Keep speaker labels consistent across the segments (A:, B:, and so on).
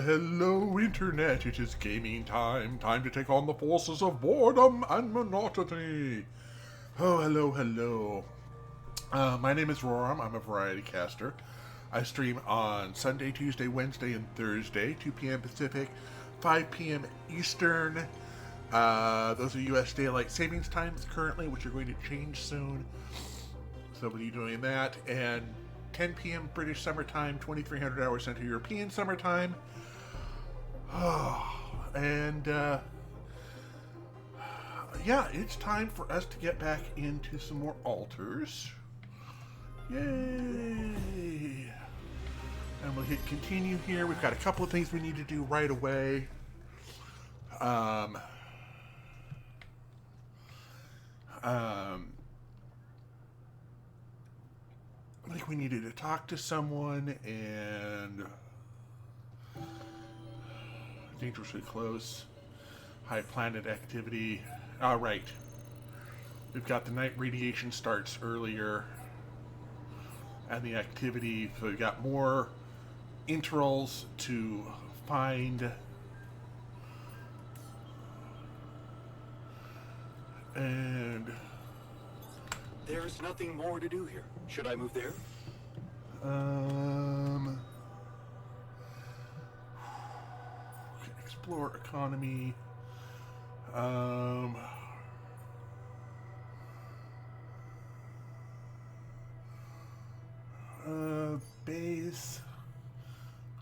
A: hello, Internet. It is gaming time. Time to take on the forces of boredom and monotony. Oh, hello. My name is Roram. I'm a variety caster. I stream on Sunday, Tuesday, Wednesday, and Thursday, 2 p.m. Pacific, 5 p.m. Eastern. Those are U.S. Daylight Savings Times currently, which are going to change soon. So we'll be doing that. And 10 p.m. British Summertime, 2300 hours Central European Summertime. Yeah, it's time for us to get back into some more altars. Yay! And we'll hit continue here. We've got a couple of things we need to do right away. I think we needed to talk to someone, and dangerously close, high planet activity. All right, we've got the night radiation starts earlier, and the activity. So we've got more intervals to find, and
B: there's nothing more to do here. Should I move there?
A: Explore economy. Base.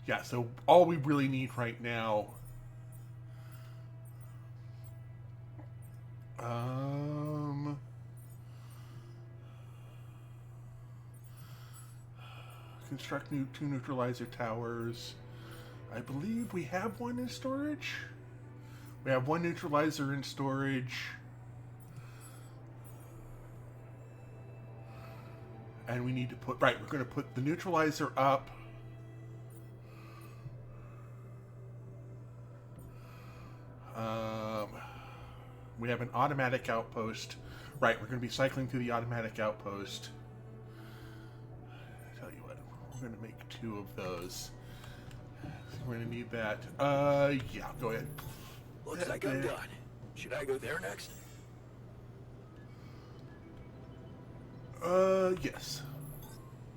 A: Yeah, so all we really need right now. Construct two neutralizer towers. I believe we have one in storage. We have one neutralizer in storage. And we need to put... Right, we're going to put the neutralizer up. We have an automatic outpost. Right, we're going to be cycling through the automatic outpost. I tell you what, we're going to make 2 of those. We're going to need that. Yeah, go ahead.
B: Looks like I'm done. Should I go there next?
A: Yes.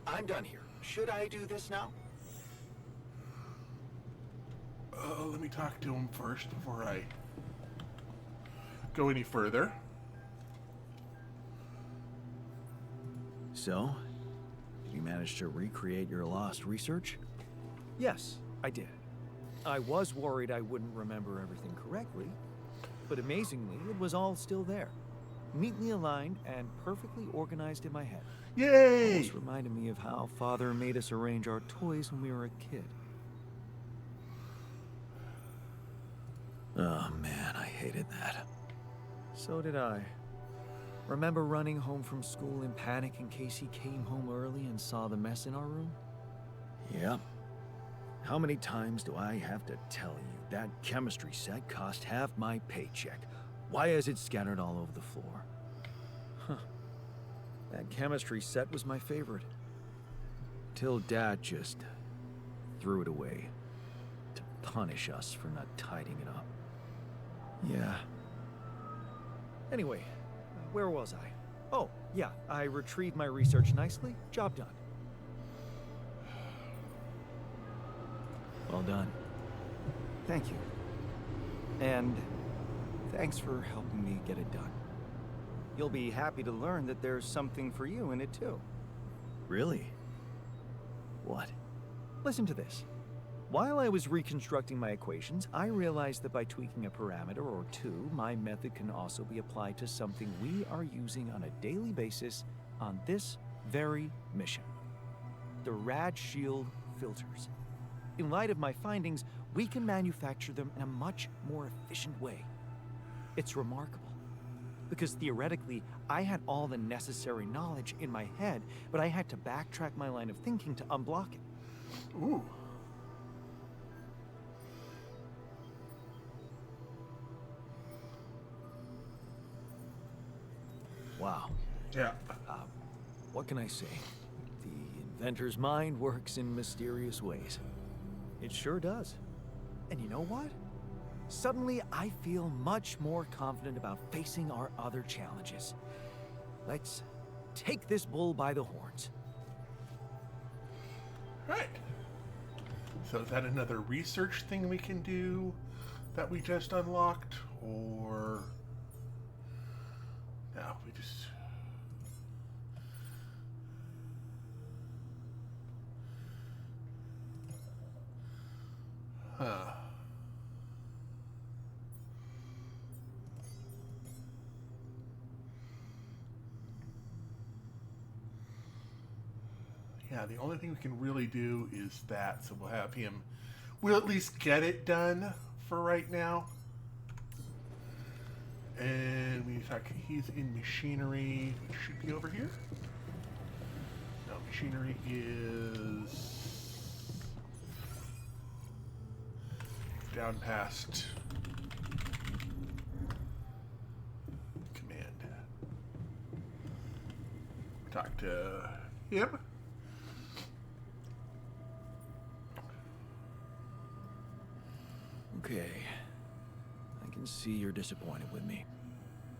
B: I'm done here. Should I do this now?
A: Let me talk to him first before I go any further.
C: So, did you manage to recreate your lost research?
D: Yes, I did. I was worried I wouldn't remember everything correctly, but amazingly, it was all still there. Neatly aligned and perfectly organized in my head.
A: Yay!
D: Almost reminded me of how Father made us arrange our toys when we were a kid.
C: Oh man, I hated that.
D: So did I. Remember running home from school in panic in case he came home early and saw the mess in our room?
C: Yep. How many times do I have to tell you that chemistry set cost half my paycheck? Why is it scattered all over the floor?
D: Huh. That chemistry set was my favorite.
C: Till Dad just threw it away to punish us for not tidying it up.
D: Yeah. Anyway, where was I? Oh, yeah, I retrieved my research nicely. Job done.
C: Well done.
D: Thank you. And thanks for helping me get it done. You'll be happy to learn that there's something for you in it too.
C: Really? What?
D: Listen to this. While I was reconstructing my equations, I realized that by tweaking a parameter or 2, my method can also be applied to something we are using on a daily basis on this very mission. The Rad Shield filters. In light of my findings, we can manufacture them in a much more efficient way. It's remarkable, because theoretically, I had all the necessary knowledge in my head, but I had to backtrack my line of thinking to unblock it.
A: Ooh.
C: Wow.
A: Yeah.
D: What can I say? The inventor's mind works in mysterious ways. It sure does. And you know what? Suddenly, I feel much more confident about facing our other challenges. Let's take this bull by the horns.
A: Right. So is that another research thing we can do that we just unlocked? Or... no, we just... huh. Yeah, the only thing we can really do is that, so we'll have him... we'll at least get it done for right now. And we talk, he's in machinery, which should be over here. No, machinery is down past command. Talk to him.
C: Okay. I can see you're disappointed with me.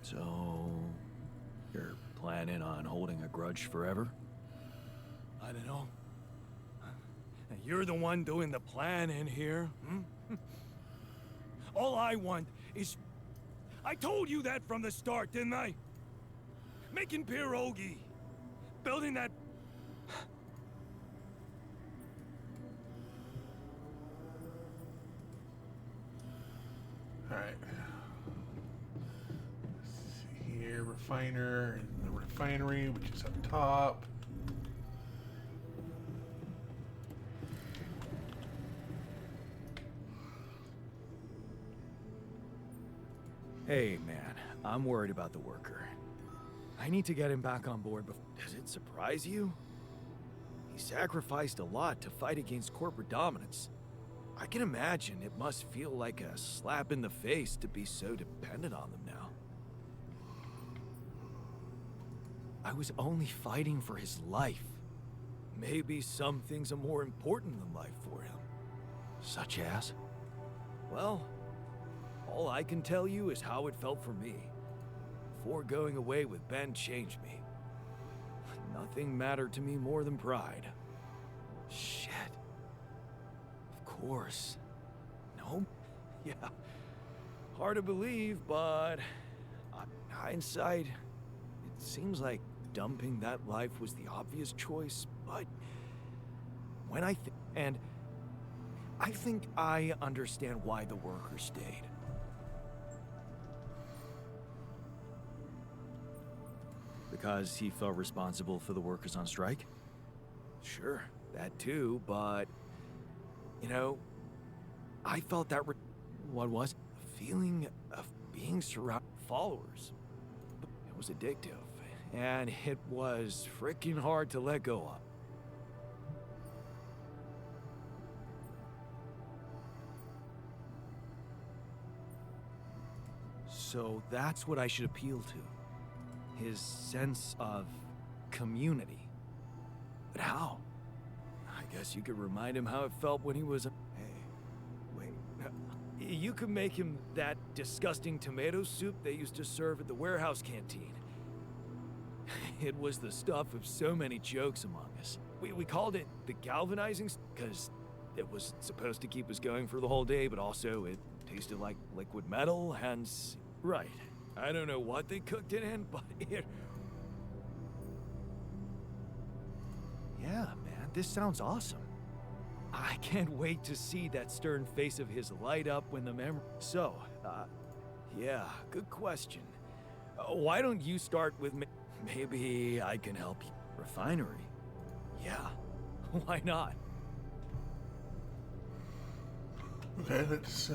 C: So, you're planning on holding a grudge forever?
D: I don't know. You're the one doing the planning here. All I want is... I told you that from the start, didn't I? Making pierogi. Building that...
A: Alright. Let's see here, refiner, and the refinery, which is up top.
C: Hey, man, I'm worried about the worker. I need to get him back on board before... Does it surprise you? He sacrificed a lot to fight against corporate dominance. I can imagine it must feel like a slap in the face to be so dependent on them now. I was only fighting for his life. Maybe some things are more important than life for him. Such as? Well, all I can tell you is how it felt for me. Before going away with Ben changed me. Nothing mattered to me more than pride. Shit. Of course. No? Yeah. Hard to believe, but... hindsight, it seems like dumping that life was the obvious choice, but... when I think I understand why the worker stayed. Because he felt responsible for the workers on strike? Sure, that too, but... you know, I felt that... what was it? A feeling of being surrounded by followers. It was addictive, and it was freaking hard to let go of. So that's what I should appeal to. His sense of community. But how? I guess you could remind him how it felt when he was a... Hey, wait. You could make him that disgusting tomato soup they used to serve at the warehouse canteen. It was the stuff of so many jokes among us. We called it the galvanizing, because it was supposed to keep us going for the whole day, but also it tasted like liquid metal, and... right. I don't know what they cooked it in, but it... yeah, man, this sounds awesome. I can't wait to see that stern face of his light up when the memory... So, yeah, good question. Why don't you start with me? Maybe I can help you. Refinery? Yeah, why not?
A: Okay, let's,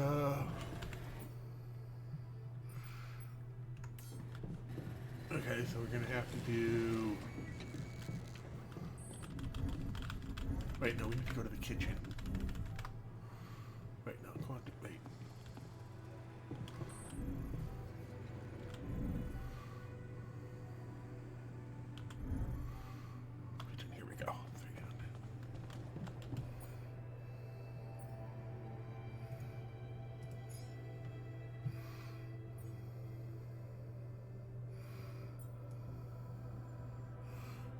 A: okay, so we're gonna have to do... wait, no, we need to go to the kitchen. Wait, no, go on, wait. Kitchen, here we go. Very good.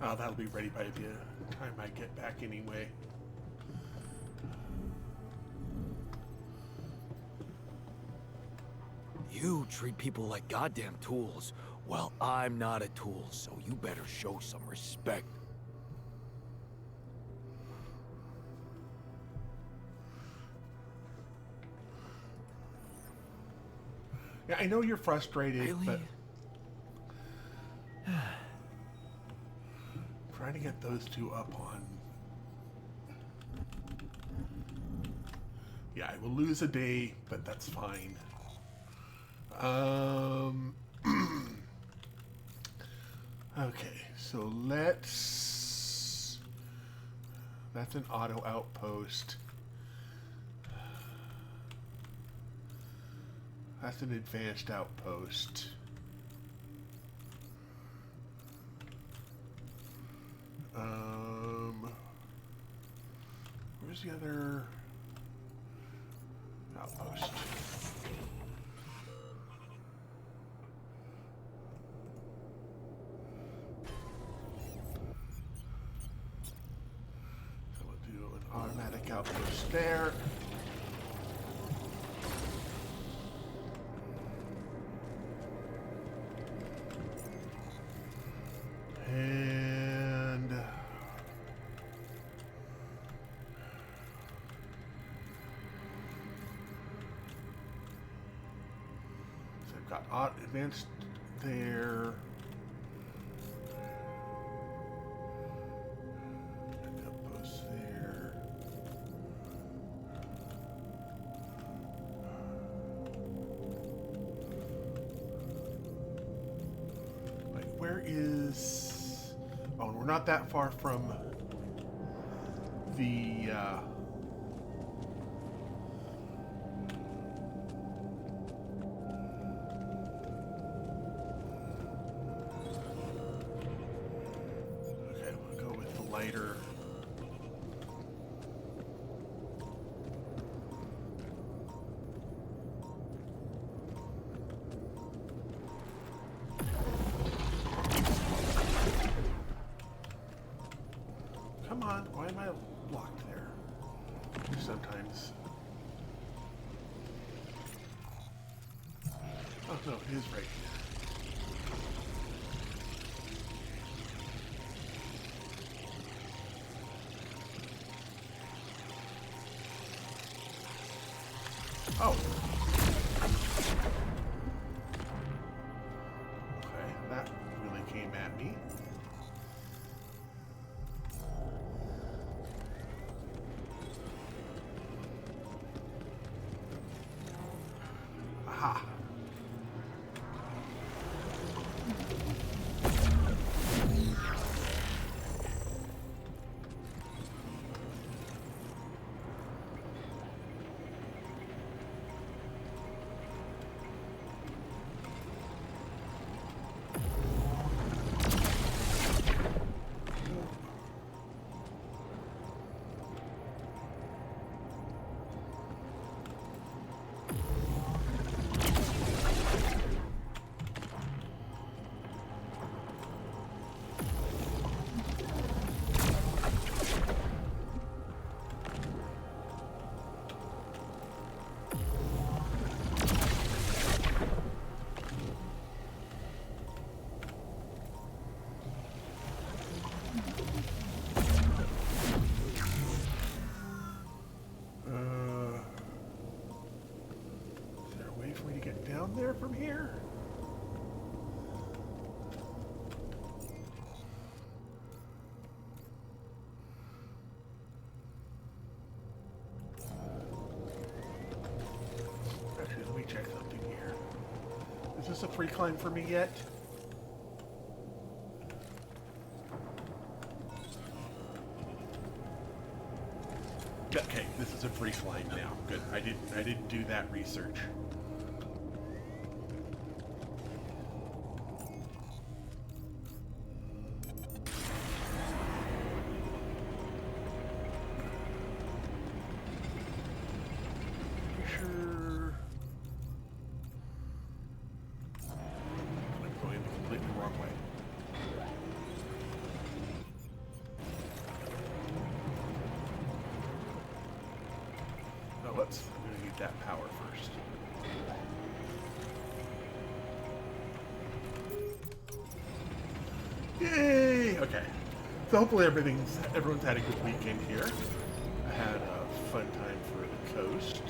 A: Oh, that'll be ready by the time I get back anyway.
C: You treat people like goddamn tools. Well, I'm not a tool, so you better show some respect.
A: Yeah, I know you're frustrated,
C: Really?
A: but trying to get those two up on. Yeah, I will lose a day, but that's fine. Okay, so let's. That's an auto outpost. That's an advanced outpost. Where's the other outpost? So we'll do an automatic outpost there. And so I've got advanced there. Outpost there. Wait, where is? Oh, we're not that far from the okay, we'll go with the lighter. Come on, why am I locked there? Sometimes. Oh no, it is right here. Oh. Okay, that really came at me. Aha. Is there a way for me to get down there from here? Actually, let me check something here. Is this a free climb for me yet? Okay, this is a free climb now. Good. I didn't do that research. Pretty sure I'm going the completely wrong way. Oh, let's. I'm gonna need that power first. Yay! Okay. So hopefully everyone's had a good weekend here. I had a fun time for the coast.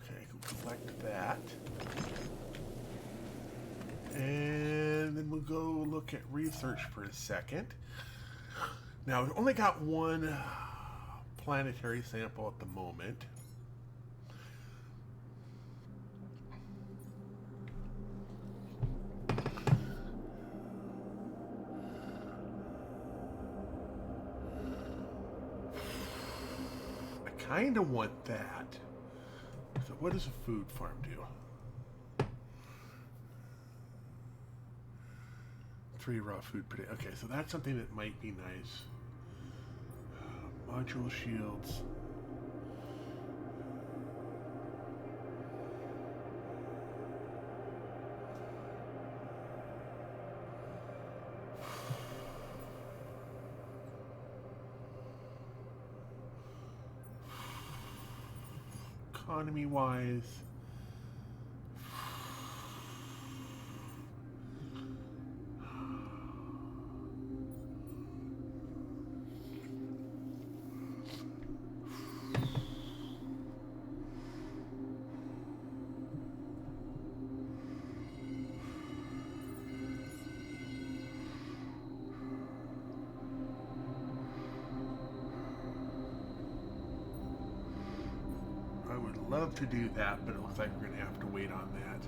A: Okay, go collect that. And then we'll go look at research for a second. Now, we've only got one planetary sample at the moment. I kind of want that. So what does a food farm do? 3 raw food per day. Okay, so that's something that might be nice. Module shields. Economy wise. I would love to do that, but it looks like we're going to have to wait on that.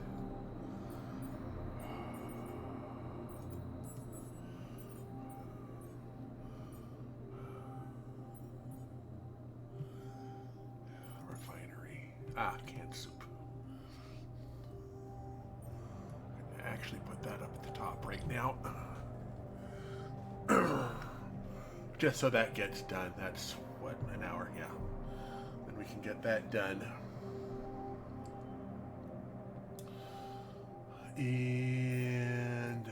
A: Refinery. Ah, canned soup. I'm gonna actually put that up at the top right now. Just so that gets done. That's, what, an hour? Yeah. Then we can get that done. And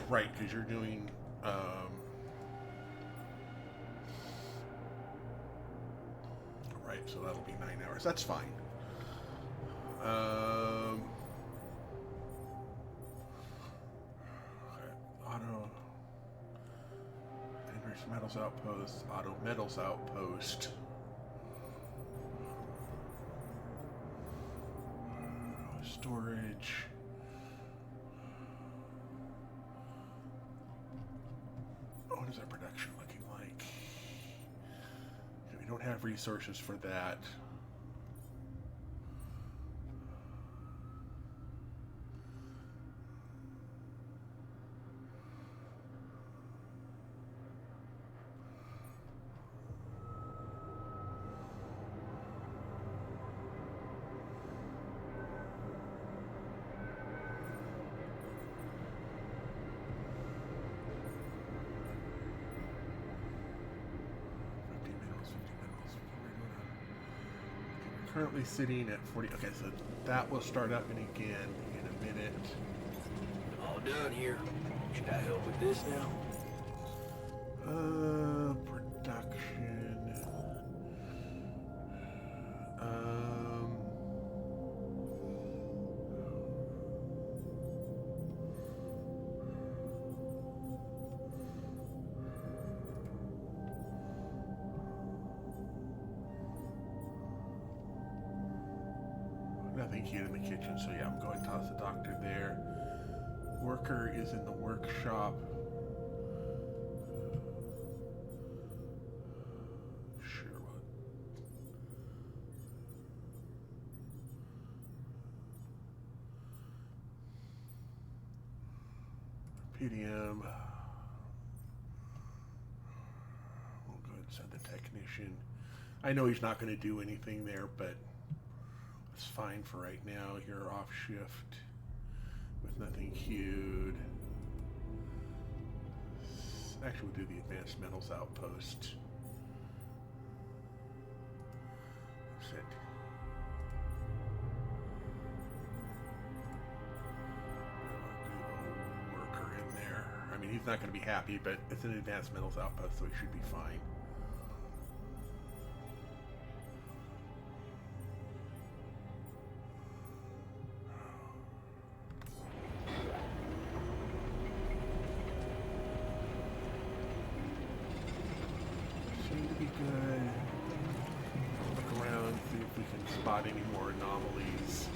A: right, because you're doing right, so that'll be 9 hours. That's fine. Auto Dangerous Metals Outpost, Auto Metals Outpost. Storage. What is our production looking like? We don't have resources for that. Currently sitting at 40. Okay, so that will start up and again in a minute.
C: All done here. Should I help with this now?
A: Production. Nothing heat in the kitchen, so yeah, I'm going to toss the doctor there. Worker is in the workshop. Sure, what? PDM. We'll go ahead and send the technician. I know he's not going to do anything there, but it's fine for right now. You're off shift with nothing queued. Actually, we'll do the advanced metals outpost. Set. Worker in there. I mean, he's not going to be happy, but it's an advanced metals outpost, so he should be fine. Seem to be good. Look around, see if we can spot any more anomalies.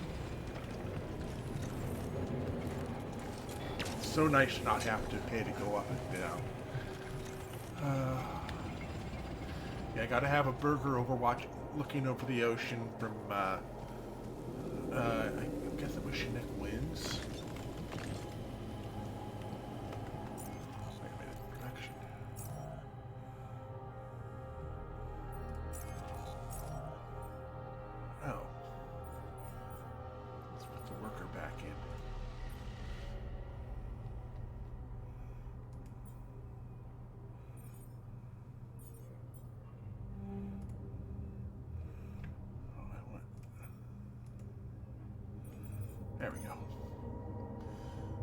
A: It's so nice to not have to pay to go up and down. Yeah, I gotta have a burger looking over the ocean from, I guess it was Chinook Winds. Wait a minute, production. Oh. Let's put the worker back in. There we go.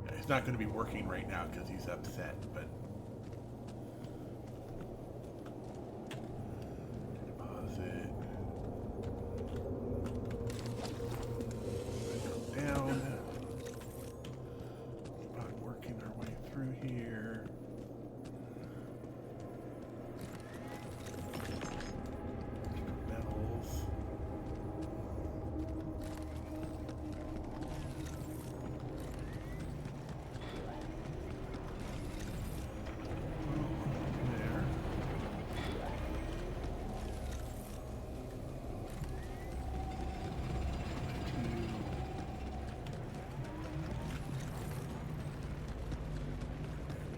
A: Yeah, he's not going to be working right now because he's upset, but... Deposit. Go down. Keep on working our way through here. Metals. There.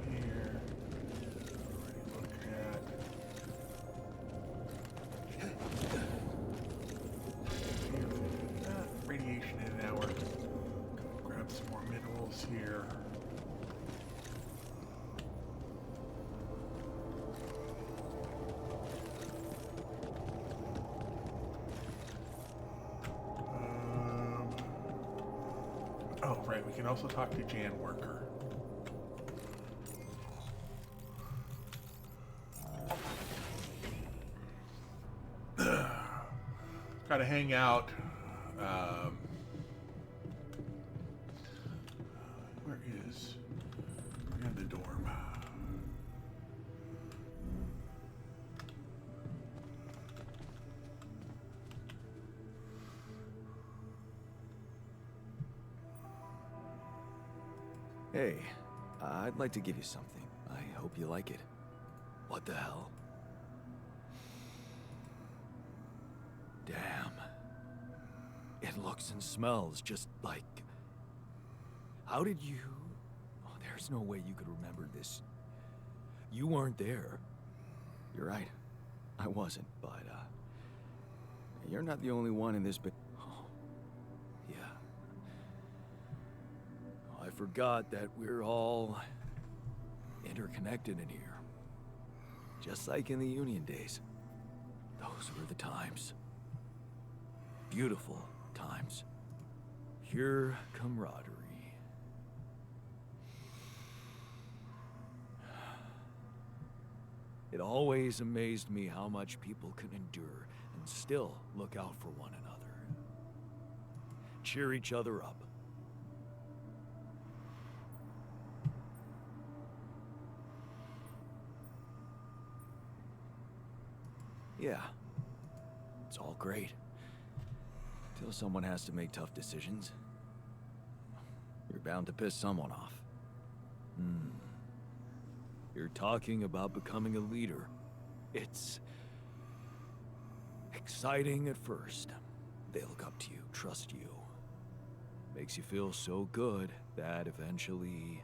A: Here. Already looked at. Radiation in an hour. Grab some more minerals here. Oh, right. We can also talk to Jan Worker. Gotta hang out. Where is? We're in the dorm.
C: Hey, I'd like to give you something. I hope you like it. What the hell? Damn. It looks and smells just like... How did you... Oh, there's no way you could remember this. You weren't there. You're right. I wasn't, but, you're not the only one in this bit. Oh, yeah. I forgot that we're all interconnected in here. Just like in the Union days. Those were the times. Beautiful times. Pure camaraderie. It always amazed me how much people can endure and still look out for one another. Cheer each other up. Yeah, it's all great. Till someone has to make tough decisions. You're bound to piss someone off. You're talking about becoming a leader. It's exciting at first. They look up to you, trust you. Makes you feel so good that eventually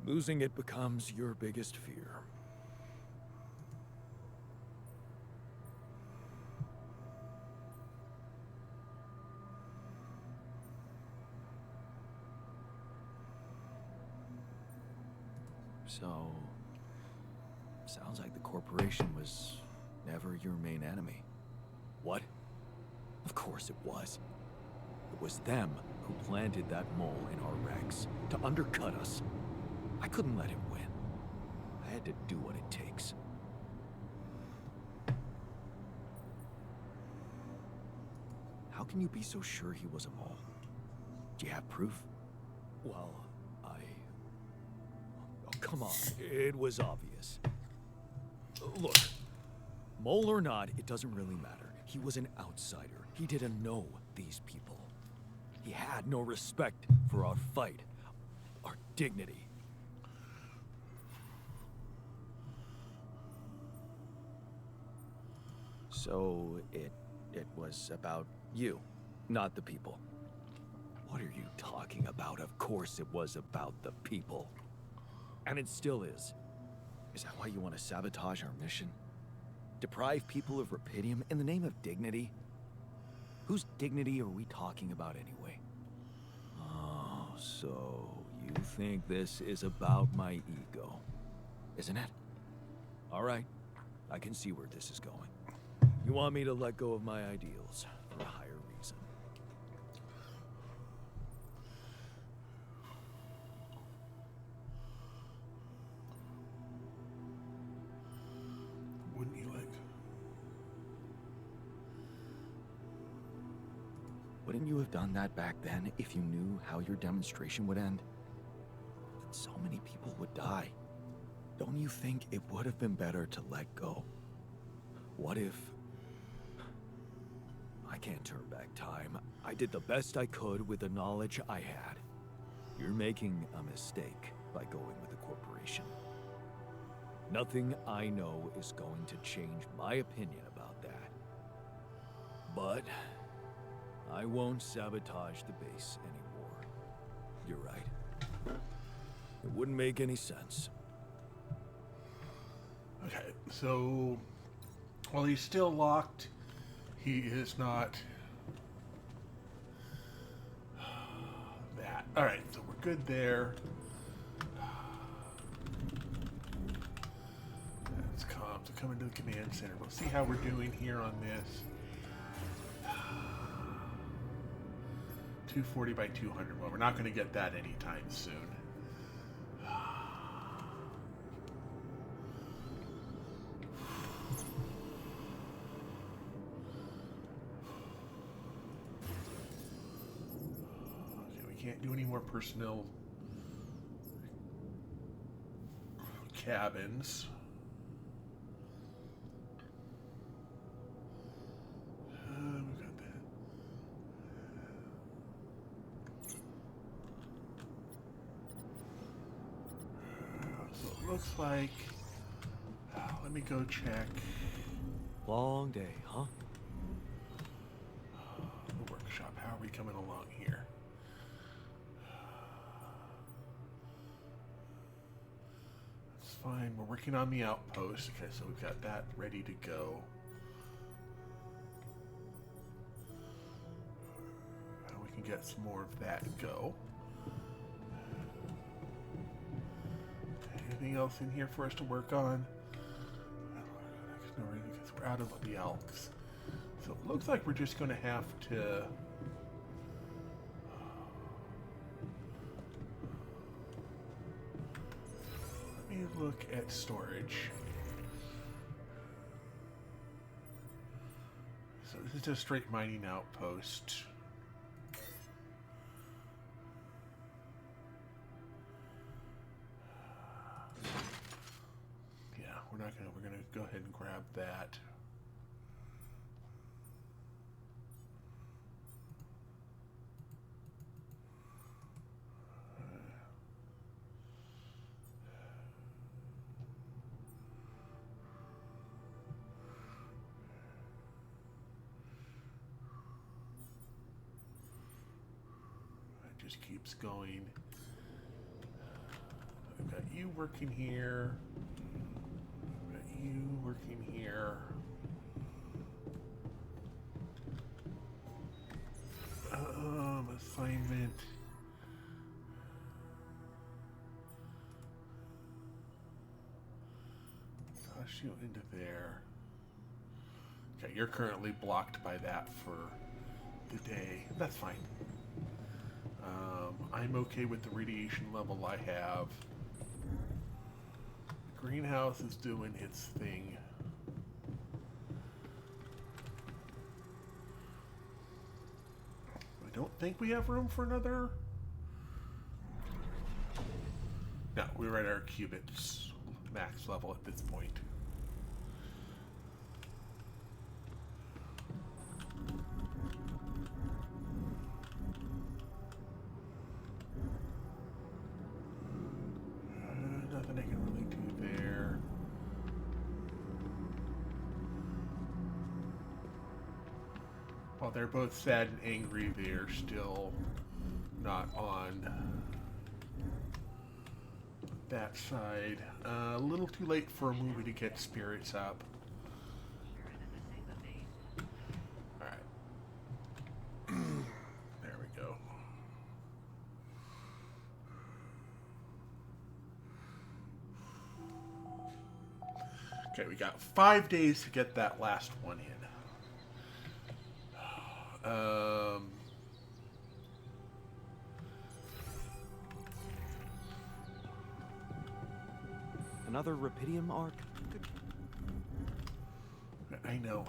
C: losing it becomes your biggest fear. So, sounds like the corporation was never your main enemy. What? Of course it was. It was them who planted that mole in our ranks to undercut us. I couldn't let him win. I had to do what it takes. How can you be so sure he was a mole? Do you have proof? Well, Oh, come on. It was obvious. Look, mole or not, it doesn't really matter. He was an outsider. He didn't know these people. He had no respect for our fight, our dignity. So it was about you, not the people. What are you talking about? Of course it was about the people. And it still is. Is that why you want to sabotage our mission? Deprive people of Rapidium in the name of dignity? Whose dignity are we talking about anyway? Oh, so you think this is about my ego, isn't it? All right, I can see where this is going. You want me to let go of my ideals for a higher reason.
A: Wouldn't you like?
C: Wouldn't you have done that back then if you knew how your demonstration would end? That so many people would die. Don't you think it would have been better to let go? What if... I can't turn back time. I did the best I could with the knowledge I had. You're making a mistake by going with the corporation. Nothing I know is going to change my opinion about that. But I won't sabotage the base anymore. You're right. It wouldn't make any sense.
A: Okay, so while he's still locked, he is not that. All right, so we're good there. That's comms. So coming to the command center. We'll see how we're doing here on this. 240 by 200. Well, we're not going to get that anytime soon. Can't do any more personnel cabins. We got that. So it looks like. Let me go check.
C: Long day, huh?
A: The workshop. How are we coming along here? Fine, we're working on the outpost. Okay, so we've got that ready to go. We can get some more of that go. Anything else in here for us to work on? No, because we're out of the elks. So it looks like we're just going to have to... look at storage. So this is just a straight mining outpost. Yeah, we're gonna go ahead and grab that. Just keeps going. I've got you working here. I've got you working here. Assignment. Shoot into there. Okay, you're currently blocked by that for the day. That's fine. I'm okay with the radiation level I have. The greenhouse is doing its thing. I don't think we have room for another. No, we're at our qubits max level at this point. Nothing I can really do there. While they're both sad and angry, they're still not on that side. A little too late for a movie to get spirits up. Alright. There we go. Okay, we got 5 days to get that last one in.
D: Another Rapidium arc?
A: I know.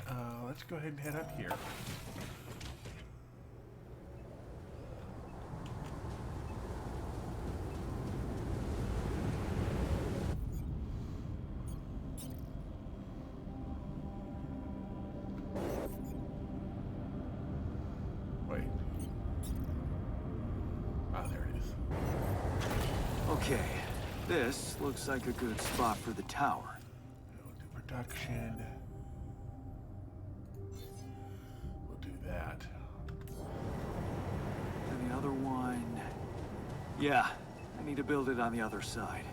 A: Alright, let's go ahead and head up here. Wait. Ah, there it is.
C: Okay, this looks like a good spot for the tower.
A: Go to production. We'll do that.
C: And the other one... Yeah, I need to build it on the other side.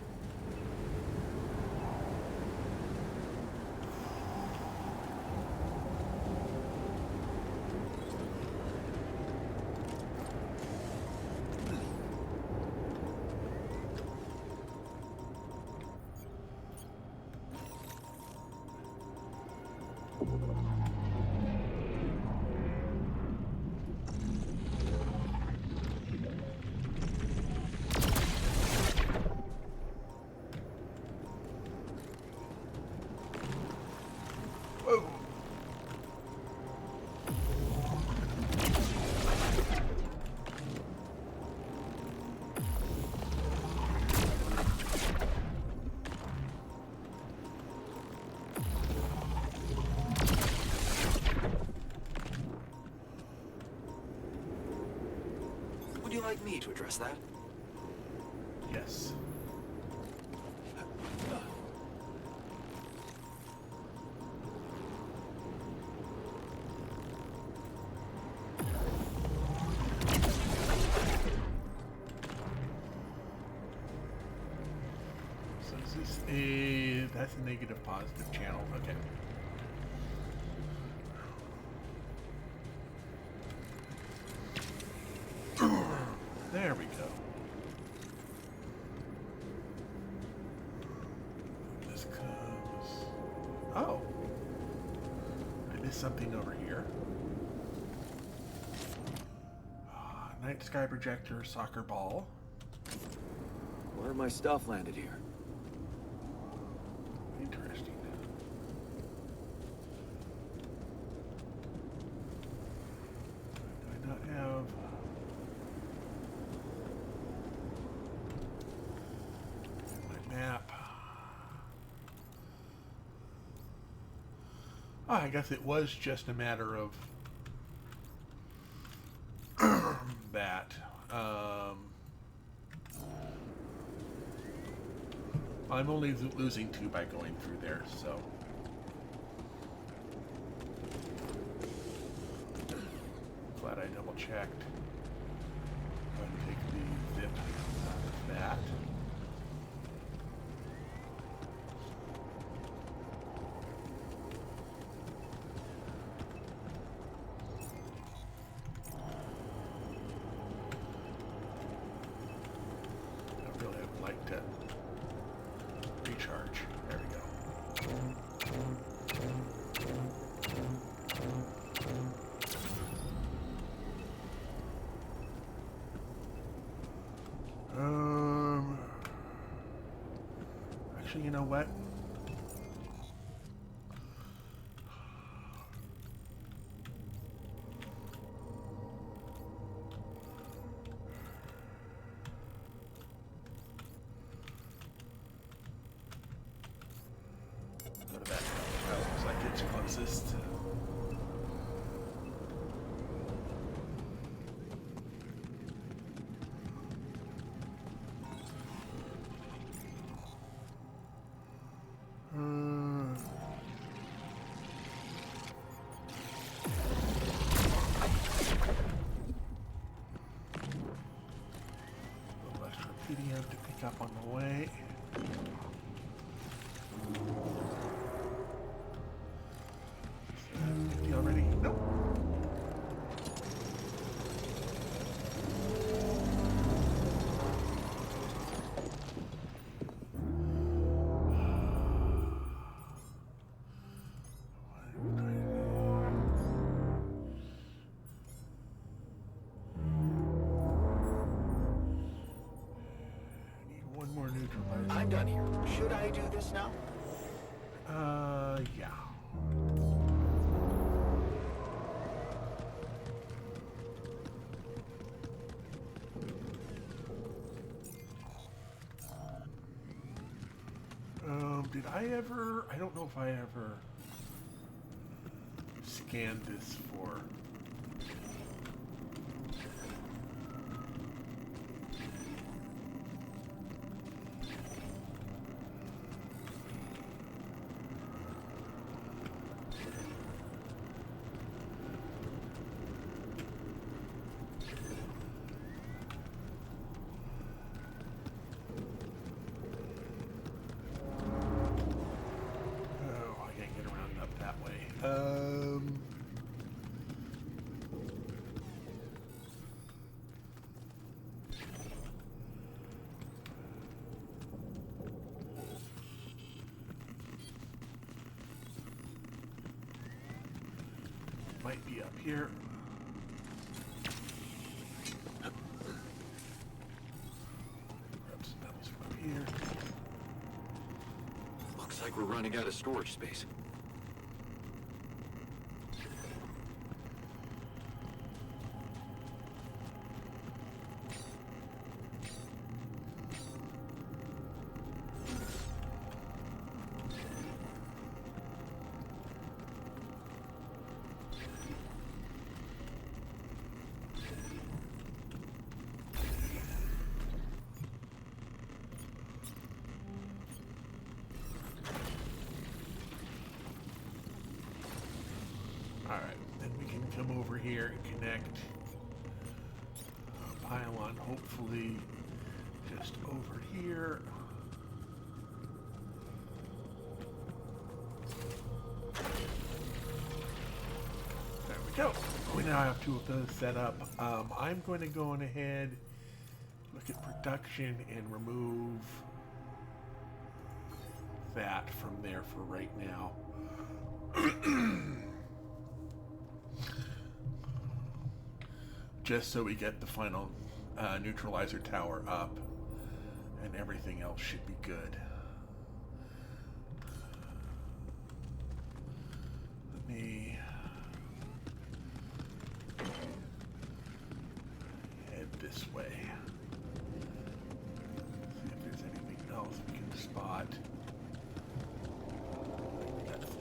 A: Whoa.
B: Would you like me to address that?
A: Yes. So this is, that's a negative positive channel. Okay. There we go. This comes... Oh! I missed something over here. Night sky projector, soccer ball.
C: Where my stuff landed here?
A: Interesting. Do I not have... my map? Oh, I guess it was just a matter of that. I'm only losing 2 by going through there, so. Glad I double checked. Go ahead and take the zip out of that. like to recharge. There we go. Actually, you know what? Go to that. That looks like it's closest. Video to pick up on the way. Is that 50 already? Nope. One more neutralizer.
B: I'm done here. Should I do this now?
A: Yeah. Did I ever... I don't know if I ever scanned this for... Oh, I can't get around up that way. Might be up here. Grab some metals from here.
B: Looks like we're running out of storage space.
A: Alright, then we can come over here and connect a pylon, hopefully just over here. There we go. We now have two of those set up. I'm going to go on ahead, look at production, and remove that from there for right now. Just so we get the final neutralizer tower up, and everything else should be good. Let me head this way. See if there's anything else we can spot. That's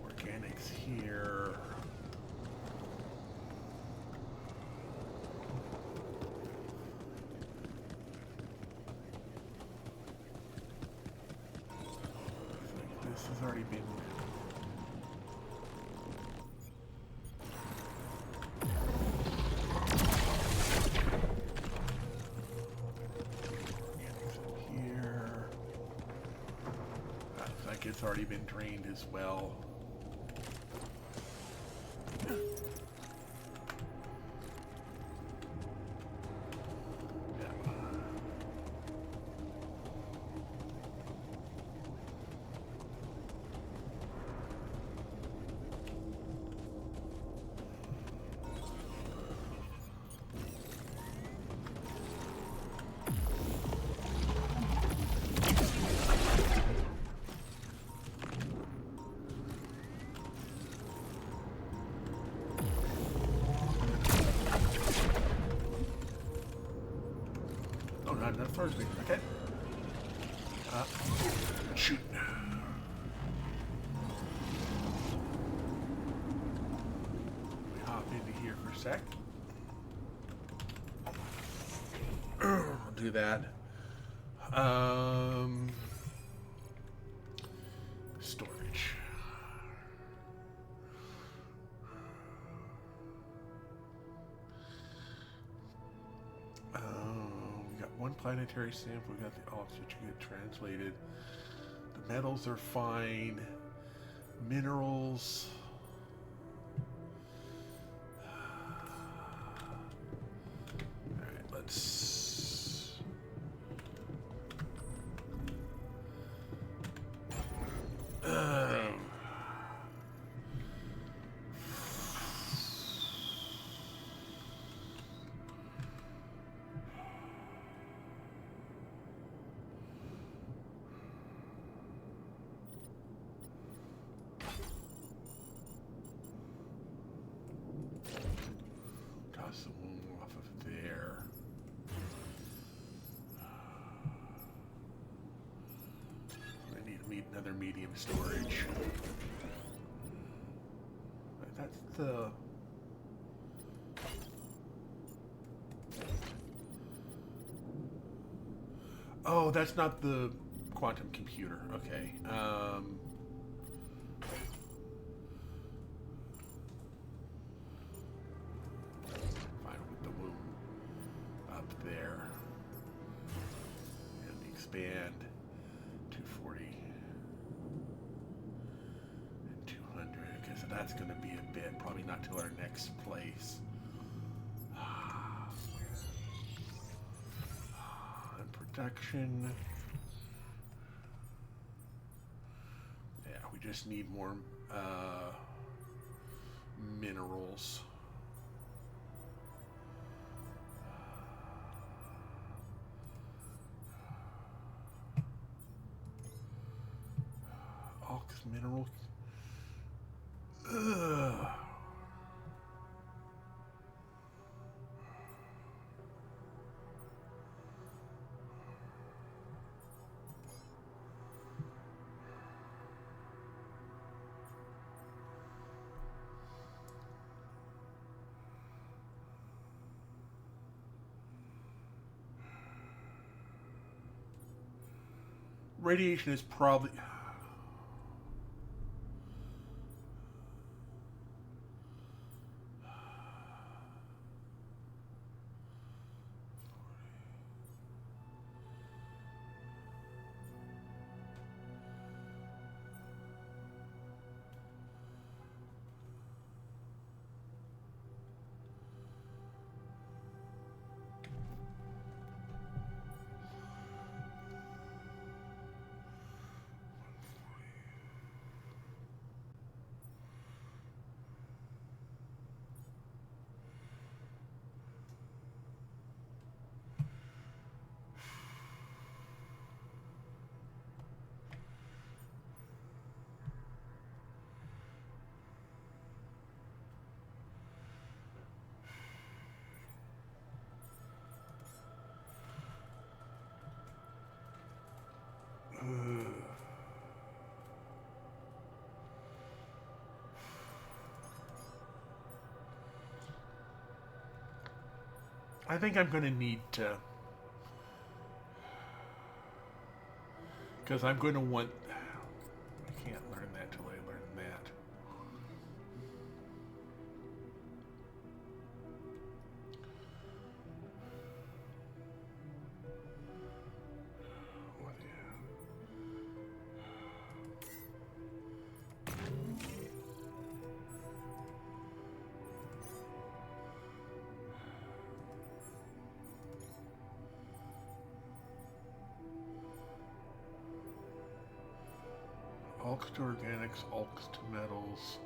A: organics here. This has already been... Organics in here. Looks like it's already been drained as well. Yeah. first thing. Okay. Shoot. We hop into here for a sec. I'll do that. Storage. We got one planetary sample. We got the oxygen get translated. The metals are fine. Minerals. All right, let's. Toss some off of there. I need another medium storage. That's the. Oh, that's not the quantum computer. Okay. Fine with the womb up there. And the expand 240 and 200. Okay, so that's going to be a bit. Probably not till our next place. And protection. Yeah, we just need more minerals. Ox mineral. Ugh. Radiation is probably. I think I'm going to need to, because I'm going to want. I can't learn that till I learn that. What the hell? Alks to organics, alks to metals.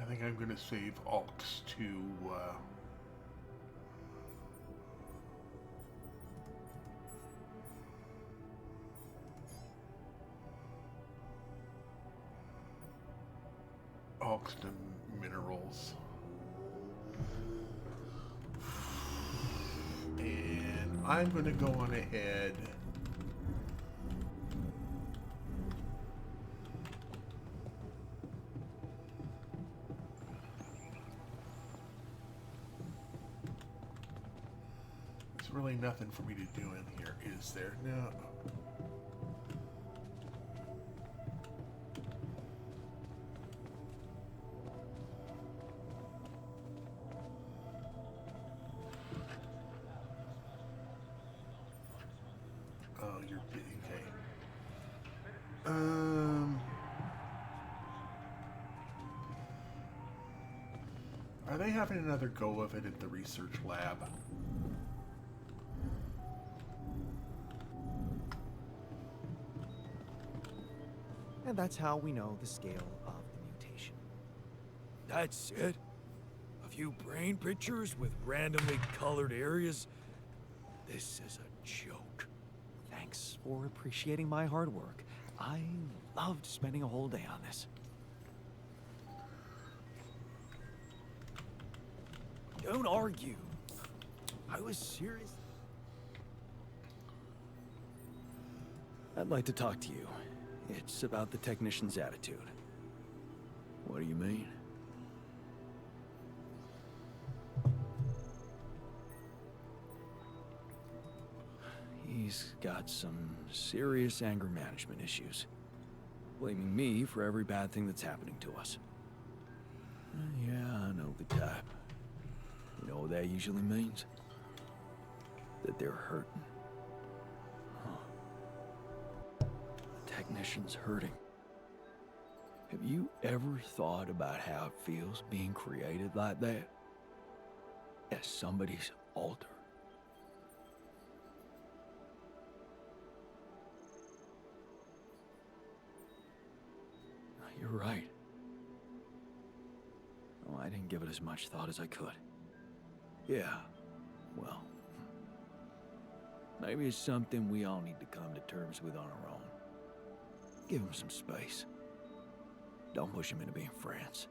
A: I think I'm going to save alks to alks to minerals. I'm going to go on ahead. There's really nothing for me to do in here, is there? No. Oh, you're big. Okay. Are they having another go of it at the research lab?
D: And that's how we know the scale of the mutation.
C: That's it? A few brain pictures with randomly colored areas? This is a joke.
D: Thanks for appreciating my hard work. I loved spending a whole day on this.
C: Don't argue. I was serious. I'd like to talk to you. It's about the technician's attitude. What do you mean? He's got some serious anger management issues. Blaming me for every bad thing that's happening to us. Yeah, I know the type. You know what that usually means? That they're hurting. Huh. The technician's hurting. Have you ever thought about how it feels being created like that? As somebody's alter. You're right. Oh, I didn't give it as much thought as I could. Yeah, well, maybe it's something we all need to come to terms with on our own. Give him some space. Don't push him into being friends.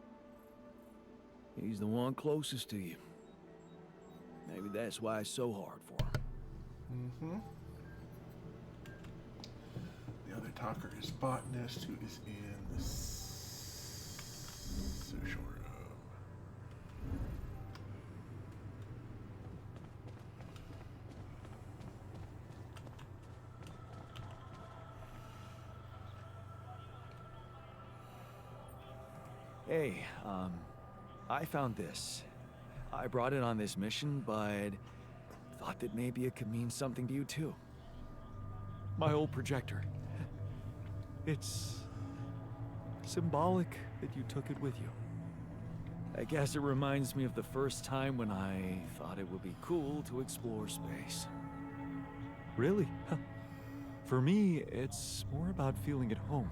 C: He's the one closest to you. Maybe that's why it's so hard for him.
A: Mm-hmm. The other talker is botanist, who is in the social room.
D: Hey, I found this. I brought it on this mission, but thought that maybe it could mean something to you too. My old projector. It's symbolic that you took it with you. I guess it reminds me of the first time when I thought it would be cool to explore space. Really? For me, it's more about feeling at home.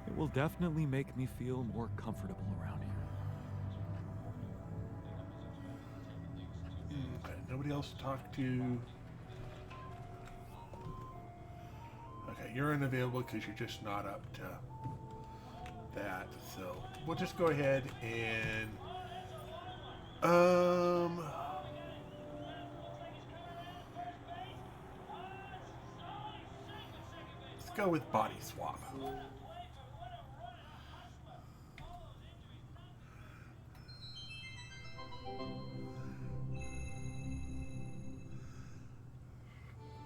D: It will definitely make me feel more comfortable around here.
A: Okay, nobody else to talk to. Okay, you're unavailable because you're just not up to that. So we'll just go ahead and let's go with body swap.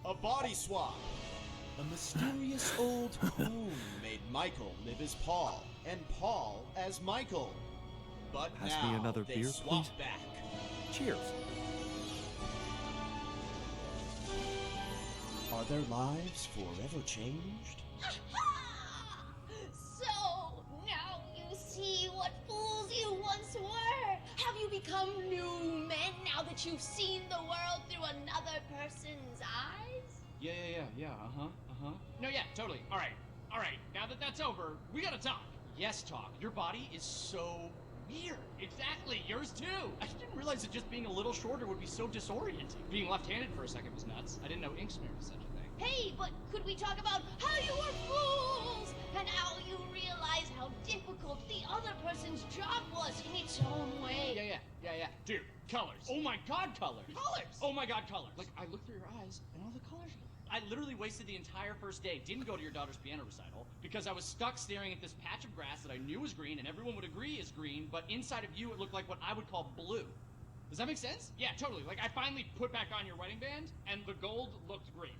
E: A body swap. A mysterious old home made Michael live as Paul, and Paul as Michael. But
D: Pass
E: now
D: me another
E: they
D: beer,
E: swap
D: please.
E: back.
D: Cheers.
E: Are their lives forever changed?
F: So, now you see what fools you once were. Have you become new men now that you've seen the world through another person's eyes?
G: Yeah, No, yeah, totally. All right. Now that that's over, we gotta talk. Yes, talk. Your body is so weird. Exactly, yours too. I didn't realize that just being a little shorter would be so disorienting. Being left-handed for a second was nuts. I didn't know ink smear was such a thing.
F: Hey, but could we talk about how you were fools and how you realize how difficult the other person's job was in its own way?
G: Yeah. Dude, colors. Oh my god, colors. Colors! Oh my god, colors. Like, I looked through your eyes, and all the colors are... I literally wasted the entire first day, didn't go to your daughter's piano recital, because I was stuck staring at this patch of grass that I knew was green, and everyone would agree is green, but inside of you it looked like what I would call blue. Does that make sense? Yeah, totally. Like, I finally put back on your wedding band, and the gold looked green.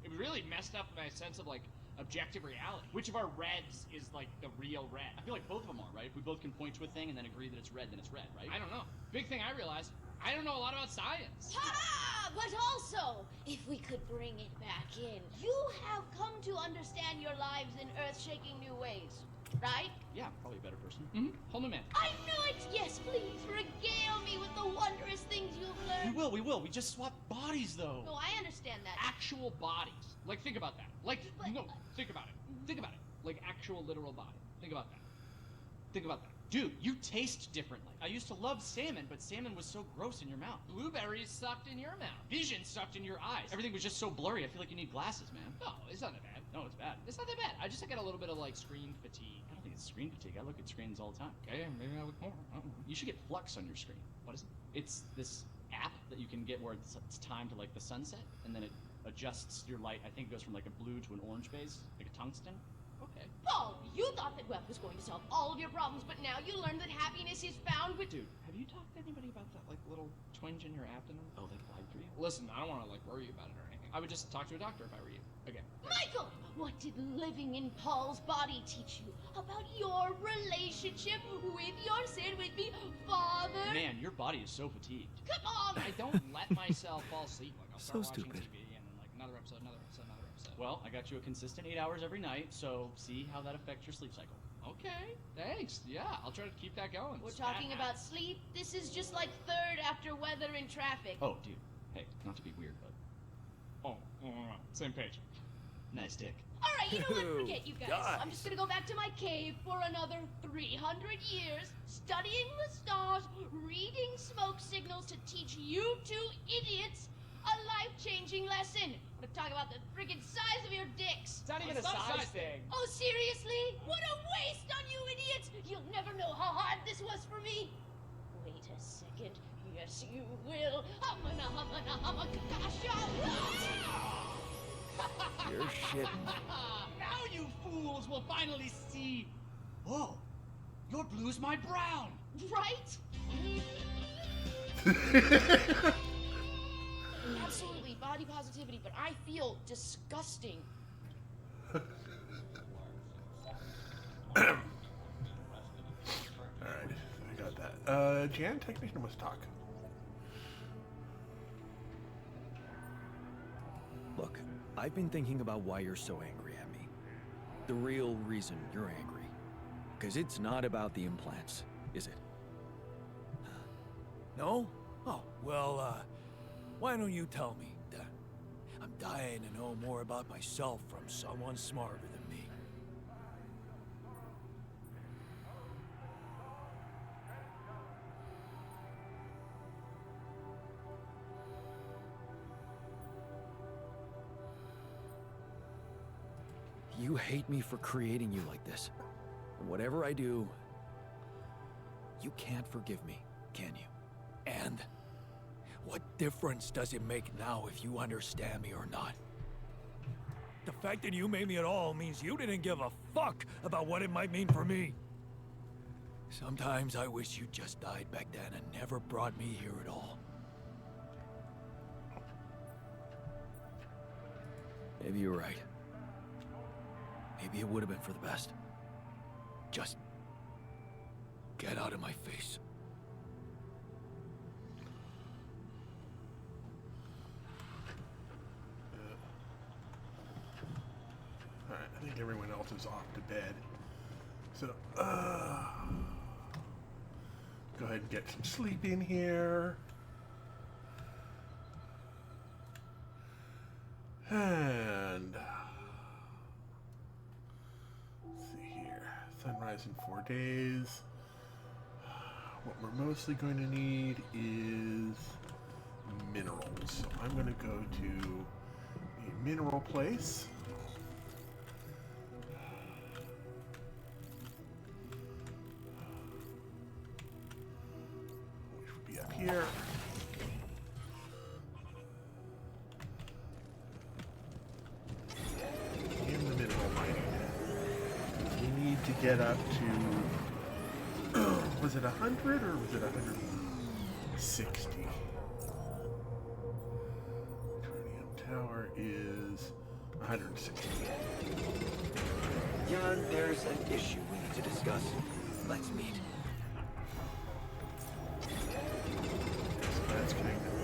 G: It really messed up my sense of, like, objective reality. Which of our reds is, like, the real red? I feel like both of them are, right? If we both can point to a thing and then agree that it's red, then it's red, right? I don't know. Big thing I realized, I don't know a lot about science.
F: Ha! But also, if we could bring it back in, you have come to understand your lives in earth-shaking new ways, right?
G: Yeah, I'm probably a better person. Mm-hmm. Whole new man.
F: I knew it! Yes, please, regale me with the wondrous things you've learned.
G: We will. We just swap bodies, though.
F: No, I understand that.
G: Actual bodies. Like, think about that. Like,
F: But-
G: no, think about it. Think about it. Like, actual literal body. Think about that. Think about that. Dude, you taste differently. I used to love salmon, but salmon was so gross in your mouth. Blueberries sucked in your mouth. Vision sucked in your eyes. Everything was just so blurry. I feel like you need glasses, man. No, it's not that bad. No, it's bad. It's not that bad. I just got a little bit of, like, screen fatigue. I don't think it's screen fatigue. I look at screens all the time. Okay, maybe I look more. I don't know. You should get Flux on your screen. What is it? It's this app that you can get where it's timed to, like, the sunset, and then it adjusts your light. I think it goes from, like, a blue to an orange base, like a tungsten. Okay.
F: Paul, you thought that wealth was going to solve all of your problems, but now you learn that happiness is found with...
G: Dude, have you talked to anybody about that, like, little twinge in your abdomen? Oh, they lied for you? Listen, I don't want to, like, worry you about it or anything. I would just talk to a doctor if I were you. Again.
F: Michael, what did living in Paul's body teach you about your relationship with your sin with me, Father?
G: Man, your body is so fatigued.
F: Come on!
G: I don't let myself fall asleep. Like, I'll start
D: So
G: watching
D: stupid.
G: TV and then, like, another episode. Well, I got you a consistent 8 hours every night, so see how that affects your sleep cycle. Okay, thanks. Yeah, I'll try to keep that going.
F: We're talking about sleep. This is just like third after weather in traffic.
G: Oh, dude. Hey, not to be weird, but... Oh, same page. Nice dick.
F: All right, you know what? Forget you guys.
D: Guys.
F: I'm just gonna go back to my cave for another 300 years, studying the stars, reading smoke signals to teach you two idiots a life-changing lesson. I'm gonna talk about the friggin' size of your dicks.
G: It's not even a size thing.
F: Oh, seriously? What a waste on you idiots! You'll never know how hard this was for me. Wait a second. Yes, you will. Humana,
D: You're shitting.
G: Now you fools will finally see. Oh, your blue's my brown.
F: Right? Absolutely, body positivity, but I feel disgusting.
A: Alright, I got that. Jan, technician must talk.
D: Look, I've been thinking about why you're so angry at me. The real reason you're angry. Because it's not about the implants, is it?
C: No? Oh, well, why don't you tell me? I'm dying to know more about myself from someone smarter than me.
D: You hate me for creating you like this. And whatever I do, you can't forgive me, can you?
C: And what difference does it make now if you understand me or not? The fact that you made me at all means you didn't give a fuck about what it might mean for me. Sometimes I wish you just died back then and never brought me here at all.
D: Maybe you're right. Maybe it would have been for the best.
C: Just get out of my face.
A: Alright, I think everyone else is off to bed. So, go ahead and get some sleep in here. And let's see here. Sunrise in 4 days. What we're mostly going to need is minerals. So I'm going to go to a mineral place. Which would be up here. In the mineral mining. We need to get up to... was it 100 or was it 160? Tower is 160.
C: Jan, there's an issue we need to discuss. Let's meet.
A: So that's connected to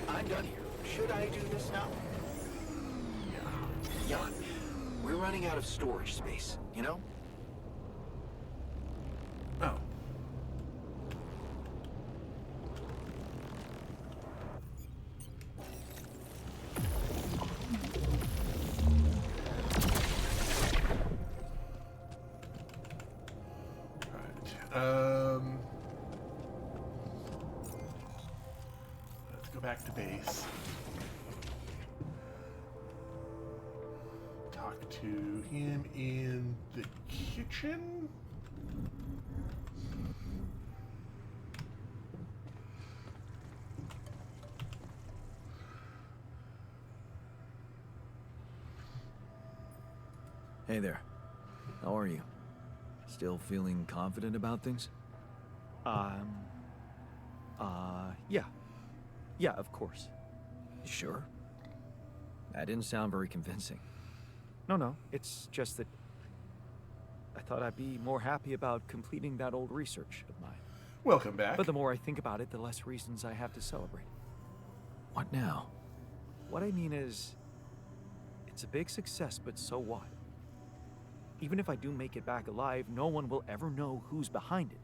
C: I'm done here. Should I do this now?
A: yeah.
C: Jan, we're running out of storage space, you know?
A: Oh. Let's go back to base. Talk to him in the kitchen.
D: Hey there. How are you? Still feeling confident about things? Yeah. Yeah, of course. You sure? That didn't sound very convincing. No, it's just that I thought I'd be more happy about completing that old research of mine.
A: Welcome back.
D: But the more I think about it, the less reasons I have to celebrate. What now? What I mean is, it's a big success, but so what? Even if I do make it back alive, no one will ever know who's behind it.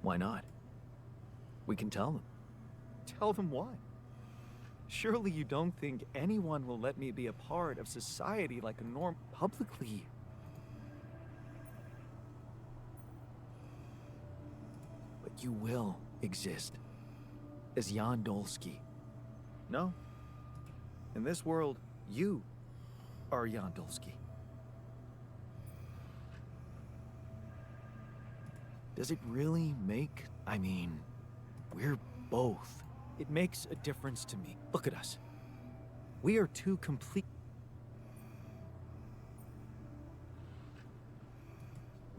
D: Why not? We can tell them. Tell them what? Surely you don't think anyone will let me be a part of society like a norm publicly? But you will exist as Jan Dolsky. No. In this world, you are Jan Dolsky. Does it really make... I mean, we're both. It makes a difference to me. Look at us. We are two complete...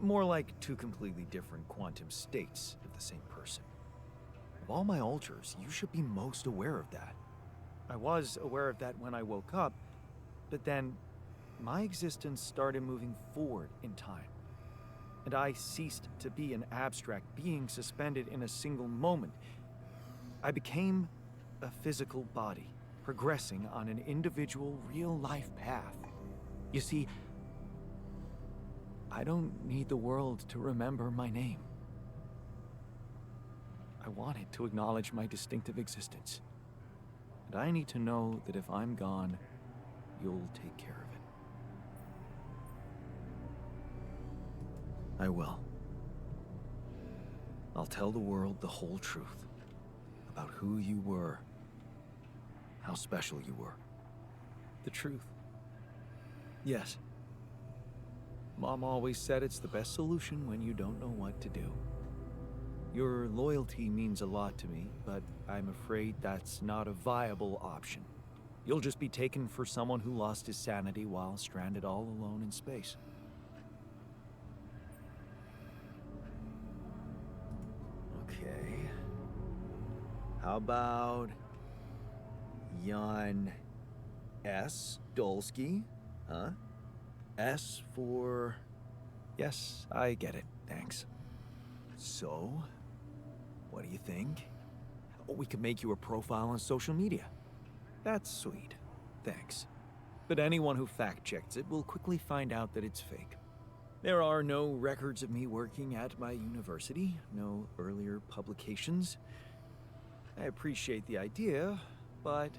D: More like two completely different quantum states of the same person. Of all my alters, you should be most aware of that. I was aware of that when I woke up, but then my existence started moving forward in time. And I ceased to be an abstract being suspended in a single moment. I became a physical body, progressing on an individual, real-life path. You see, I don't need the world to remember my name. I want it to acknowledge my distinctive existence. And I need to know that if I'm gone, you'll take care of it. I will. I'll tell the world the whole truth about who you were, how special you were. The truth. Yes. Mom always said it's the best solution when you don't know what to do. Your loyalty means a lot to me, but I'm afraid that's not a viable option. You'll just be taken for someone who lost his sanity while stranded all alone in space. Okay. How about Jan S. Dolsky? Huh? S for... Yes, I get it. Thanks. So, what do you think? We could make you a profile on social media. That's sweet. Thanks. But anyone who fact-checks it will quickly find out that it's fake. There are no records of me working at my university, no earlier publications. I appreciate the idea, but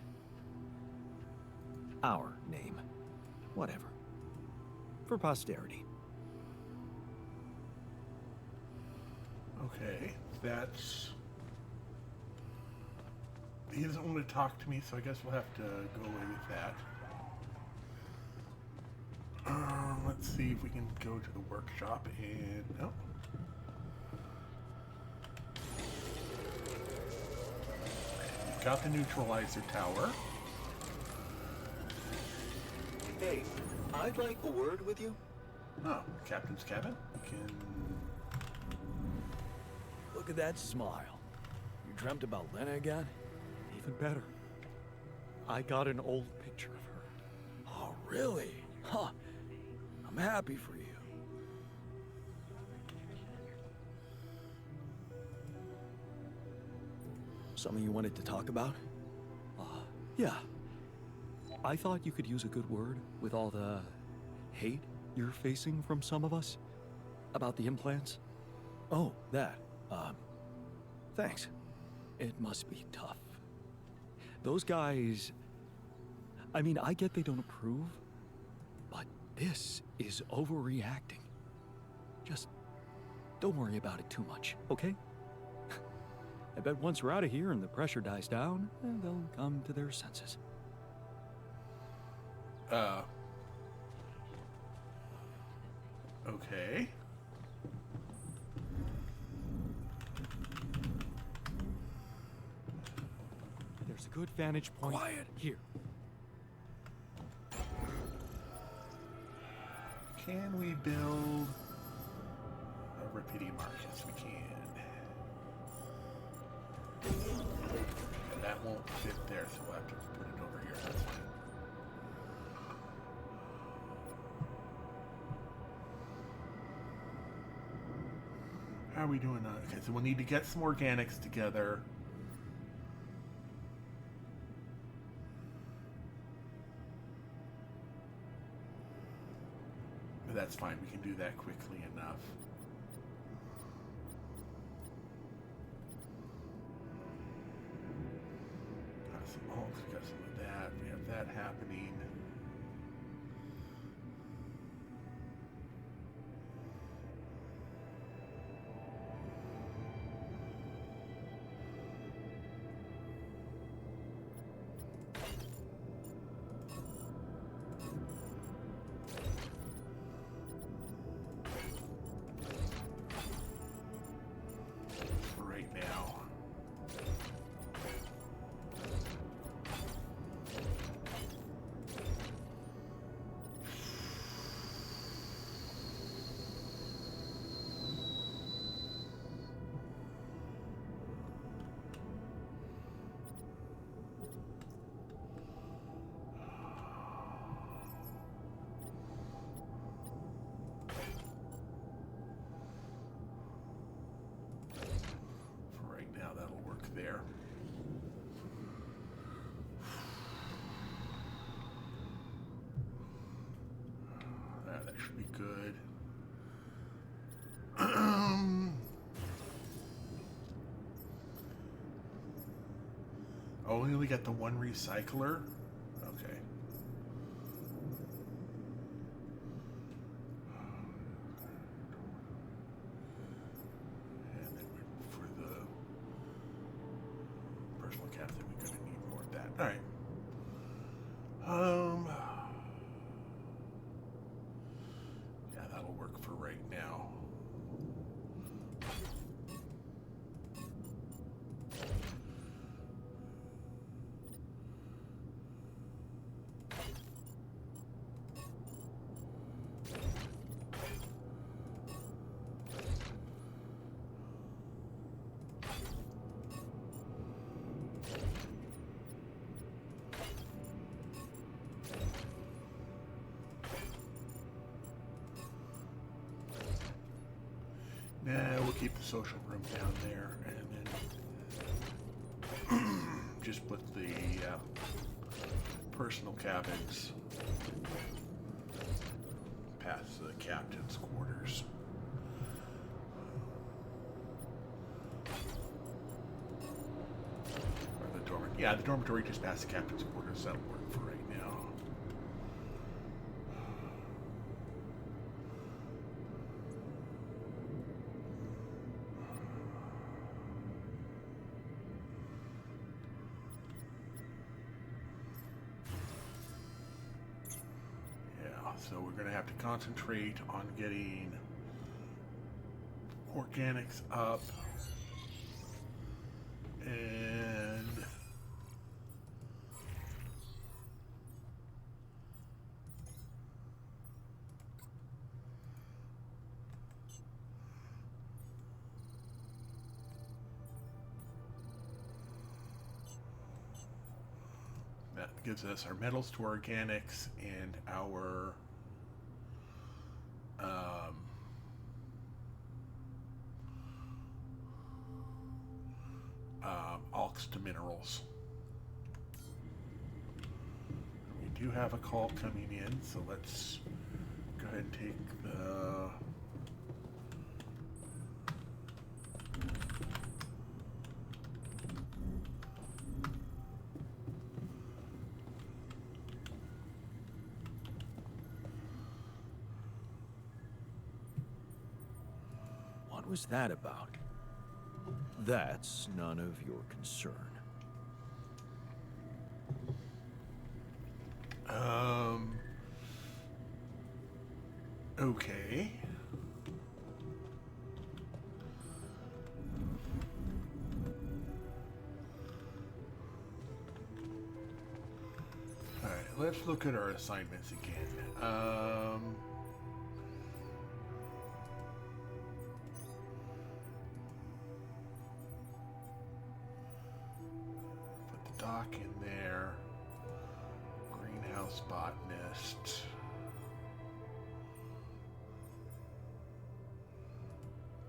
D: our name Whatever. For posterity.
A: Okay, that's... He doesn't want to talk to me, so I guess we'll have to go away with that. Let's see if we can go to the workshop and... No. Got the neutralizer tower.
H: Hey, I'd like a word with you.
A: Oh, captain's cabin. We can...
C: Look at that smile. You dreamt about Lena again?
D: Even better. I got an old picture of her.
C: Oh, really? Huh. I'm happy for you. Something you wanted to talk about?
D: Yeah. I thought you could use a good word with all the hate you're facing from some of us about the implants.
C: Oh, that. Thanks. It must be tough.
D: Those guys, I mean, I get they don't approve, but this is overreacting. Just don't worry about it too much, okay? I bet once we're out of here and the pressure dies down, they'll come to their senses.
A: Okay.
D: There's a good vantage point.
C: Quiet.
D: Here.
A: Can we build a Rapidium Arc? Yes, we can. And that won't fit there, so we'll have to put it over here. That's fine. How are we doing now? Okay, so we'll need to get some organics together. But that's fine, we can do that quickly enough. Got some alts, we got some of that, we have that happening. Right now. For right now, that'll work there. That should be good. Oh, we only got the one recycler? Okay. And then for the personal captain, we're gonna need more of that. Alright. Yeah, that'll work for right now. Nah, we'll keep the social room down there, and then just put the personal cabins past the captain's quarters. Or the dormitory. Yeah, the dormitory just past the captain's quarters. That'll work for right now. So we're going to have to concentrate on getting organics up. And that gives us our metals to organics and our alks to minerals. We do have a call coming in, so let's go ahead and take the
C: What was that about? That's none of your concern.
A: Okay. Alright, let's look at our assignments again. Put the dock in there. Greenhouse botanist.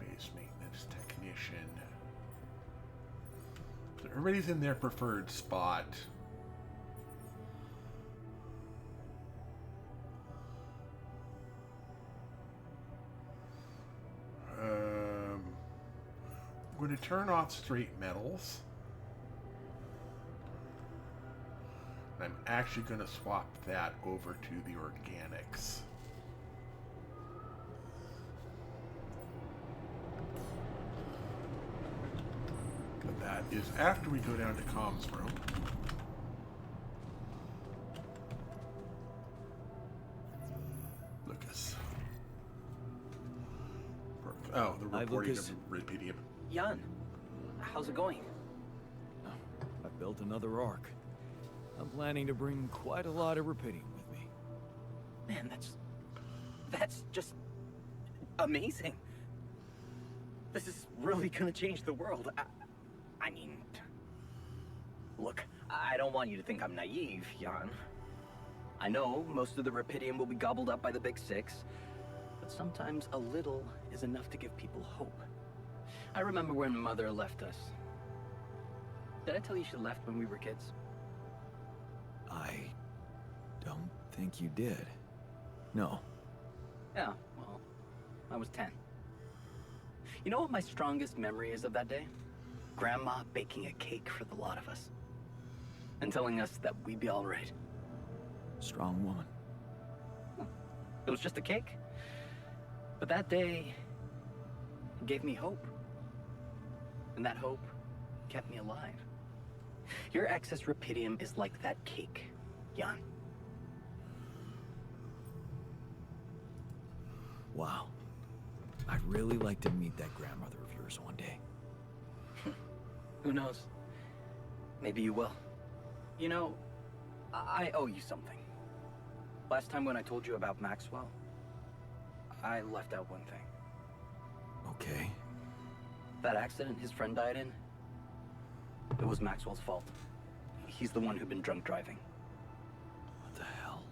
A: Base maintenance technician. So everybody's in their preferred spot. I'm going to turn off straight metals. I'm actually going to swap that over to the organics. But that is after we go down to comms room. Lucas. Oh, the
D: Hi,
A: reporting
D: Lucas.
A: of Rubidium.
H: Jan, how's it going?
C: I built another ark. I'm planning to bring quite a lot of rubidium with me.
H: Man, that's just amazing. This is really gonna change the world. I mean, look, I don't want you to think I'm naive, Jan. I know most of the rubidium will be gobbled up by the big six, but sometimes a little is enough to give people hope. I remember when Mother left us. Did I tell you she left when we were kids?
C: I don't think you did. No.
H: Yeah, well, I was 10. You know what my strongest memory is of that day? Grandma baking a cake for the lot of us. And telling us that we'd be all right.
C: Strong woman.
H: It was just a cake. But that day, it gave me hope. And that hope kept me alive. Your excess rubidium is like that cake, Jan.
C: Wow. I'd really like to meet that grandmother of yours one day.
H: Who knows? Maybe you will. You know, I owe you something. Last time when I told you about Maxwell, I left out one thing.
C: Okay.
H: That accident his friend died in, it was Maxwell's fault. He's the one who'd been drunk driving.
C: What the hell?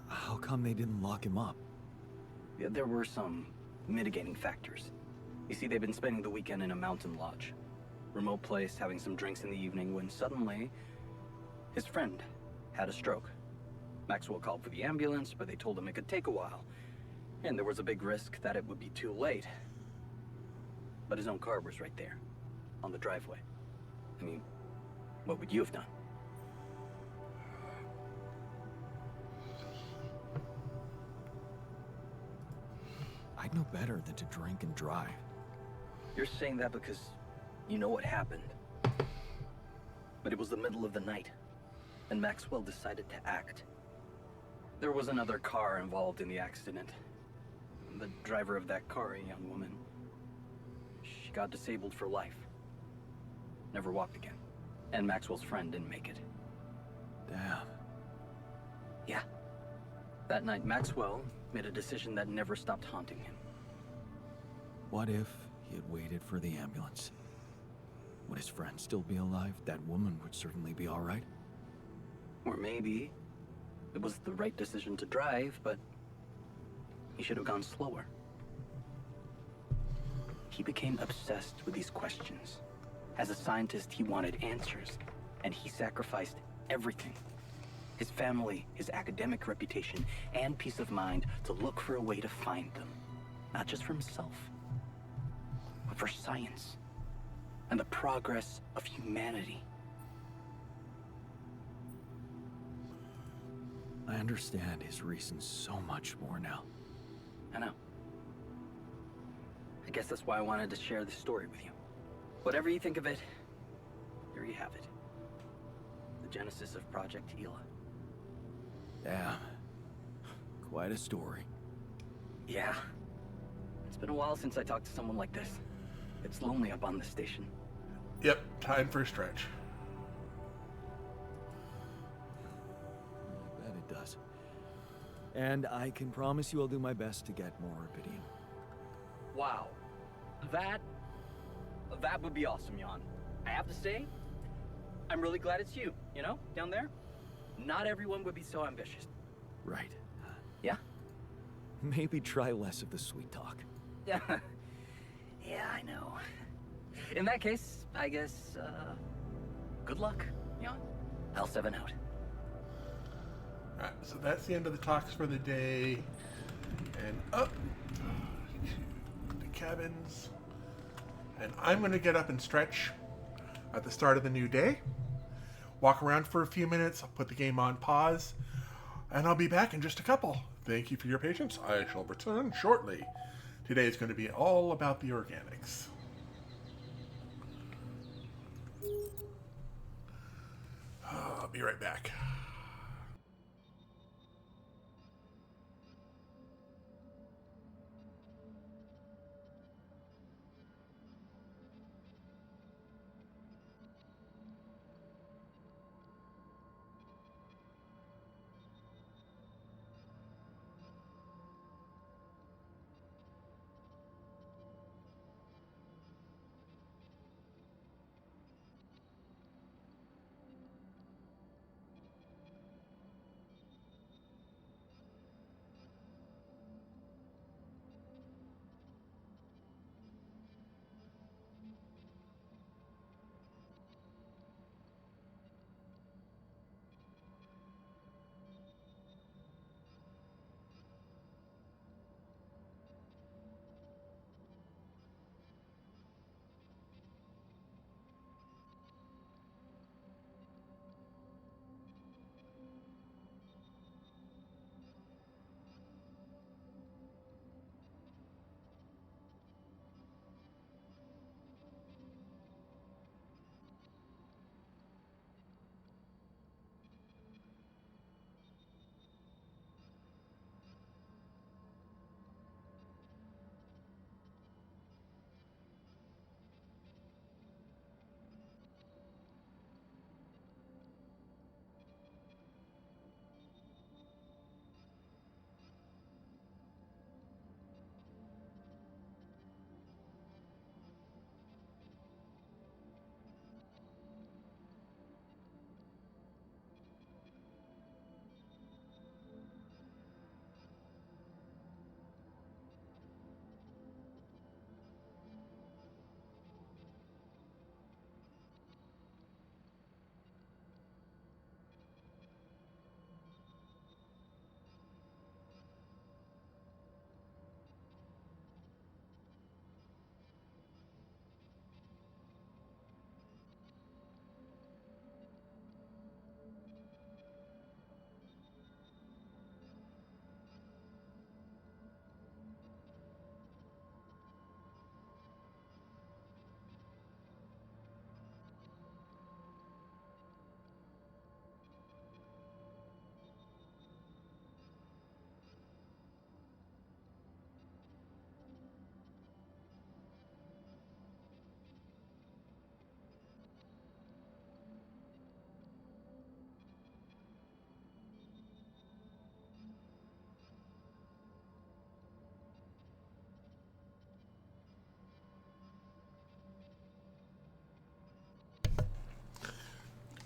C: How come they didn't lock him up?
H: Yeah, there were some mitigating factors. You see, they'd been spending the weekend in a mountain lodge. Remote place, having some drinks in the evening, when suddenly, his friend had a stroke. Maxwell called for the ambulance, but they told him it could take a while. And there was a big risk that it would be too late. But his own car was right there, on the driveway. I mean, what would you have done?
C: I'd know better than to drink and drive.
H: You're saying that because you know what happened. But it was the middle of the night, and Maxwell decided to act. There was another car involved in the accident. The driver of that car, a young woman. She got disabled for life. Never walked again. And Maxwell's friend didn't make it.
D: Damn.
H: Yeah. That night, Maxwell made a decision that never stopped haunting him.
D: What if he had waited for the ambulance? Would his friend still be alive? That woman would certainly be all right.
H: Or maybe it was the right decision to drive, but he should have gone slower. He became obsessed with these questions. As a scientist, he wanted answers, and he sacrificed everything. His family, his academic reputation, and peace of mind to look for a way to find them. Not just for himself, but for science and the progress of humanity.
D: I understand his reasons so much more now.
H: I know. I guess that's why I wanted to share this story with you. Whatever you think of it, here you have it. The genesis of Project Ela.
D: Damn. Quite a story.
H: Yeah. It's been a while since I talked to someone like this. It's lonely up on this station.
A: Yep, time for a stretch.
D: I bet it does. And I can promise you I'll do my best to get more Rubidium.
H: Wow. That would be awesome, Jan. I have to say, I'm really glad it's you, you know, down there. Not everyone would be so ambitious.
D: Right.
H: Yeah?
D: Maybe try less of the sweet talk.
H: Yeah. Yeah, I know. In that case, I guess, good luck, Jan. L7 out.
A: Alright, so that's the end of the talks for the day. And up to the cabins. And I'm going to get up and stretch at the start of the new day. Walk around for a few minutes. I'll put the game on pause. And I'll be back in just a couple. Thank you for your patience. I shall return shortly. Today is going to be all about the organics. I'll be right back.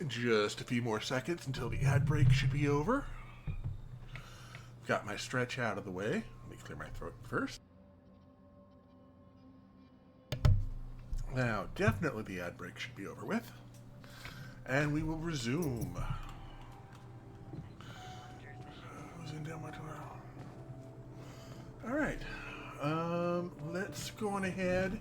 A: Just a few more seconds until the ad break should be over. Got my stretch out of the way. Let me clear my throat first. Now, definitely the ad break should be over with. And we will resume. Alright. Let's go on ahead.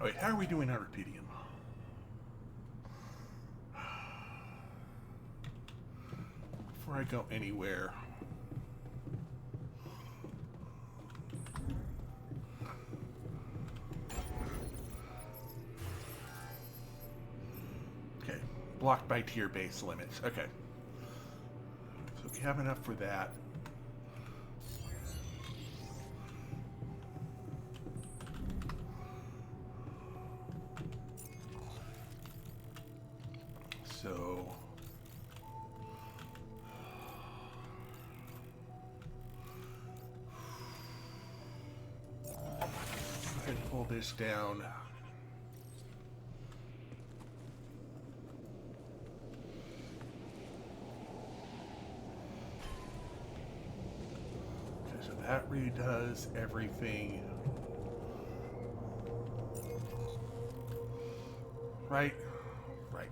A: Wait, how are we doing on Rupidium? Before I go anywhere. Okay, blocked by tier base limits. Okay. So we have enough for that. So go ahead and pull this down. Okay, so that redoes everything. Right? Right.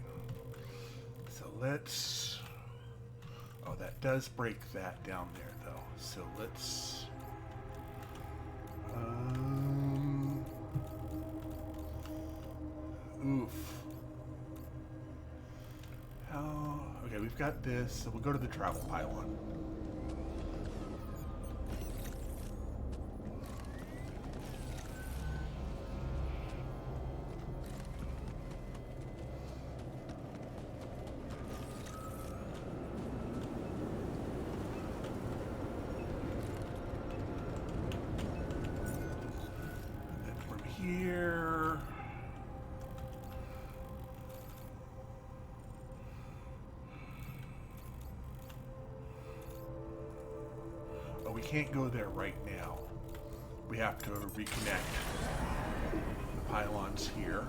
A: So let's... Oh, that does break that down there, though. So let's... Oof. How... Okay, we've got this, so we'll go to the travel pylon. Here. Oh, we can't go there right now. We have to reconnect the pylons here.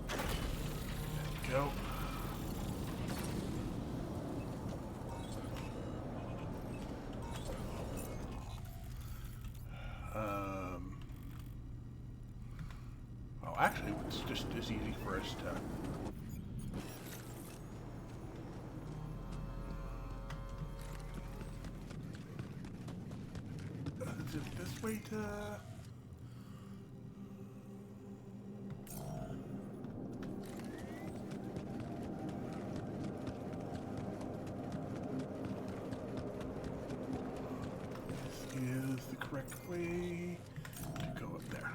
A: There we go. Oh, actually, it's just as easy for us to... Is it this way to... This is the correct way to go up there.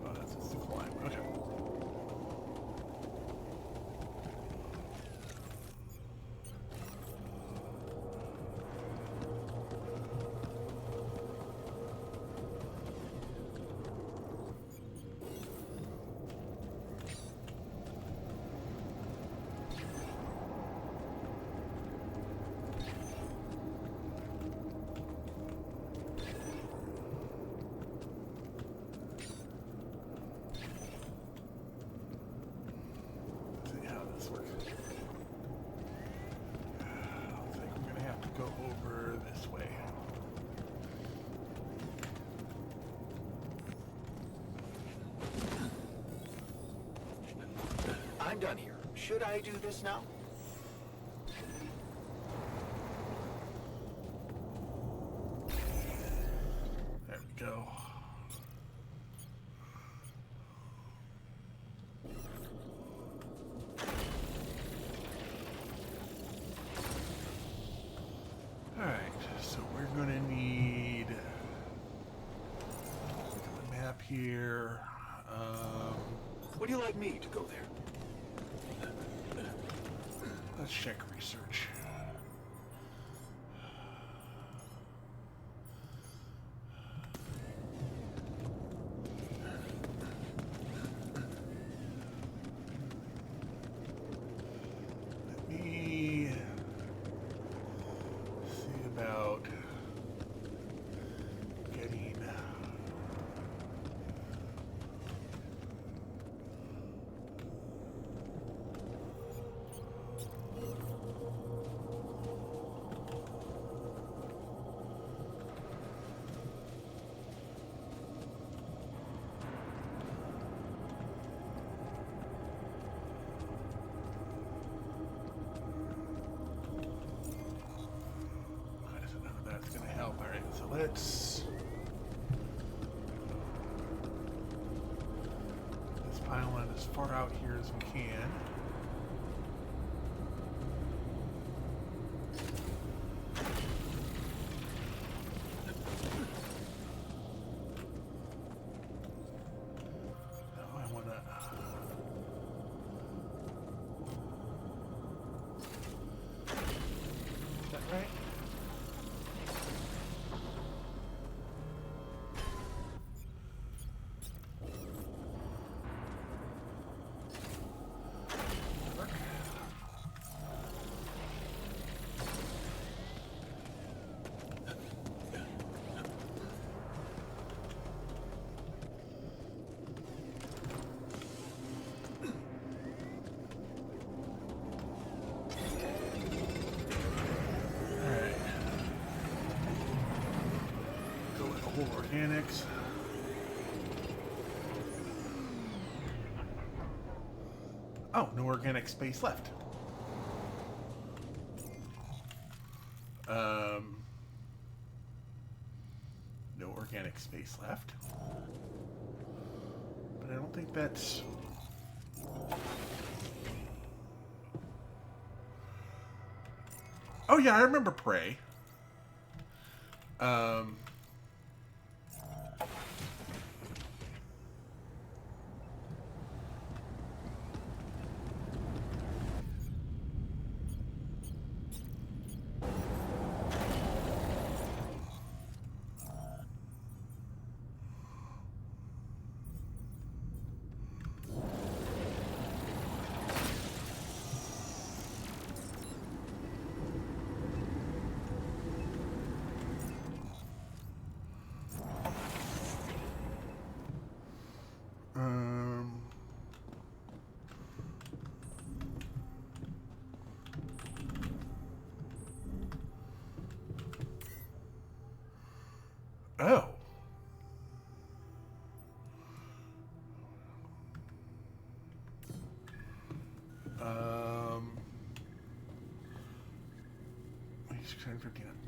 A: Oh, that's the climb. Okay. See how this works. I think we're gonna have to go over this way.
H: I'm done here. Should I do this now?
A: There we go. Alright, so we're gonna need... Look at the map here.
H: Would you like me to go there?
A: Let's check research. let's pile in as far out here as we can. Now I want to... Is that right? Organics. Oh, no organic space left. No organic space left. But I don't think that's... Oh yeah, I remember Prey. Oh.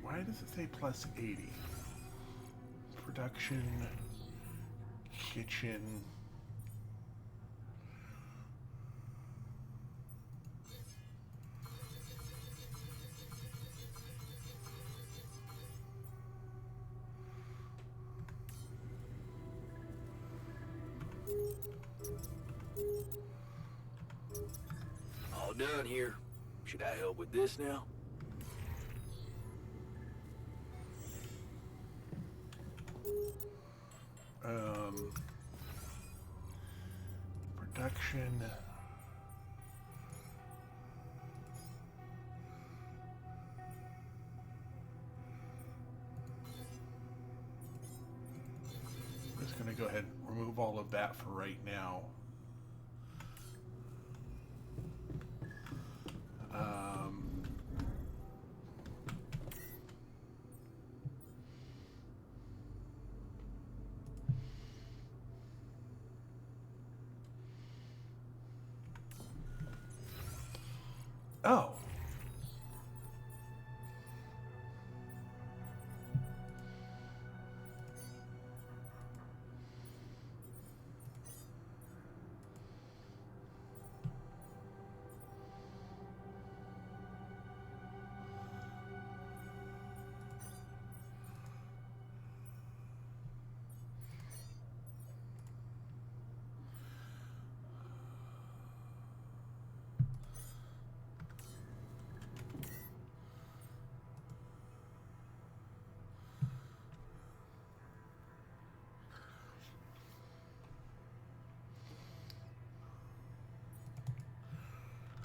A: Why does it say plus 80? Production, kitchen.
C: All done here. Should I help with this now?
A: Production. I'm just going to go ahead and remove all of that for right now. Oh.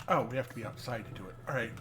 A: Oh, we have to be outside to do it. All right.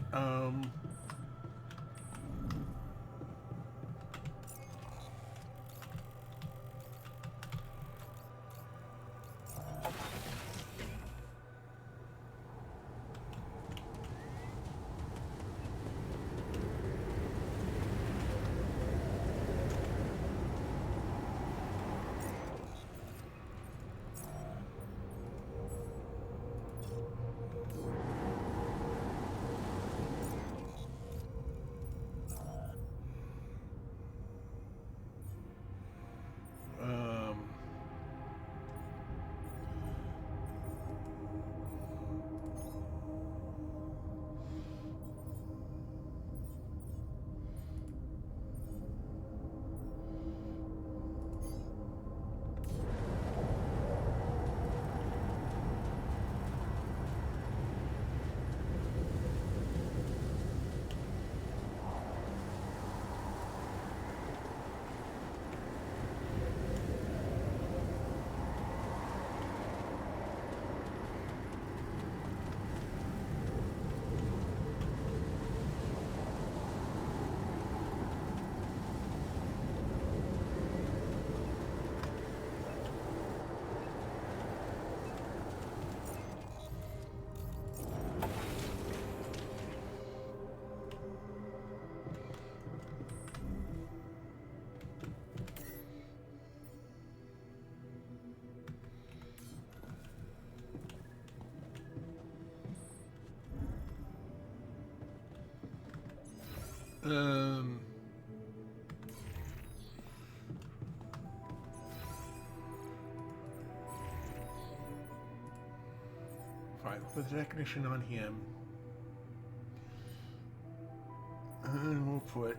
A: Um. Fine, we'll put the technician on him. And we'll put,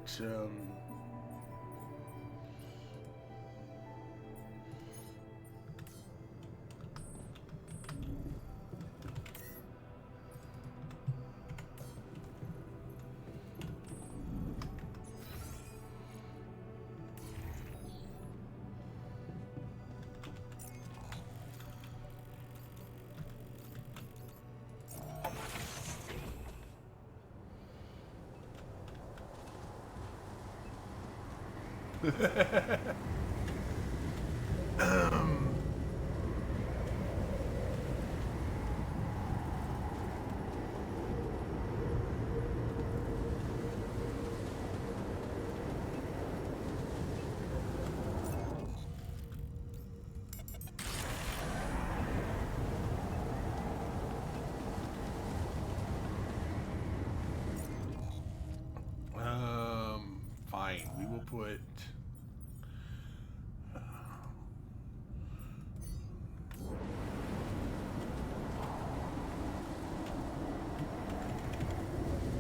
A: fine. We will put.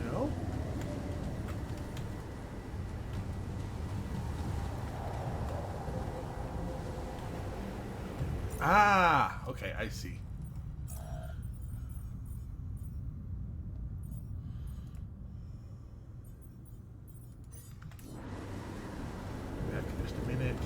A: No. Ah, okay, I see. Back in just a minute.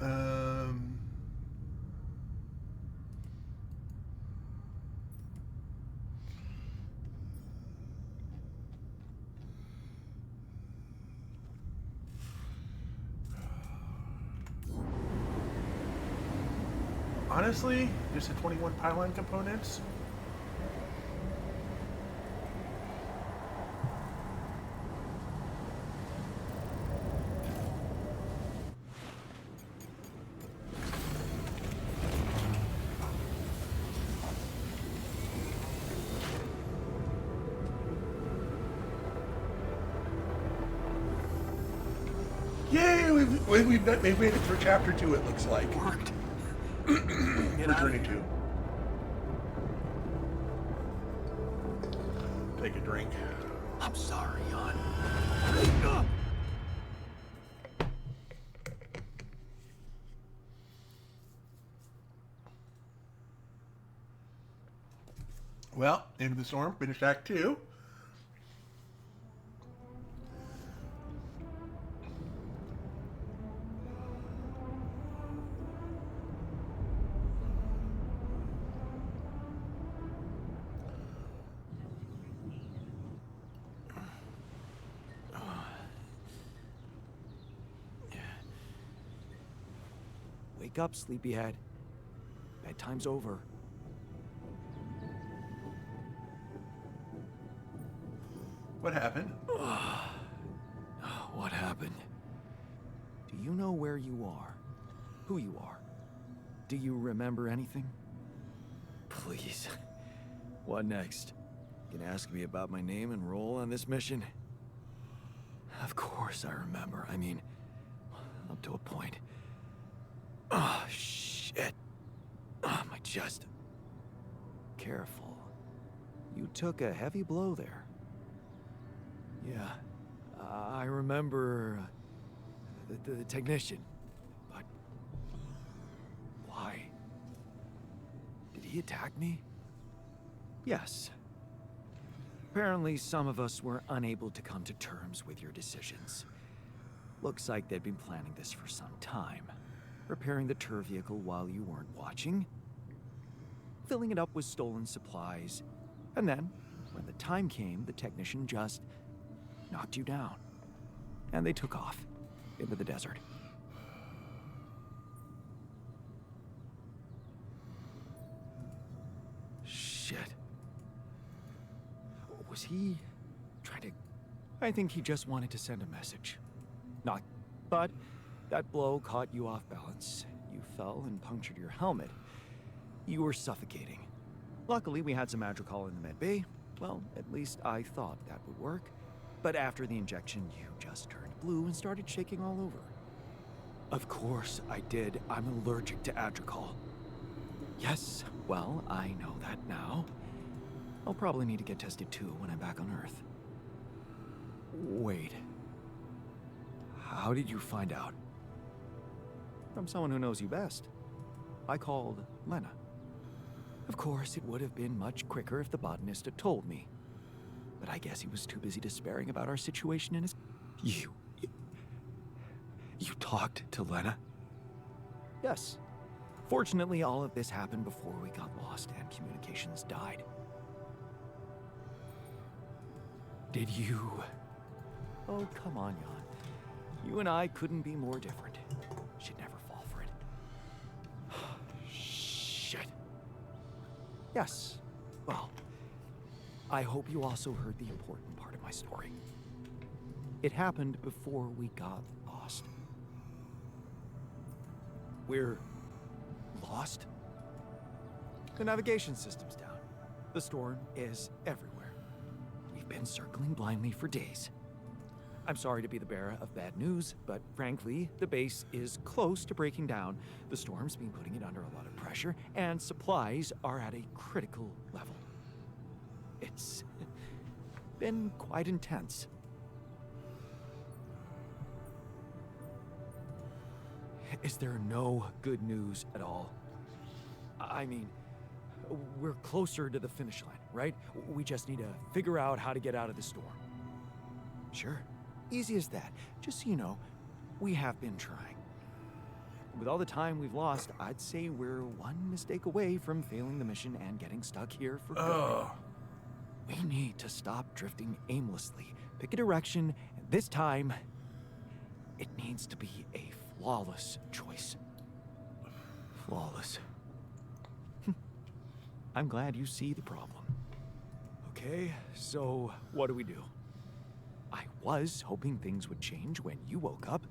A: Um. Honestly, just the 21 pylon components. Yay! We've made it through chapter 2. It looks like.
H: Worked.
A: We're turning 2. Take a drink.
C: I'm sorry, hon.
A: Well, Into the Storm, finished Act 2.
D: Wake up, sleepyhead. Bedtime's over.
A: What happened?
D: What happened? Do you know where you are? Who you are? Do you remember anything? Please. What next? Gonna ask me about my name and role on this mission? Of course I remember. I mean, up to a point. Oh, shit. Oh, my chest. Careful. You took a heavy blow there. Yeah, I remember the technician, but why? Did he attack me? Yes. Apparently, some of us were unable to come to terms with your decisions. Looks like they'd been planning this for some time. Repairing the tour vehicle while you weren't watching. Filling it up with stolen supplies. And then, when the time came, the technician just knocked you down. And they took off into the desert. Shit. Was he trying to... I think he just wanted to send a message. But That blow caught you off balance. You fell and punctured your helmet. You were suffocating. Luckily, we had some Madrigal in the med bay. Well, at least I thought that would work. But after the injection, you just turned blue and started shaking all over. Of course I did. I'm allergic to Adrical. Yes, well, I know that now. I'll probably need to get tested too when I'm back on Earth. Wait. How did you find out? From someone who knows you best. I called Lena. Of course, it would have been much quicker if the botanist had told me. But I guess he was too busy despairing about our situation in his... You talked to Lena? Yes. Fortunately, all of this happened before we got lost and communications died. Did you... Oh, come on, Jan. You and I couldn't be more different. She'd never fall for it. Shit. Yes. Well, I hope you also heard the important part of my story. It happened before we got lost. We're lost? The navigation system's down. The storm is everywhere. We've been circling blindly for days. I'm sorry to be the bearer of bad news, but frankly, the base is close to breaking down. The storm's been putting it under a lot of pressure, and supplies are at a critical level. It's been quite intense. Is there no good news at all? I mean, we're closer to the finish line, right? We just need to figure out how to get out of the storm. Sure, easy as that. Just so you know, we have been trying. With all the time we've lost, I'd say we're one mistake away from failing the mission and getting stuck here for good. We need to stop drifting aimlessly, pick a direction, and this time, it needs to be a flawless choice. Flawless. I'm glad you see the problem. Okay, so what do we do? I was hoping things would change when you woke up,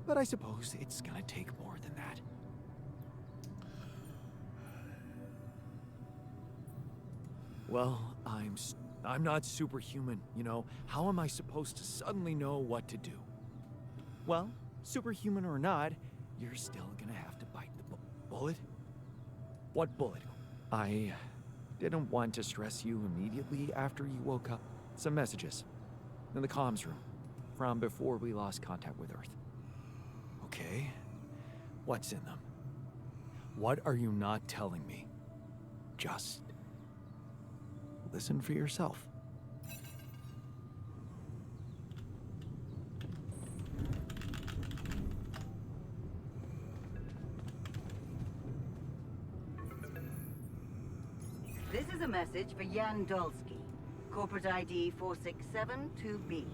D: but I suppose it's gonna take more than that. Well, I'm not superhuman, you know. How am I supposed to suddenly know what to do? Well, superhuman or not, you're still gonna have to bite the bullet. What bullet? I didn't want to stress you immediately after you woke up. Some messages in the comms room from before we lost contact with Earth. Okay, what's in them? What are you not telling me? Just listen for yourself.
I: This is a message for Jan Dolsky, corporate ID 4672B.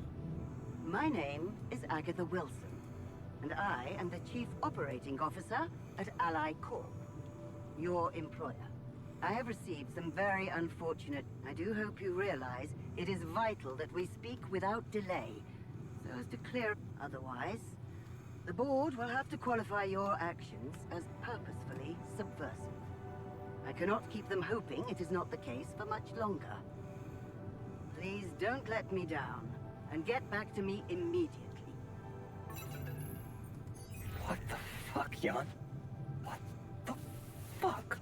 I: My name is Agatha Wilson, and I am the Chief Operating Officer at Ally Corp, your employer. I have received some very unfortunate... I do hope you realize it is vital that we speak without delay, so as to clear... Otherwise, the board will have to qualify your actions as purposefully subversive. I cannot keep them hoping it is not the case for much longer. Please don't let me down, and get back to me immediately.
H: What the fuck, Jan? What the fuck?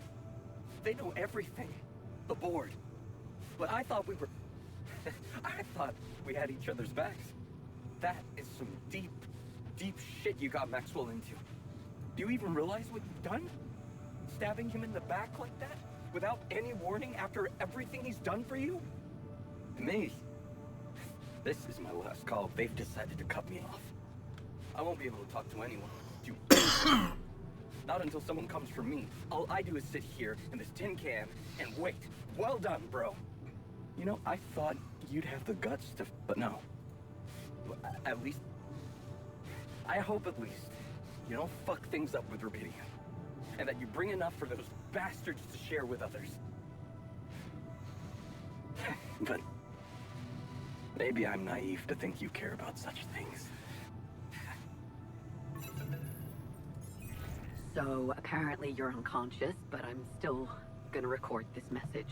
H: They know everything. The board. But I thought we were... I thought we had each other's backs. That is some deep, deep shit you got Maxwell into. Do you even realize what you've done? Stabbing him in the back like that? Without any warning after everything he's done for you? Me? This is my last call. They've decided to cut me off. I won't be able to talk to anyone. Not until someone comes for me. All I do is sit here in this tin can and wait. Well done, bro. You know, I thought you'd have the guts to... But no. At least... I hope at least you don't fuck things up with Rubidium. And that you bring enough for those bastards to share with others. But... maybe I'm naive to think you care about such things.
J: So apparently you're unconscious, but I'm still gonna record this message.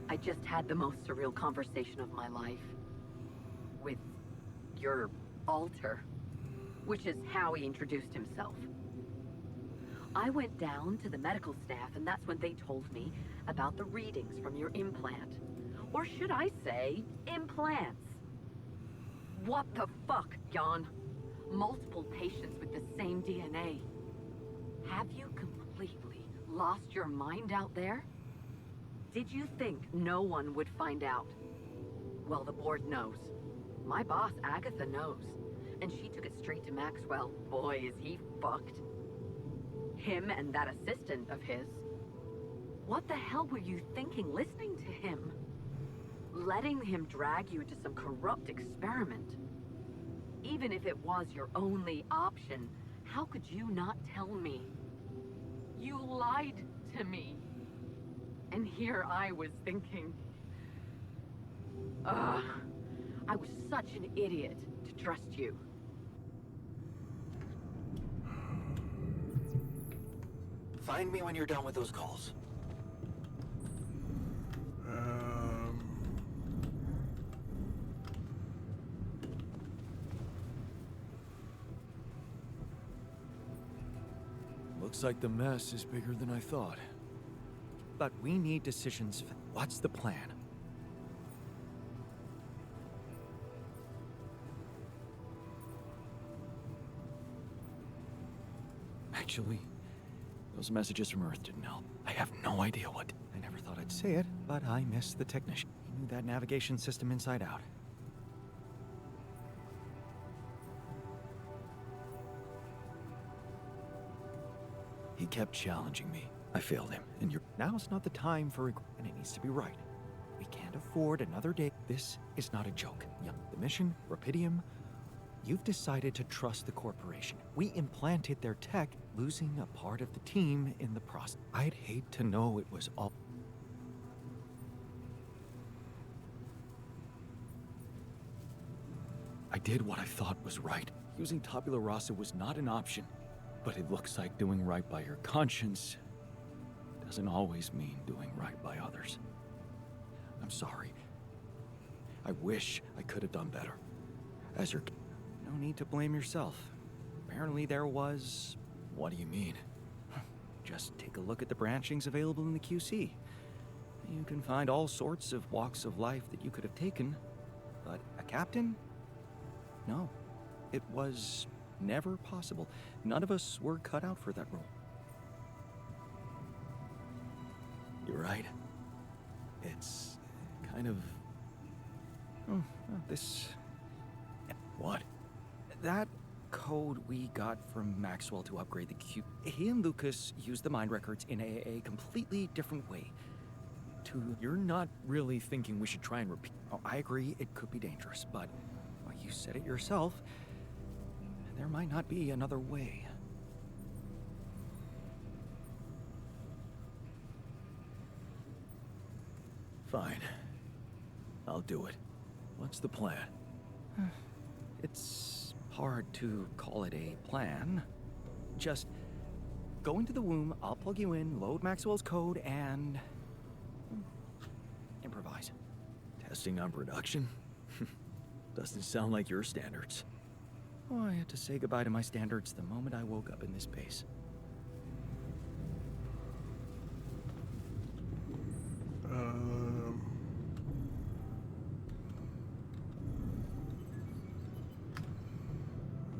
J: I just had the most surreal conversation of my life with your alter, which is how he introduced himself. I went down to the medical staff, and that's when they told me about the readings from your implant. Or should I say, implants? What the fuck, Jan? Multiple patients with the same DNA. Have you completely lost your mind out there? Did you think no one would find out? Well, the board knows. My boss, Agatha, knows. And she took it straight to Maxwell. Boy, is he fucked. Him and that assistant of his. What the hell were you thinking listening to him? Letting him drag you into some corrupt experiment. Even if it was your only option, how could you not tell me? You lied to me. And here I was thinking... I was such an idiot to trust you.
C: Find me when you're done with those calls.
D: Looks like the mess is bigger than I thought. But we need decisions. What's the plan? Actually, those messages from Earth didn't help. I have no idea what... I never thought I'd say it, but I missed the technician. He knew that navigation system inside out. He kept challenging me. I failed him, and now's not the time for and it needs to be right. We can't afford another day. This is not a joke. The mission, Rapidium, you've decided to trust the corporation. We implanted their tech, losing a part of the team in the process. I'd hate to know it was all... I did what I thought was right. Using tabula rasa was not an option. But it looks like doing right by your conscience doesn't always mean doing right by others. I'm sorry. I wish I could have done better. As your... No need to blame yourself. Apparently there was... What do you mean? Just take a look at the branchings available in the QC. You can find all sorts of walks of life that you could have taken. But a captain? No. It was... never possible. None of us were cut out for that role. You're right. It's kind of... Oh, this... What? That code we got from Maxwell to upgrade the cube. He and Lucas used the mind records in a completely different way. You're not really thinking we should try and repeat... Oh, I agree, it could be dangerous, but... Well, you said it yourself. There might not be another way. Fine. I'll do it. What's the plan? It's hard to call it a plan. Just go into the womb, I'll plug you in, load Maxwell's code, and... improvise. Testing on production? Doesn't sound like your standards. Oh, I had to say goodbye to my standards the moment I woke up in this base.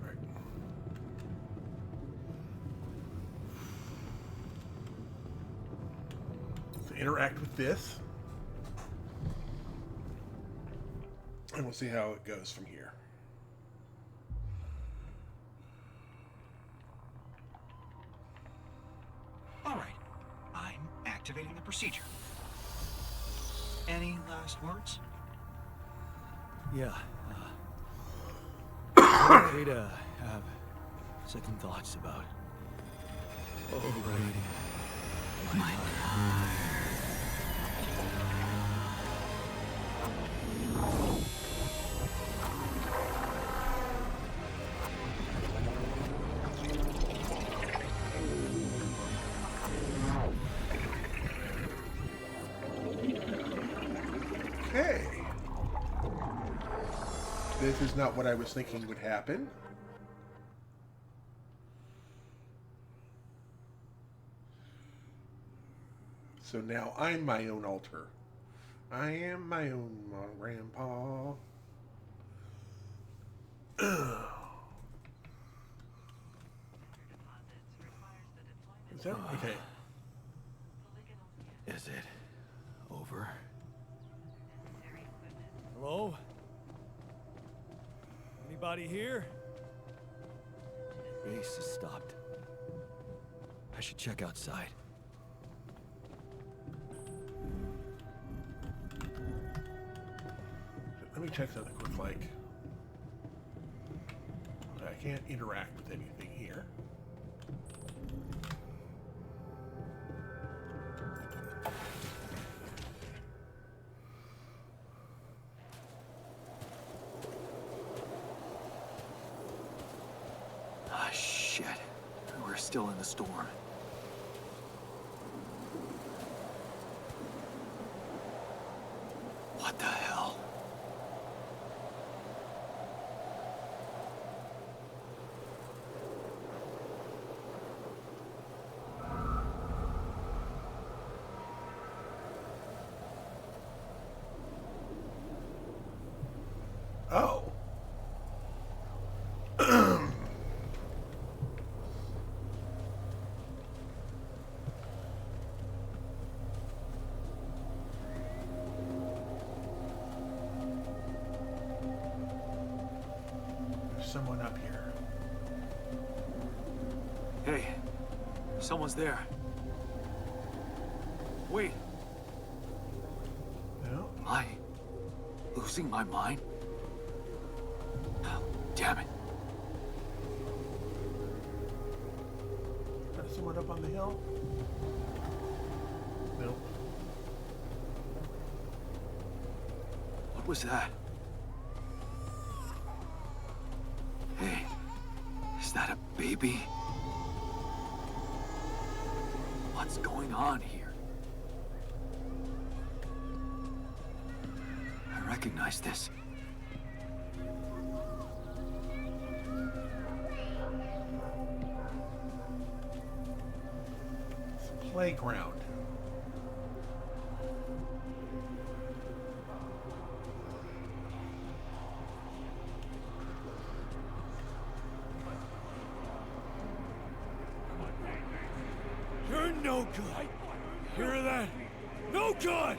A: Right. So interact with this, and we'll see how it goes from here.
K: All right, I'm activating the procedure. Any last words?
D: Yeah, I'm free to have second thoughts about overriding my time.
A: this is not what I was thinking would happen. So now I'm my own altar. I am my own grandpa. Is that okay?
C: Is it over? Hello? Anybody here? Race has stopped. I should check outside.
A: Let me check something quick, like... I can't interact with anything here.
C: Ah, shit. We're still in the storm. What the hell?
A: Oh. There's someone up here.
C: Hey, someone's there. Wait,
A: No?
C: am I losing my mind? Oh, damn it.
A: There's someone up on the hill? Nope.
C: What was that? Hey, is that a baby? What's going on here? I recognize this.
A: It's a playground.
C: You're no good. Hear that? No good!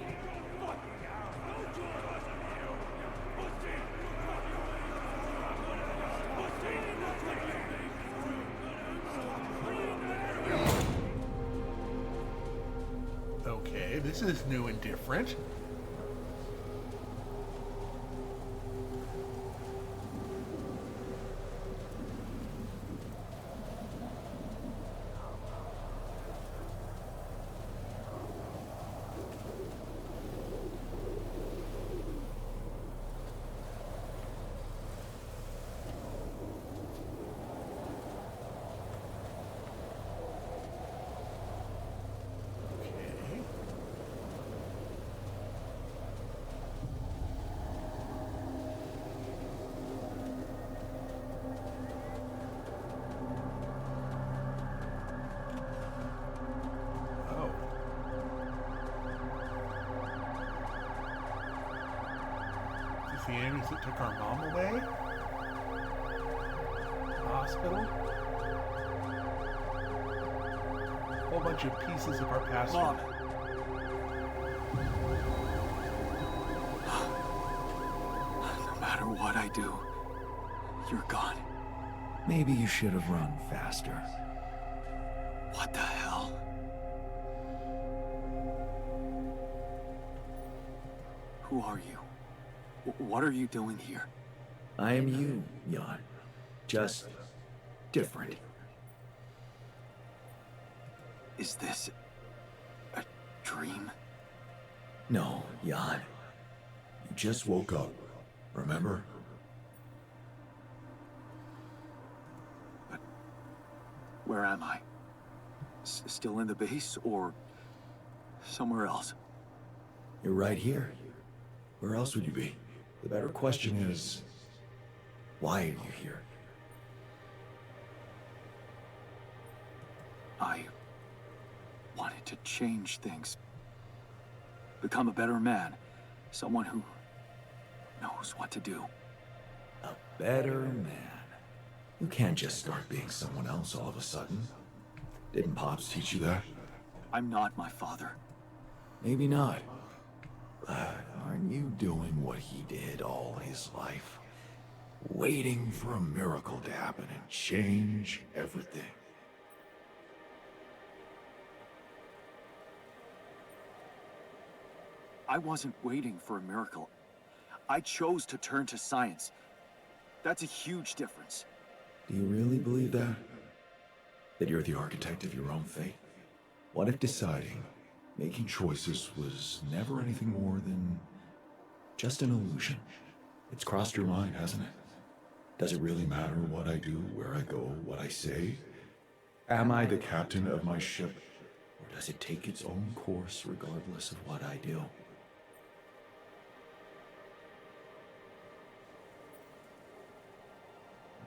A: Okay, this is new and different. Okay. Oh. Is this the aliens that took our mom away? The hospital? A whole bunch of pieces of our past.
C: Mom. No matter what I do, you're gone. Maybe you should have run faster. What the hell? Who are you? What are you doing here?
D: I am you, Jan. Just different.
C: Is this a dream?
D: No, Jan. You just woke up. Remember?
C: But where am I? Still in the base or somewhere else?
D: You're right here. Where else would you be? The better question is,
C: Why are you here?
L: I wanted to change things. Become a better man. Someone who knows what to do.
C: A better man. You can't just start being someone else all of a sudden. Didn't Pops teach you that?
L: I'm not my father.
C: Maybe not. But aren't you doing what he did all his life? Waiting for a miracle to happen and change everything.
L: I wasn't waiting for a miracle. I chose to turn to science. That's a huge difference.
C: Do you really believe that? That you're the architect of your own fate? What if deciding, making choices was never anything more than just an illusion? It's crossed your mind, hasn't it? Does it really matter what I do, where I go, what I say? Am I the captain of my ship, or does it take its own course regardless of what I do?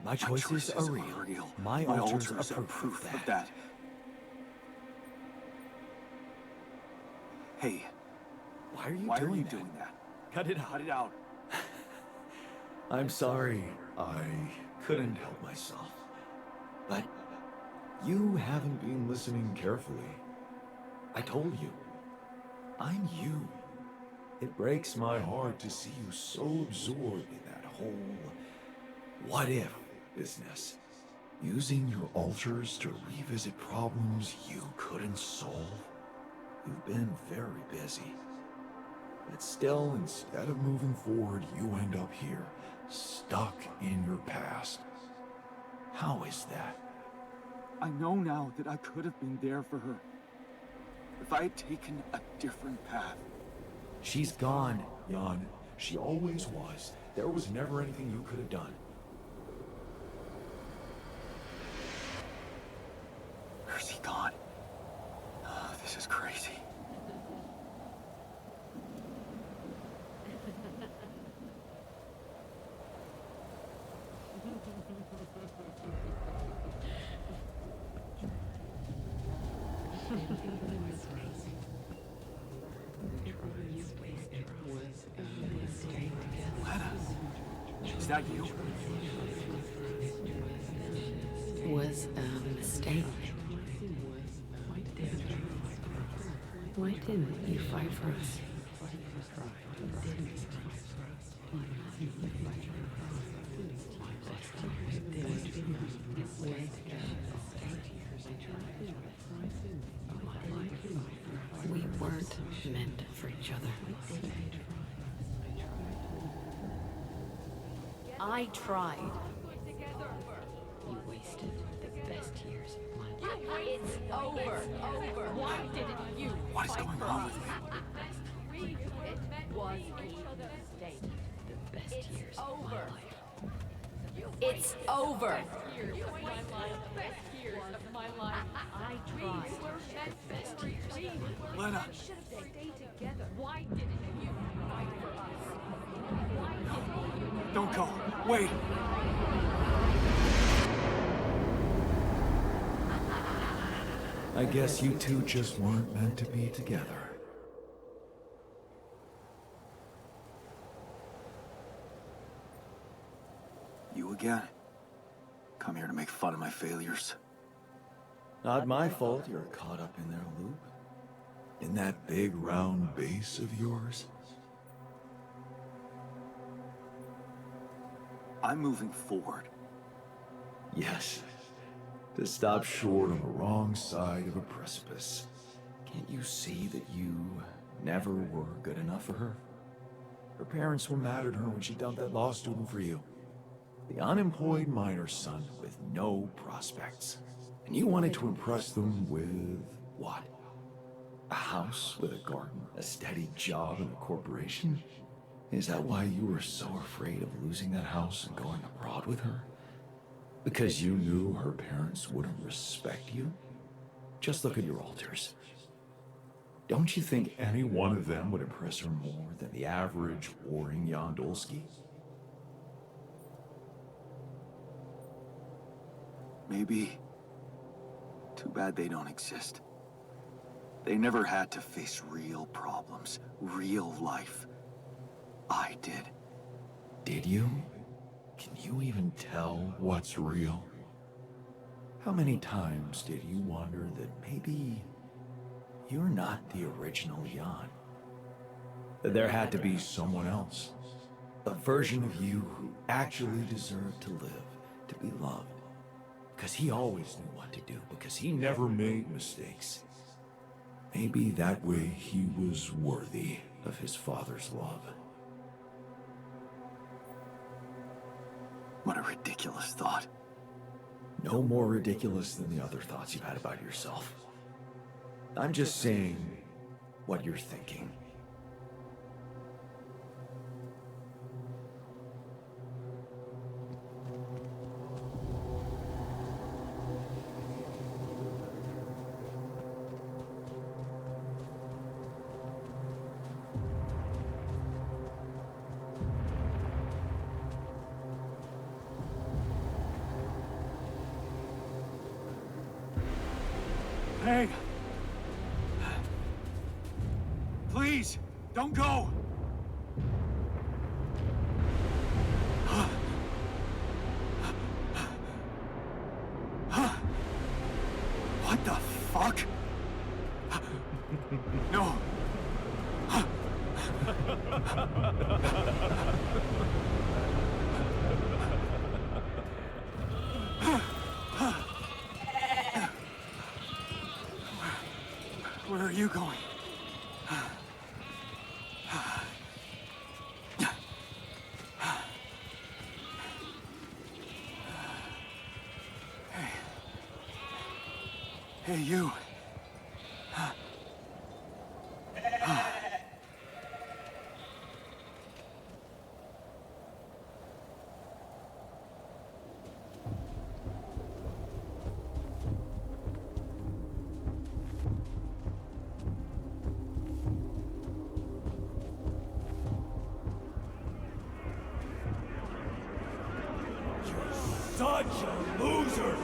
C: My choices are real. My altars are proof of that.
L: Hey,
C: Why are you
L: why are
C: doing
L: you
C: that?
L: doing that?
C: Cut it out.
L: Cut it out.
C: I'm sorry. I couldn't help myself. But you haven't been listening carefully. I told you. I'm you. It breaks my heart to see you so absorbed in that whole what-if business. Using your altars to revisit problems you couldn't solve. You've been very busy. But still, instead of moving forward, you end up here, stuck in your past. How is that?
L: I know now that I could have been there for her. If I had taken a different path.
C: She's gone, Jan. She always was. There was never anything you could have done.
L: Where's he gone? Oh, this is crazy. Lena, is that you?
J: Was a mistake. Why didn't you fight for us? We weren't meant for each other. I tried. You wasted the best years of my life.
F: It's over. Why didn't you?
L: What is going on with me?
F: It was a mistake.
J: The best years of my life.
F: It's over.
J: I tried. The best years of my life.
L: Lena,
F: Why didn't you fight for us?
L: don't go. Wait.
C: I guess you two just weren't meant to be together.
L: You again? Come here to make fun of my failures.
C: Not my fault you're caught up in their loop. In that big round base of yours.
L: I'm moving forward.
C: Yes. To stop short on the wrong side of a precipice. Can't you see that you never were good enough for her? Her parents were mad at her when she dumped that law student for you. The unemployed miner's son with no prospects. And you wanted to impress them with what? A house with a garden, a steady job in a corporation? Is that why you were so afraid of losing that house and going abroad with her? Because you knew her parents wouldn't respect you? Just look at your altars. Don't you think any one of them would impress her more than the average warring Yandolski?
L: Maybe. Too bad they don't exist. They never had to face real problems, real life. I did.
C: Did you? Can you even tell what's real? How many times did you wonder that maybe you're not the original Jan? That there had to be someone else. A version of you who actually deserved to live, to be loved. Because he always knew what to do, because he never made mistakes. Maybe that way he was worthy of his father's love.
L: What a ridiculous thought.
C: No more ridiculous than the other thoughts you've had about yourself. I'm just saying what you're thinking.
L: Hey! Please, don't go! What the fuck? No! Where are you going? Hey, you.
C: Such a loser!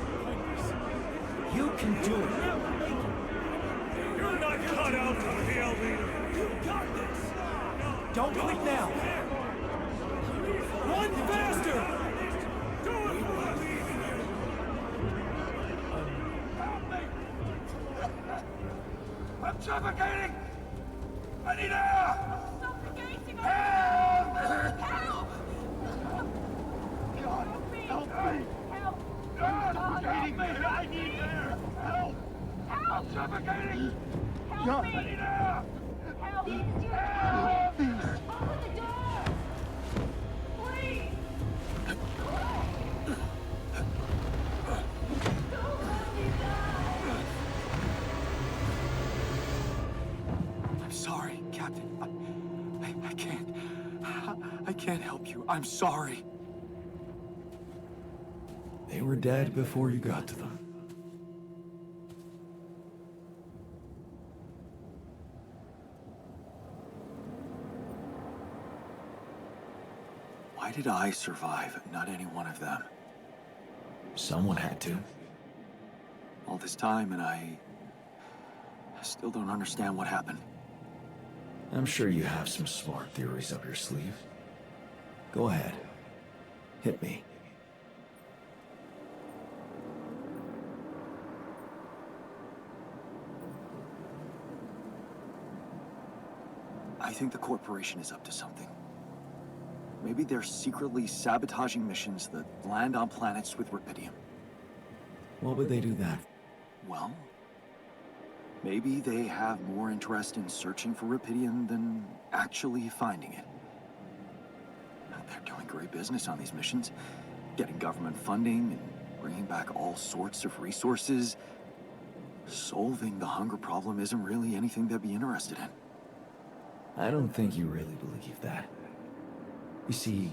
C: You can do it. You're not cut out to be a leader. You got this. Don't quit now. Run faster. Do it.
M: I'm suffocating! I need air!
F: Suffocating!
M: Help!
F: Help!
M: God, help me!
F: Help!
M: God, suffocating me! I need air! Help!
F: Help!
M: I'm suffocating!
F: Help me!
M: I need air!
F: Help!
M: Help!
F: Open the door! Please! Don't let me die!
L: I'm sorry, Captain. I can't. I can't help you. I'm sorry.
C: They were dead before you got to them.
L: Why did I survive, not any one of them?
C: Someone had to.
L: All this time, and I still don't understand what happened.
C: I'm sure you have some smart theories up your sleeve. Go ahead. Hit me.
L: I think the corporation is up to something. Maybe they're secretly sabotaging missions that land on planets with Rapidium.
C: What would they do that?
L: Well, maybe they have more interest in searching for Rapidium than actually finding it. They're doing great business on these missions, getting government funding and bringing back all sorts of resources. Solving the hunger problem isn't really anything they'd be interested in.
C: I don't think you really believe that. You see,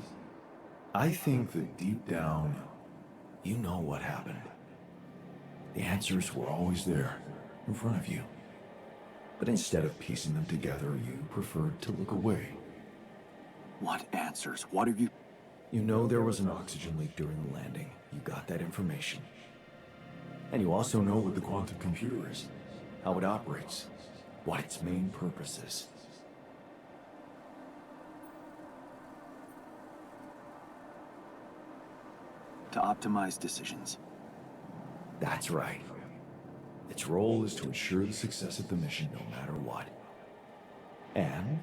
C: I think that deep down, you know what happened. The answers were always there, in front of you. But instead of piecing them together, you preferred to look away.
L: What answers? What are you...
C: You know there was an oxygen leak during the landing. You got that information.
N: And you also know what the quantum computer is, how it operates, what its main purpose is.
L: To optimize decisions.
N: That's right. Its role is to ensure the success of the mission no matter what. And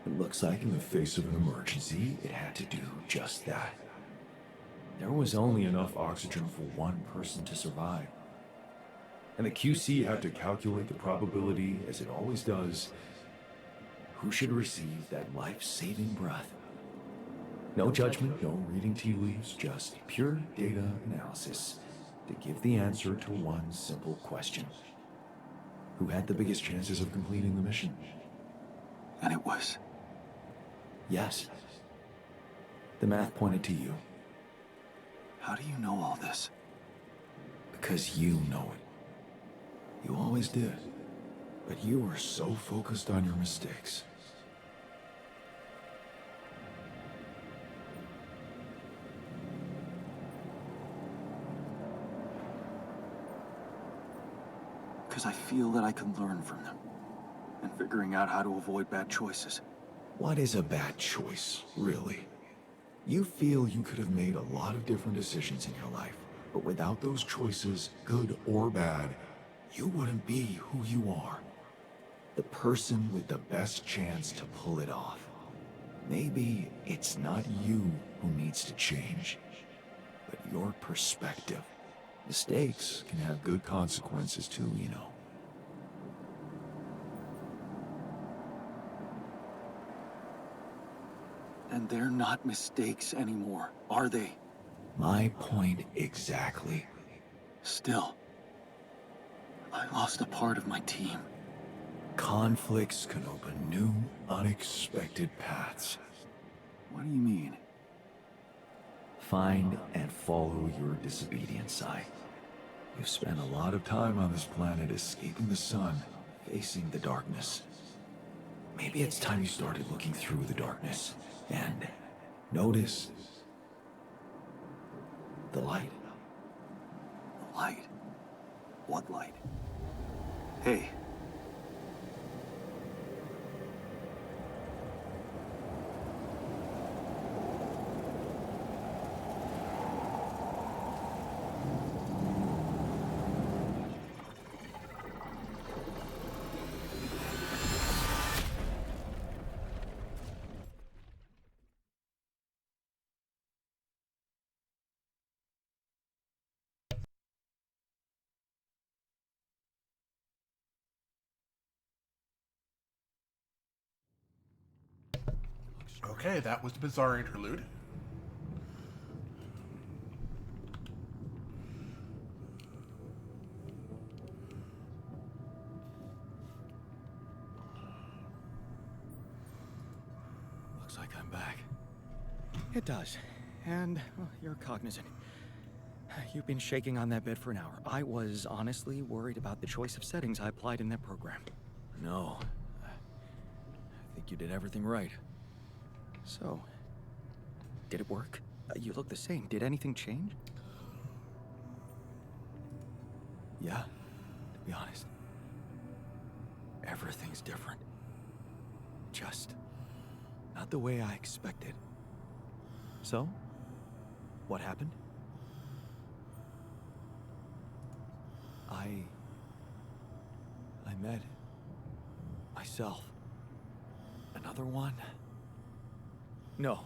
N: it looks like in the face of an emergency, it had to do just that. There was only enough oxygen for one person to survive. And the QC had to calculate the probability, as it always does, who should receive that life-saving breath. No judgment, no reading tea leaves, just pure data analysis to give the answer to one simple question. Who had the biggest chances of completing the mission?
L: And it was...
N: Yes. The math pointed to you.
L: How do you know all this?
N: Because you know it. You always did. But you were so focused on your mistakes.
L: Because I feel that I can learn from them. And figuring out how to avoid bad choices.
N: What is a bad choice, really? You feel you could have made a lot of different decisions in your life, but without those choices, good or bad, you wouldn't be who you are. The person with the best chance to pull it off. Maybe it's not you who needs to change, but your perspective. Mistakes can have good consequences too, you know.
L: And they're not mistakes anymore, are they?
N: My point exactly.
L: Still, I lost a part of my team.
N: Conflicts can open new, unexpected paths.
L: What do you mean?
N: Find and follow your disobedience side. You've spent a lot of time on this planet escaping the sun, facing the darkness. Maybe it's time you started looking through the darkness and notice the light.
L: The light? What light? Hey.
A: Okay, that was the bizarre interlude.
C: Looks like I'm back. It does. And well, you're cognizant. You've been shaking on that bed for an hour. I was honestly worried about the choice of settings I applied in that program. No. I think you did everything right. So, did it work? You look the same. Did anything change? Yeah, to be honest. Everything's different. Just not the way I expected. So, what happened? I met myself. Another one? No,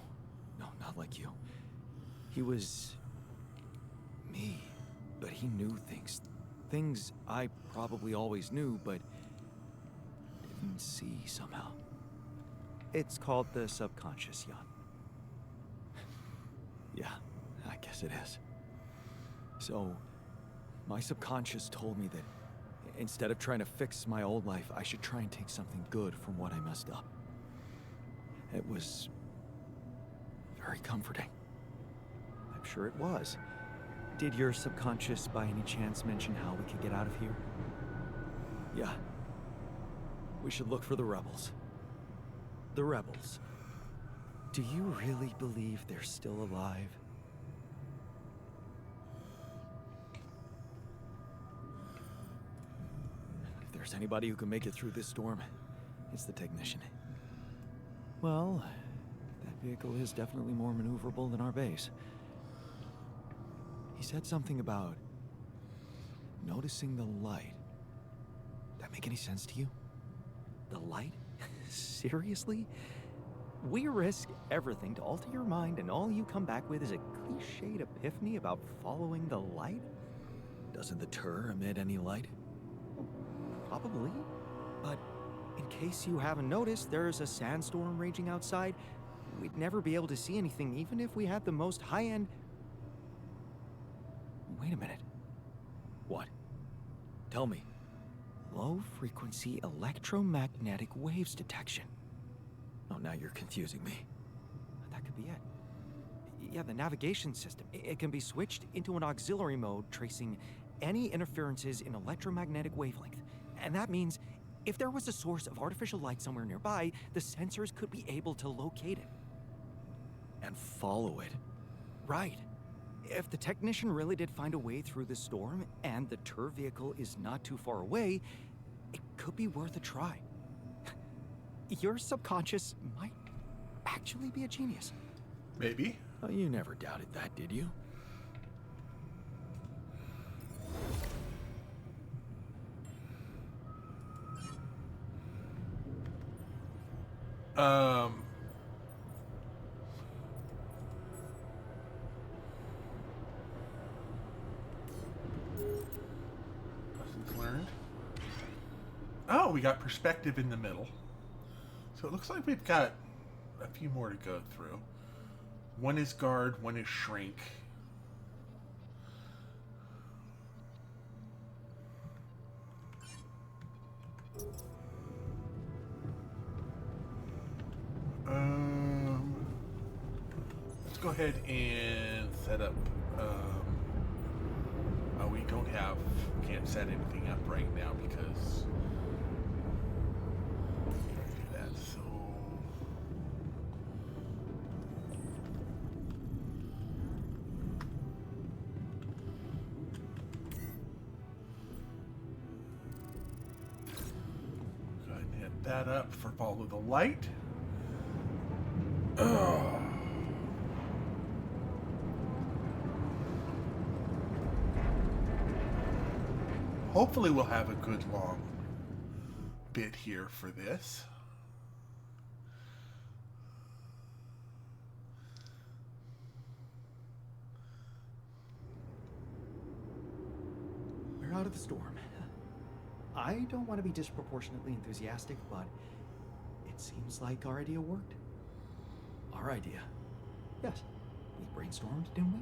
C: not like you. He was me, but he knew things. Things I probably always knew, but didn't see somehow. It's called the subconscious, Jan. Yeah, I guess it is. So, my subconscious told me that instead of trying to fix my old life, I should try and take something good from what I messed up. It was very comforting. I'm sure it was. Did your subconscious by any chance mention how we could get out of here? Yeah. We should look for the rebels. The rebels. Do you really believe they're still alive?
D: there's anybody who can make it through this storm, it's the technician. Well, that vehicle is definitely more maneuverable than our base. He said something about noticing the light. That make any sense to you? The light? Seriously? We risk everything to alter your mind, and all you come back with is a cliched epiphany about following the light? Doesn't the Tur emit any light? Probably. But in case you haven't noticed, there's a sandstorm raging outside. We'd never be able to see anything, even if we had the most high-end... Wait a minute. What? Tell me. Low-frequency electromagnetic waves detection. Oh, now you're confusing me. That could be it. Yeah, the navigation system. It can be switched into an auxiliary mode, tracing any interferences in electromagnetic wavelength. And that means if there was a source of artificial light somewhere nearby, the sensors could be able to locate it. And follow it. Right. If the technician really did find a way through the storm, and the Tur vehicle is not too far away, it could be worth a try. Your subconscious might actually be a genius.
A: Maybe.
D: Oh, you never doubted that, did you?
A: Lessons learned. Oh, we got perspective in the middle. So it looks like we've got a few more to go through. One is guard, one is shrink. Let's go ahead and set up. Oh, we can't set anything up right now because we don't do that. So go ahead and hit that up for follow the light. Hopefully we'll have a good long bit here for this.
D: We're out of the storm. I don't want to be disproportionately enthusiastic, but it seems like our idea worked. Our idea? Yes. We brainstormed, didn't we?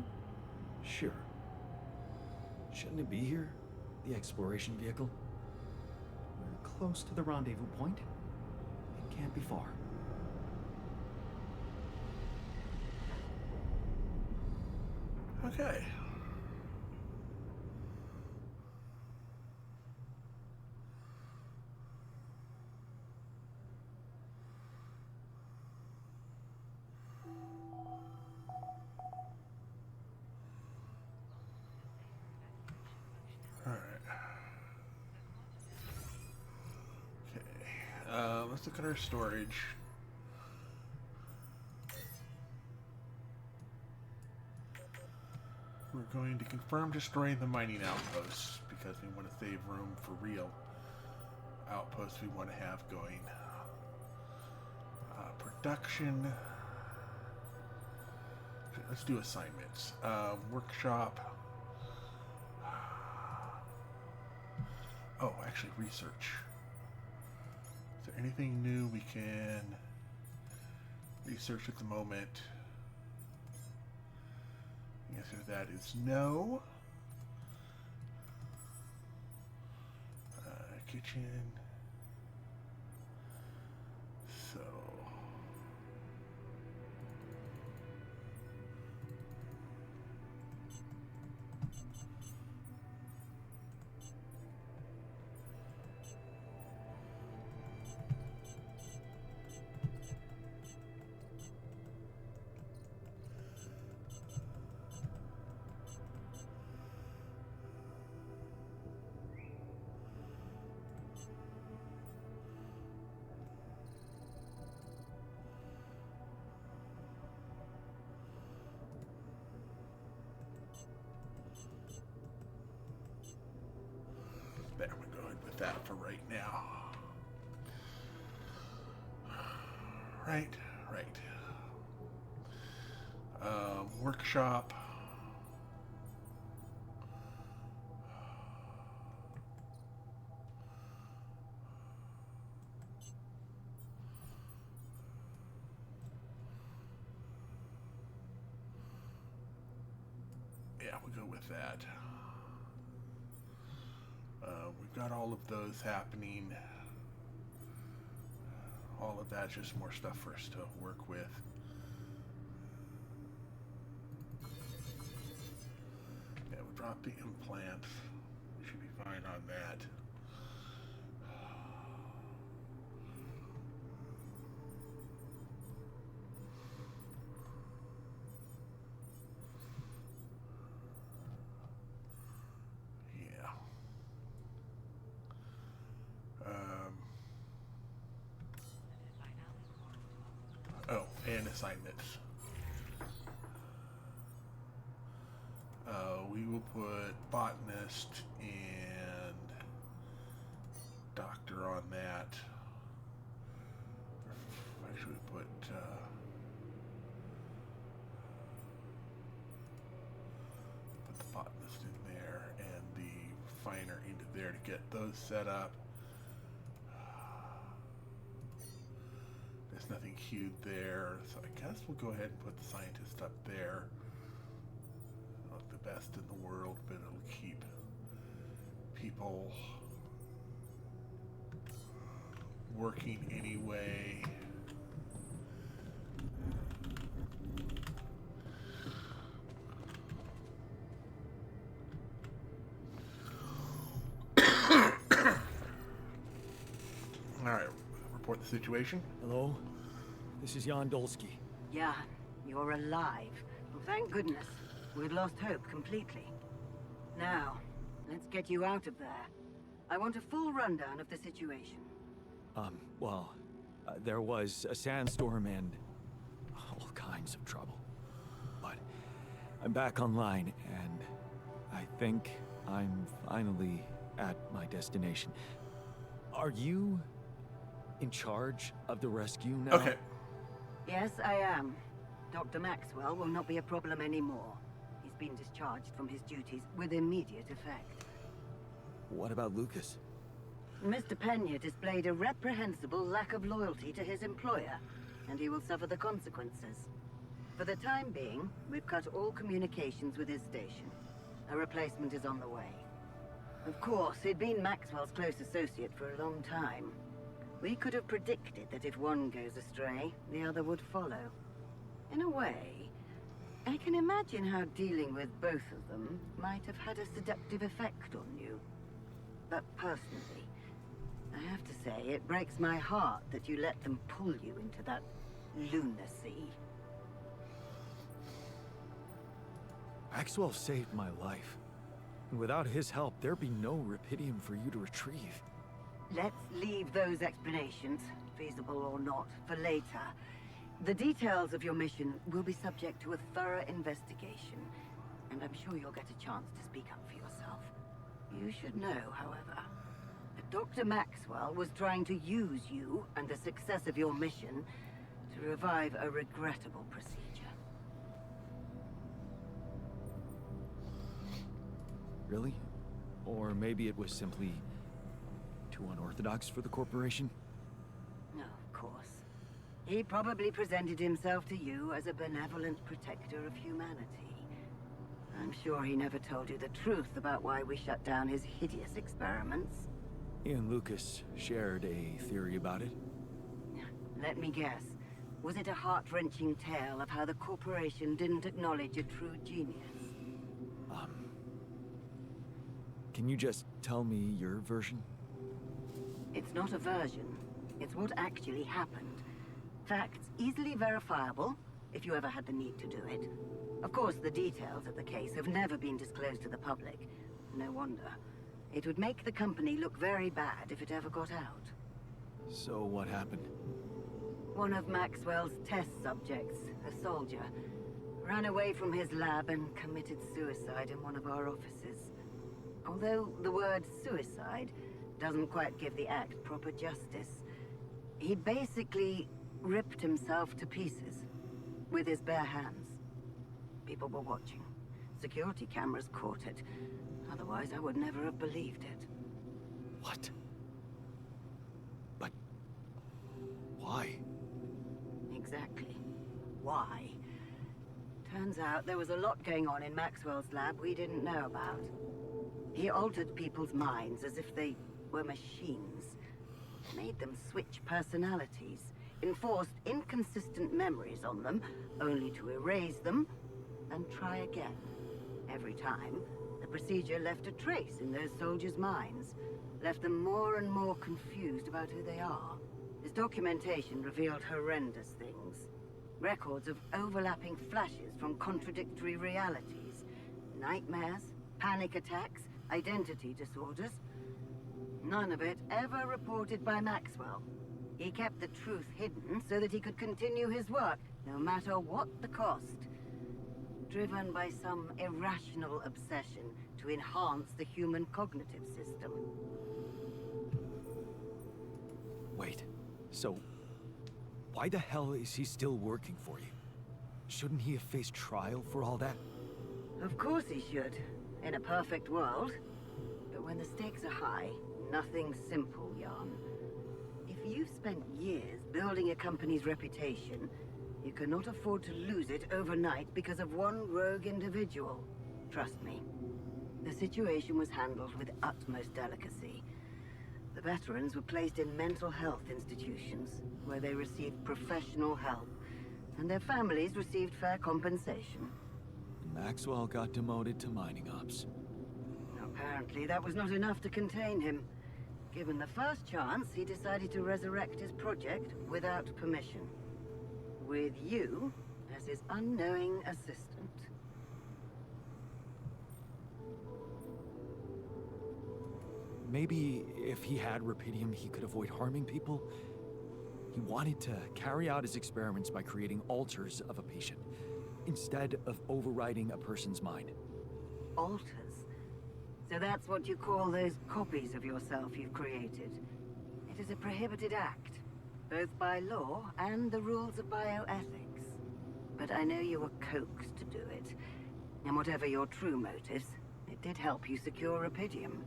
D: Sure. Shouldn't it be here? The exploration vehicle? We're close to the rendezvous point. It can't be far.
A: Okay. Let's look at our storage. We're going to confirm destroying the mining outposts because we want to save room for real outposts we want to have going. Production. Okay, let's do assignments. Workshop. Oh, actually, research. Is there anything new we can research at the moment? The answer to that is no. Kitchen. So. that for right now. Right. Workshop. Yeah, we'll go with that. We've got all of those happening. All of that's just more stuff for us to work with. Yeah, we'll drop the implants. We should be fine on that. And assignments. We will put botanist and doctor on that. Actually, put the botanist in there and the finer into there to get those set up. There's nothing queued there, so I guess we'll go ahead and put the scientist up there. Not the best in the world, but it'll keep people working anyway. Alright, report the situation.
C: Hello? This is Jan Dolsky.
I: Yeah, you're alive. Well, thank goodness. We'd lost hope completely. Now, let's get you out of there. I want a full rundown of the situation.
D: There was a sandstorm and all kinds of trouble. But I'm back online, and I think I'm finally at my destination. Are you in charge of the rescue now?
A: Okay.
I: Yes, I am. Dr. Maxwell will not be a problem anymore. He's been discharged from his duties with immediate effect.
D: What about Lucas?
I: Mr. Pena displayed a reprehensible lack of loyalty to his employer, and he will suffer the consequences. For the time being, we've cut all communications with his station. A replacement is on the way. Of course, he'd been Maxwell's close associate for a long time. We could have predicted that if one goes astray, the other would follow. In a way, I can imagine how dealing with both of them might have had a seductive effect on you. But personally, I have to say, it breaks my heart that you let them pull you into that lunacy.
D: Maxwell saved my life. And without his help, there'd be no Rapidium for you to retrieve.
I: Let's leave those explanations, feasible or not, for later. The details of your mission will be subject to a thorough investigation, and I'm sure you'll get a chance to speak up for yourself. You should know, however, that Dr. Maxwell was trying to use you and the success of your mission to revive a regrettable procedure.
D: Really? Or maybe it was simply too unorthodox for the corporation?
I: No, of course. He probably presented himself to you as a benevolent protector of humanity. I'm sure he never told you the truth about why we shut down his hideous experiments.
D: He and Lucas shared a theory about it.
I: Let me guess. Was it a heart-wrenching tale of how the corporation didn't acknowledge a true genius?
D: Can you just tell me your version?
I: It's not a version. It's what actually happened. Facts easily verifiable, if you ever had the need to do it. Of course, the details of the case have never been disclosed to the public. No wonder. It would make the company look very bad if it ever got out.
D: So what happened?
I: One of Maxwell's test subjects, a soldier, ran away from his lab and committed suicide in one of our offices. Although the word suicide doesn't quite give the act proper justice. He basically ripped himself to pieces with his bare hands. People were watching. Security cameras caught it. Otherwise, I would never have believed it.
C: What? But why?
I: Exactly. Why? Turns out there was a lot going on in Maxwell's lab we didn't know about. He altered people's minds as if they were machines. Made them switch personalities. Enforced inconsistent memories on them, only to erase them and try again. Every time, the procedure left a trace in those soldiers' minds. Left them more and more confused about who they are. His documentation revealed horrendous things. Records of overlapping flashes from contradictory realities. Nightmares, panic attacks, identity disorders. None of it ever reported by Maxwell. He kept the truth hidden so that he could continue his work, no matter what the cost. Driven by some irrational obsession to enhance the human cognitive system.
C: Wait, so why the hell is he still working for you? Shouldn't he have faced trial for all that?
I: Of course he should, in a perfect world. But when the stakes are high, nothing's simple, Jan. If you've spent years building a company's reputation, you cannot afford to lose it overnight because of one rogue individual. Trust me. The situation was handled with utmost delicacy. The veterans were placed in mental health institutions, where they received professional help, and their families received fair compensation.
C: Maxwell got demoted to mining ops.
I: Apparently, that was not enough to contain him. Given the first chance, he decided to resurrect his project without permission. With you as his unknowing assistant.
C: Maybe if he had Rapidium, he could avoid harming people. He wanted to carry out his experiments by creating alters of a patient, instead of overriding a person's mind.
I: Alters? So that's what you call those copies of yourself you've created. It is a prohibited act, both by law and the rules of bioethics. But I know you were coaxed to do it. And whatever your true motives, it did help you secure Rapidium.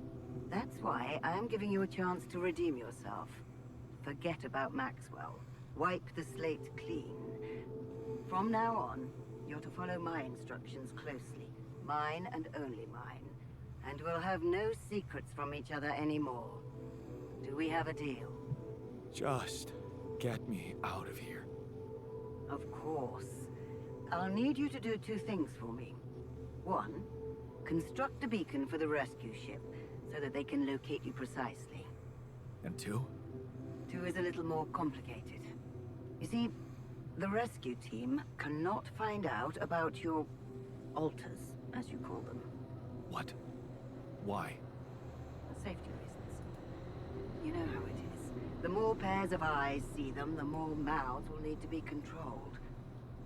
I: That's why I am giving you a chance to redeem yourself. Forget about Maxwell. Wipe the slate clean. From now on, you're to follow my instructions closely. Mine and only mine. And we'll have no secrets from each other anymore. Do we have a deal?
C: Just get me out of here.
I: Of course. I'll need you to do two things for me. One, construct a beacon for the rescue ship, so that they can locate you precisely.
C: And two?
I: Two is a little more complicated. You see, the rescue team cannot find out about your alters, as you call them.
C: What? Why?
I: Safety reasons. You know how it is. The more pairs of eyes see them, the more mouths will need to be controlled.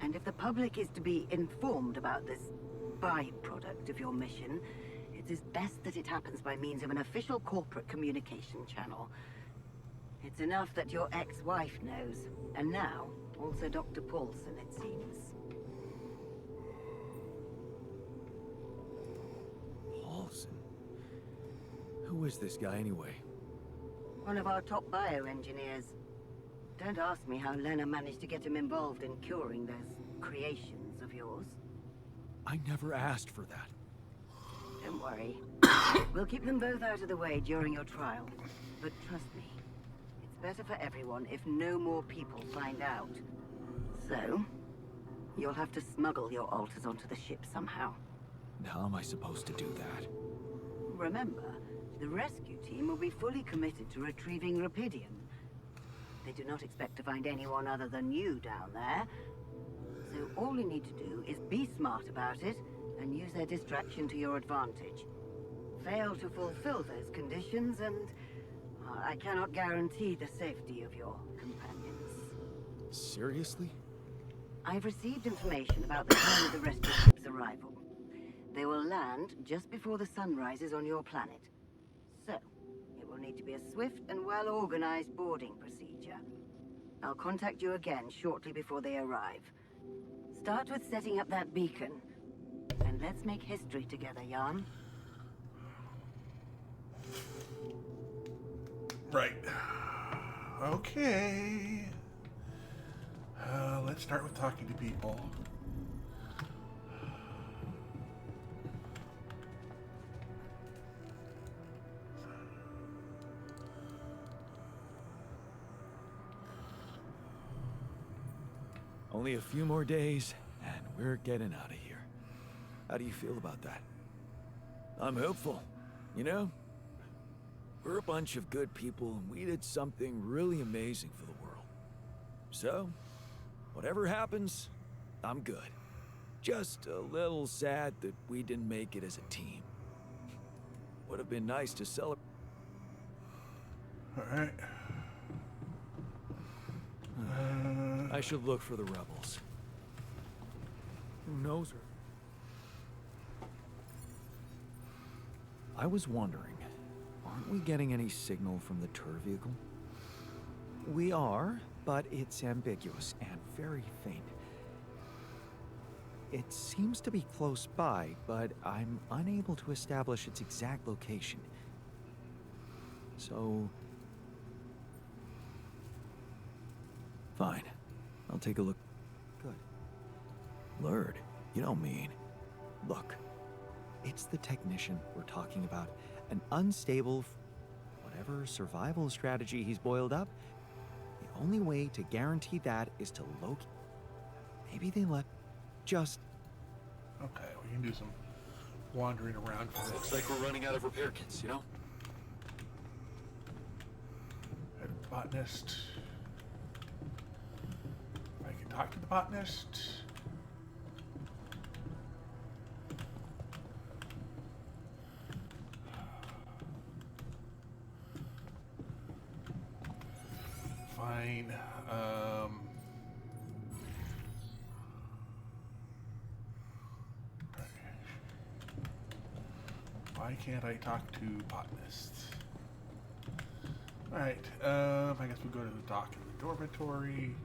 I: And if the public is to be informed about this byproduct of your mission, it is best that it happens by means of an official corporate communication channel. It's enough that your ex-wife knows, and now, also Dr. Paulson, it seems.
C: Paulson? Who is this guy anyway?
I: One of our top bioengineers. Don't ask me how Lena managed to get him involved in curing those creations of yours.
C: I never asked for that.
I: Don't worry. We'll keep them both out of the way during your trial. But trust me, it's better for everyone if no more people find out. So, you'll have to smuggle your alters onto the ship somehow.
C: And how am I supposed to do that?
I: Remember, the rescue team will be fully committed to retrieving Rapidium. They do not expect to find anyone other than you down there. So all you need to do is be smart about it and use their distraction to your advantage. Fail to fulfill those conditions and I cannot guarantee the safety of your companions.
C: Seriously?
I: I've received information about the time of the rescue ship's arrival. They will land just before the sun rises on your planet. So, it will need to be a swift and well-organized boarding procedure. I'll contact you again shortly before they arrive. Start with setting up that beacon. And let's make history together, Jan.
A: Right. Okay. Let's start with talking to people.
D: Only a few more days, and we're getting out of here. How do you feel about that? I'm hopeful. You know, we're a bunch of good people, and we did something really amazing for the world. So, whatever happens, I'm good. Just a little sad that we didn't make it as a team. Would have been nice to celebrate.
A: All right.
D: I should look for the rebels. Who knows her? I was wondering, aren't we getting any signal from the tour vehicle? We are, but it's ambiguous and very faint. It seems to be close by, but I'm unable to establish its exact location. So... fine. I'll take a look. Good. Lord, you don't mean... Look, it's the technician we're talking about. An unstable... whatever survival strategy he's boiled up. The only way to guarantee that is to locate... Maybe they left... just...
A: Okay, we can do some wandering around for
L: Looks like we're running out of repair kits, you know?
A: Head of the botanist. I can talk to the botanist. Fine. Why can't I talk to botanists? Alright, I guess we'll go to the dock in the dormitory.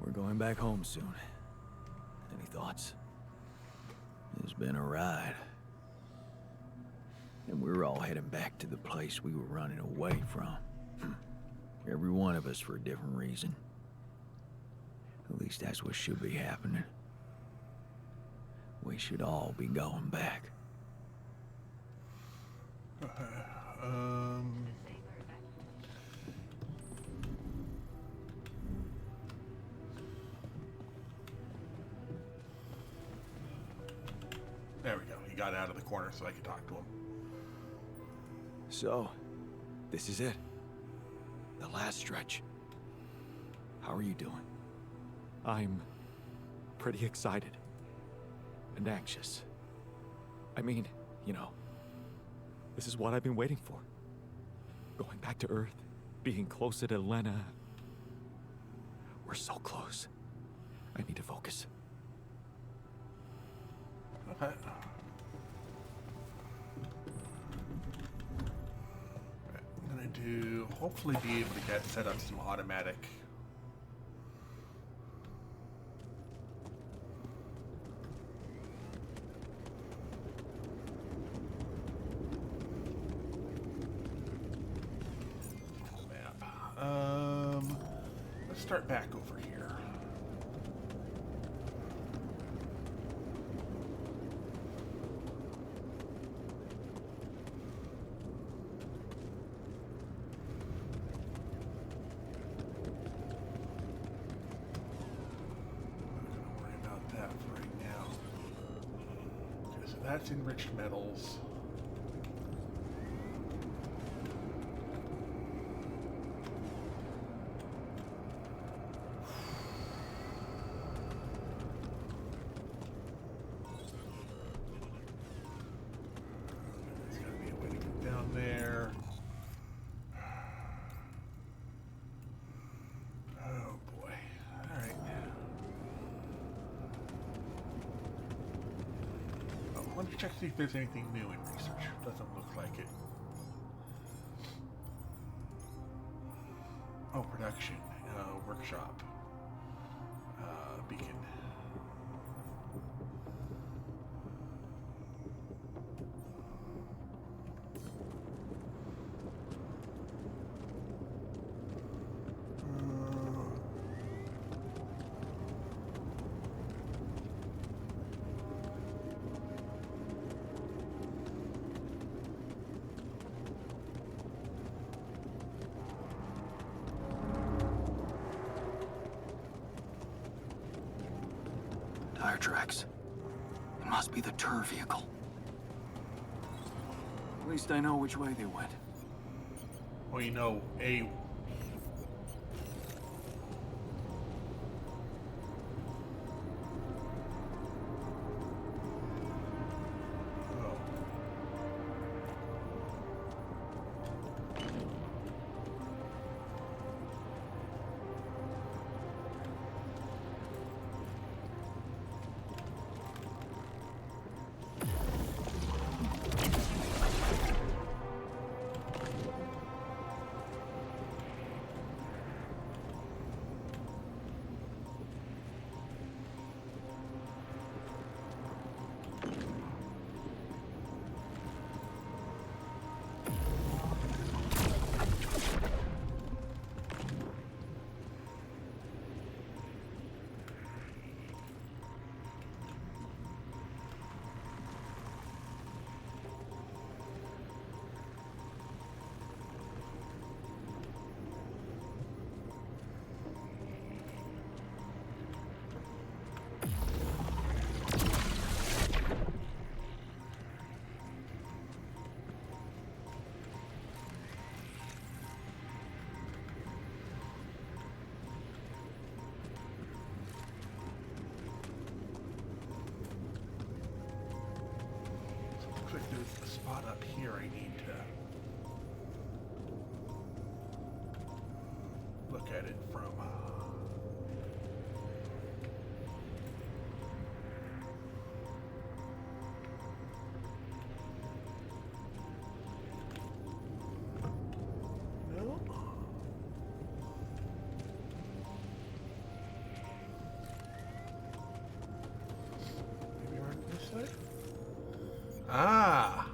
D: We're going back home soon. Any thoughts? It's been a ride. And we're all heading back to the place we were running away from. Every one of us for a different reason. At least that's what should be happening. We should all be going back.
A: There we go. He got out of the corner so I could talk to him.
D: So, this is it. The last stretch. How are you doing? I'm pretty excited. And anxious. I mean, you know, this is what I've been waiting for. Going back to Earth, being closer to Lena. We're so close. I need to focus.
A: Okay. I'm gonna hopefully be able to set up some automatic. Let's start back over here. That's enriched metals. There's gotta be a way to get down there. Oh boy. Let me check to see if there's anything new in research. Doesn't look like it. Oh, production. Workshop. Beacon.
L: Tire tracks. It must be the tour vehicle. At least I know which way they went.
A: Well, you know, looks like there's a spot up here I need to look at it from. No. Maybe around this side? Ah!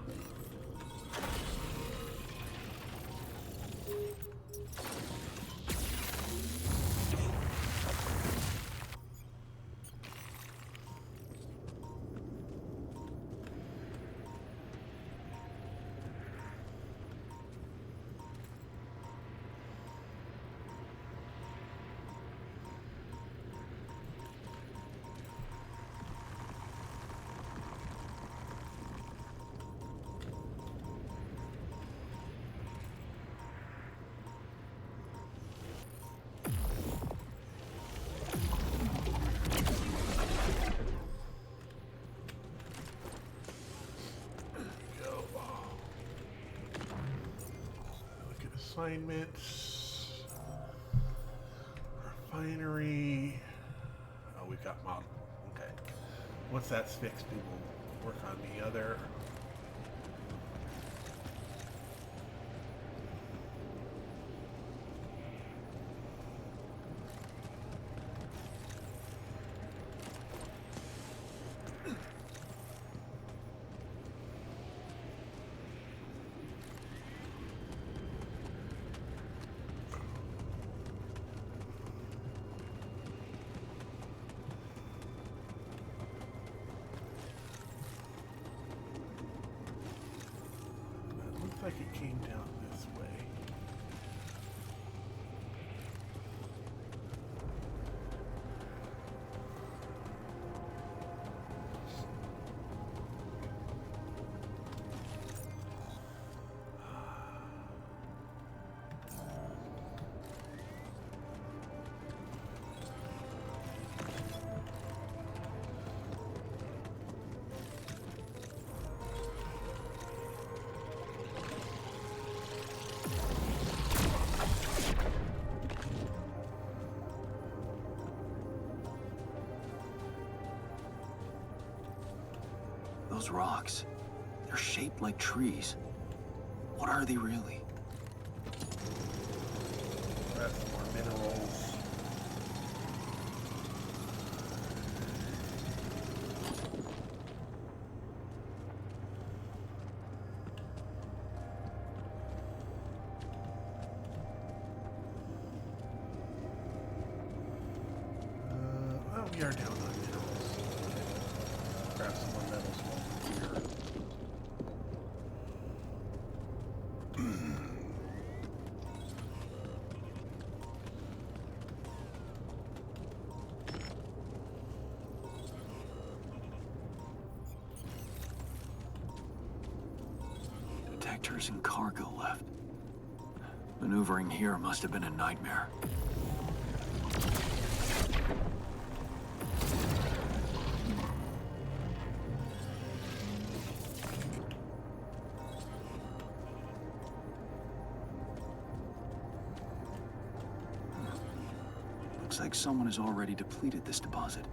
A: Assignments, refinery. Oh, we've got model. Okay. Once that's fixed, we will work on the other. Looks like it came down this way.
L: Those rocks, they're shaped like trees. What are they really?
A: Grab some more minerals. Well, we are down on minerals. Grab some more metals while we're here.
L: Detectors and cargo left. Maneuvering here must have been a nightmare. Looks like someone has already depleted this deposit.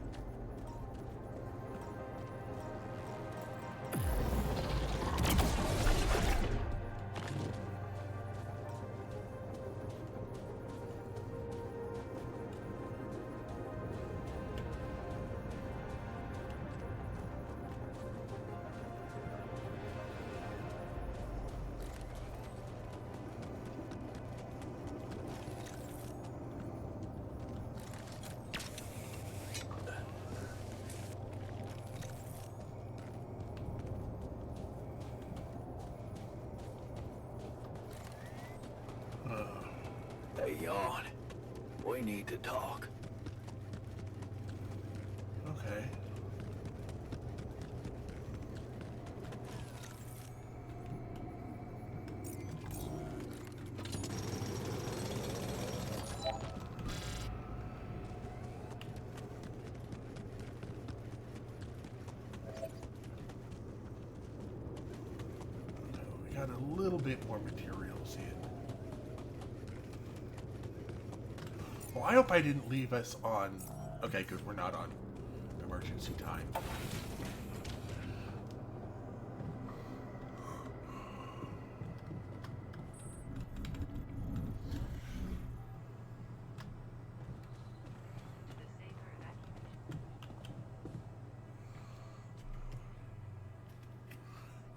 D: Hey, Yawn. We need to talk.
A: Okay. We got a little bit more materials in. Well, I hope I didn't leave us on... Okay, because we're not on emergency time.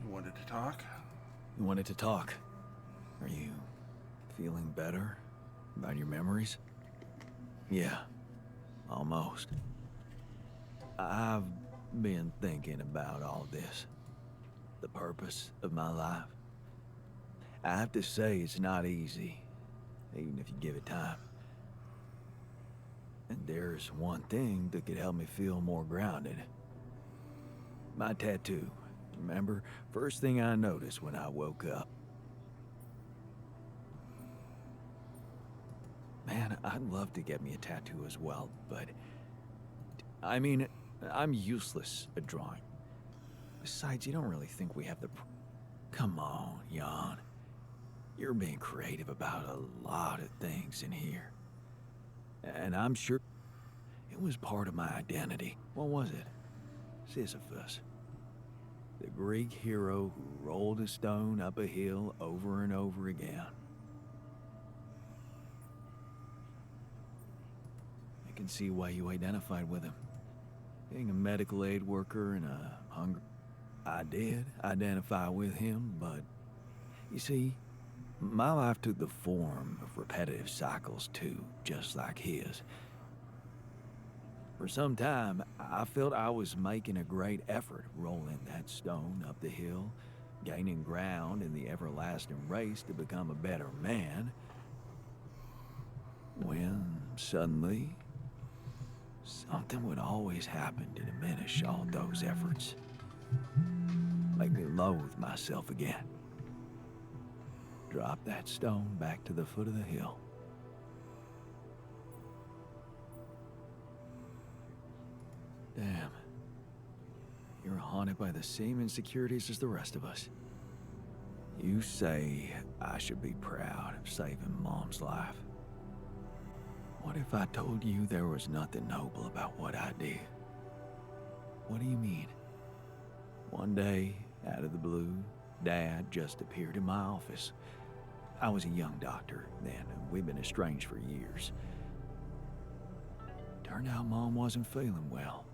A: You wanted to talk?
D: You wanted to talk. Are you feeling better about your memories? Yeah, almost. I've been thinking about all this. The purpose of my life. I have to say it's not easy, even if you give it time. And there's one thing that could help me feel more grounded. My tattoo. Remember? First thing I noticed when I woke up. Man, I'd love to get me a tattoo as well, but... I mean, I'm useless at drawing. Besides, you don't really think we have the... Come on, Jan. You're being creative about a lot of things in here. And I'm sure it was part of my identity. What was it? Sisyphus. The Greek hero who rolled a stone up a hill over and over again. I can see why you identified with him. Being a medical aid worker and a hunger... I did identify with him, but... You see, my life took the form of repetitive cycles too, just like his. For some time, I felt I was making a great effort rolling that stone up the hill, gaining ground in the everlasting race to become a better man, when suddenly, something would always happen to diminish all those efforts. Make me loathe myself again. Drop that stone back to the foot of the hill. Damn. You're haunted by the same insecurities as the rest of us. You say I should be proud of saving Mom's life. What if I told you there was nothing noble about what I did? What do you mean? One day, out of the blue, Dad just appeared in my office. I was a young doctor then, and we'd been estranged for years. Turned out Mom wasn't feeling well.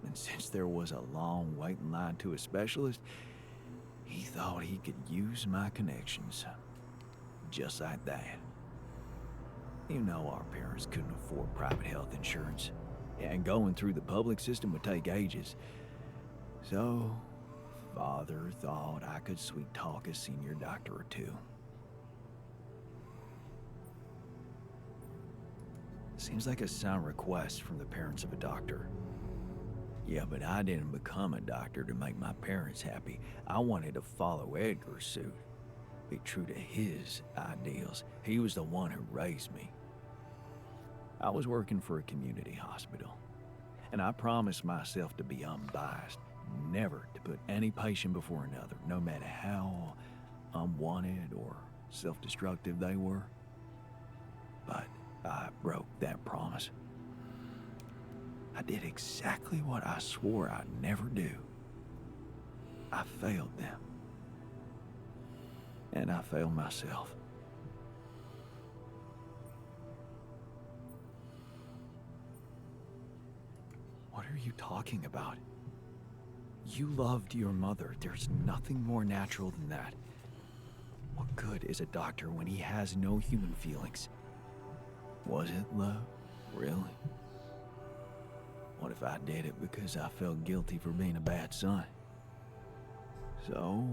D: And since there was a long waiting line to a specialist, he thought he could use my connections. Just like that. You know our parents couldn't afford private health insurance, and going through the public system would take ages. So, Father thought I could sweet-talk a senior doctor or two. Seems like a sound request from the parents of a doctor. Yeah, but I didn't become a doctor to make my parents happy. I wanted to follow Edgar's suit. Be true to his ideals. He was the one who raised me. I was working for a community hospital, and I promised myself to be unbiased, never to put any patient before another, no matter how unwanted or self-destructive they were. But I broke that promise. I did exactly what I swore I'd never do. I failed them. And I failed myself. What are you talking about? You loved your mother. There's nothing more natural than that. What good is a doctor when he has no human feelings? Was it love? Really? What if I did it because I felt guilty for being a bad son? So,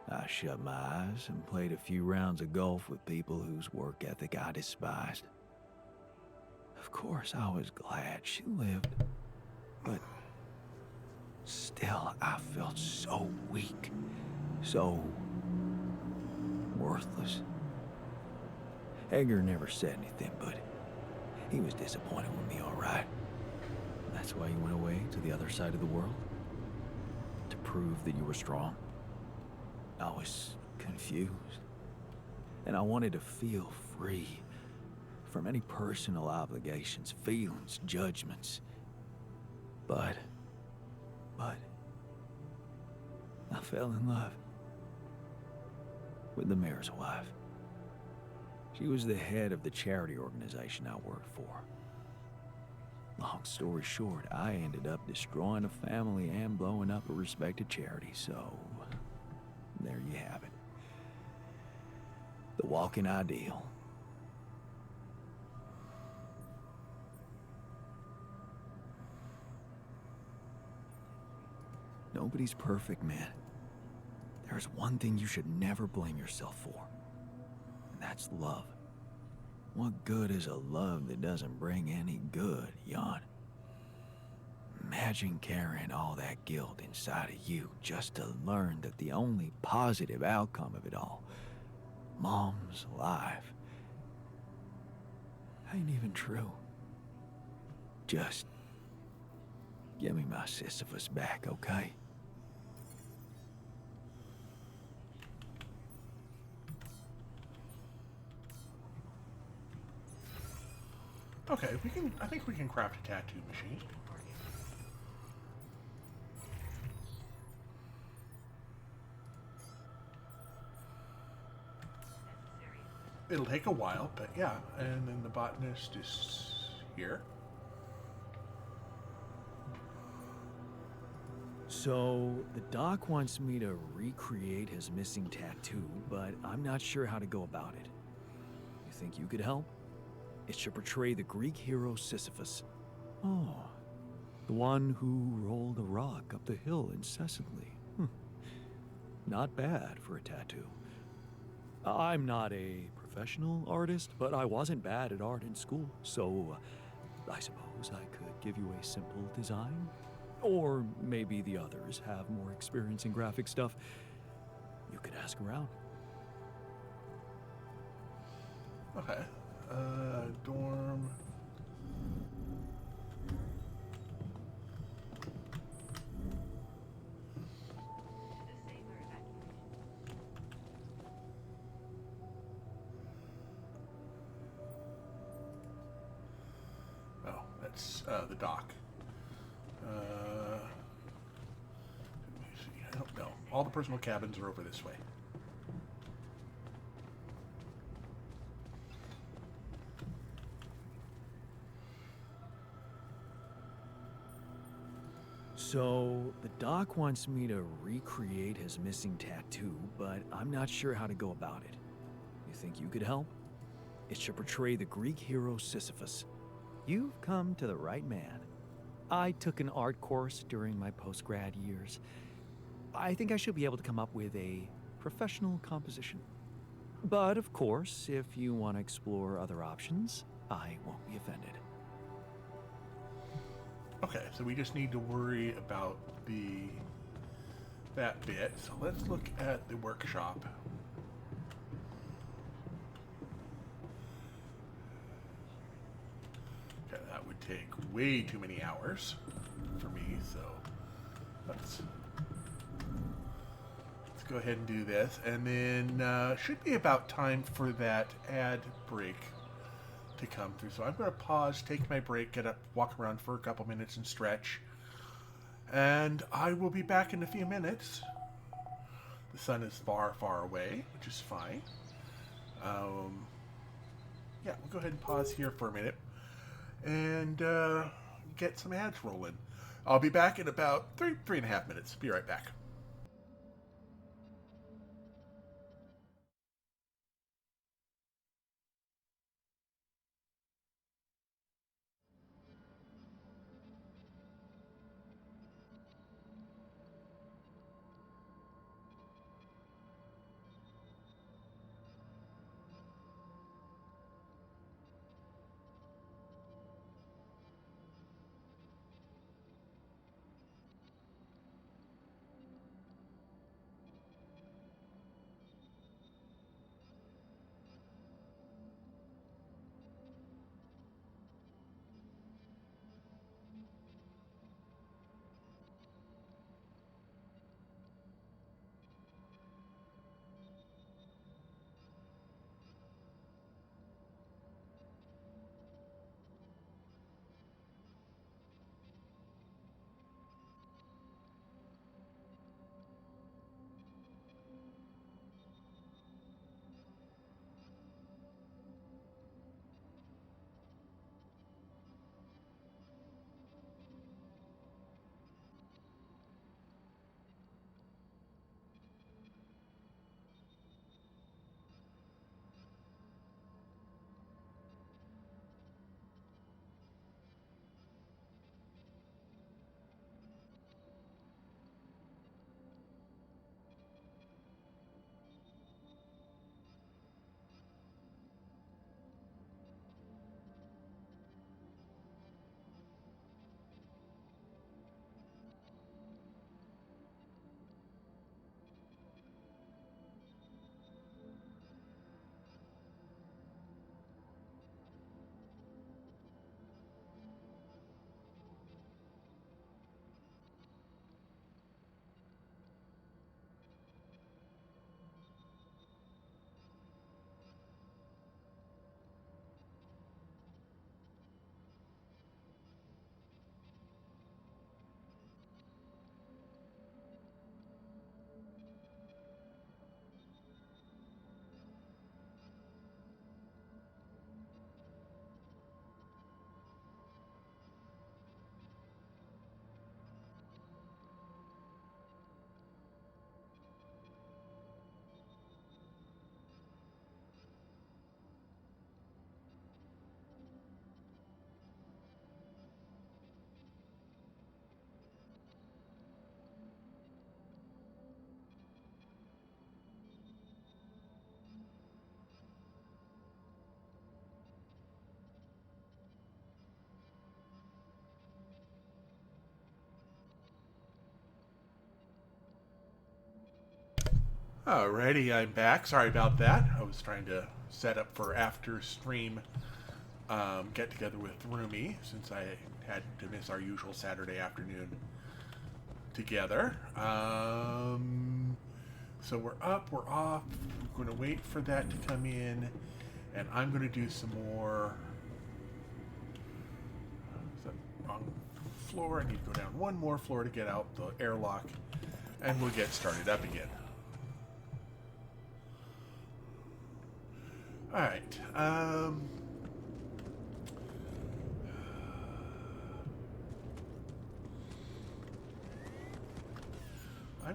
D: I shut my eyes and played a few rounds of golf with people whose work ethic I despised. Of course, I was glad she lived, but still, I felt so weak, so worthless. Edgar never said anything, but he was disappointed with me, all right. That's why you went away to the other side of the world? To prove that you were strong? I was confused. And I wanted to feel free from any personal obligations, feelings, judgments. But I fell in love with the mayor's wife. She was the head of the charity organization I worked for. Long story short, I ended up destroying a family and blowing up a respected charity, so there you have it. The walking ideal. Nobody's perfect, man. There's one thing you should never blame yourself for, and that's love. What good is a love that doesn't bring any good, Jan? Imagine carrying all that guilt inside of you just to learn that the only positive outcome of it all, Mom's life, ain't even true. Just give me my Sisyphus back, okay?
A: Okay, I think we can craft a tattoo machine. It'll take a while, but yeah. And then the botanist is here.
D: So, the doc wants me to recreate his missing tattoo, but I'm not sure how to go about it. You think you could help? It should portray the Greek hero Sisyphus. Oh, the one who rolled a rock up the hill incessantly. Not bad for a tattoo. I'm not a professional artist, but I wasn't bad at art in school, so I suppose I could give you a simple design. Or maybe the others have more experience in graphic stuff. You could ask around.
A: Okay. Dorm. Oh, that's the dock. all the personal cabins are over this way.
D: So, the doc wants me to recreate his missing tattoo, but I'm not sure how to go about it. You think you could help? It should portray the Greek hero Sisyphus. You've come to the right man. I took an art course during my post-grad years. I think I should be able to come up with a professional composition. But of course, if you want to explore other options, I won't be offended.
A: Okay, so we just need to worry about that bit. So let's look at the workshop. Okay, that would take way too many hours for me, so let's go ahead and do this. And then should be about time for that ad break to come through. So I'm going to pause, take my break, get up, walk around for a couple minutes and stretch. And I will be back in a few minutes. The sun is far, far away, which is fine. Yeah, we'll go ahead and pause here for a minute and get some ads rolling. I'll be back in about three and a half minutes. Be right back. Alrighty, I'm back. Sorry about that. I was trying to set up for after stream get together with Rumi since I had to miss our usual Saturday afternoon together. So we're up, we're off. We're going to wait for that to come in, and I'm going to do some more. Is that wrong floor? I need to go down one more floor to get out the airlock And we'll get started up again. Alright, I'm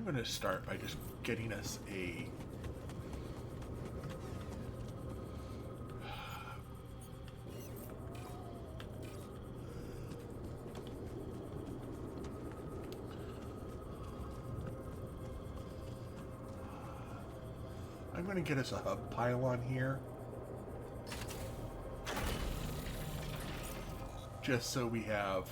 A: going to start by just getting us a... I'm going to get us a hub pylon here. Just so we have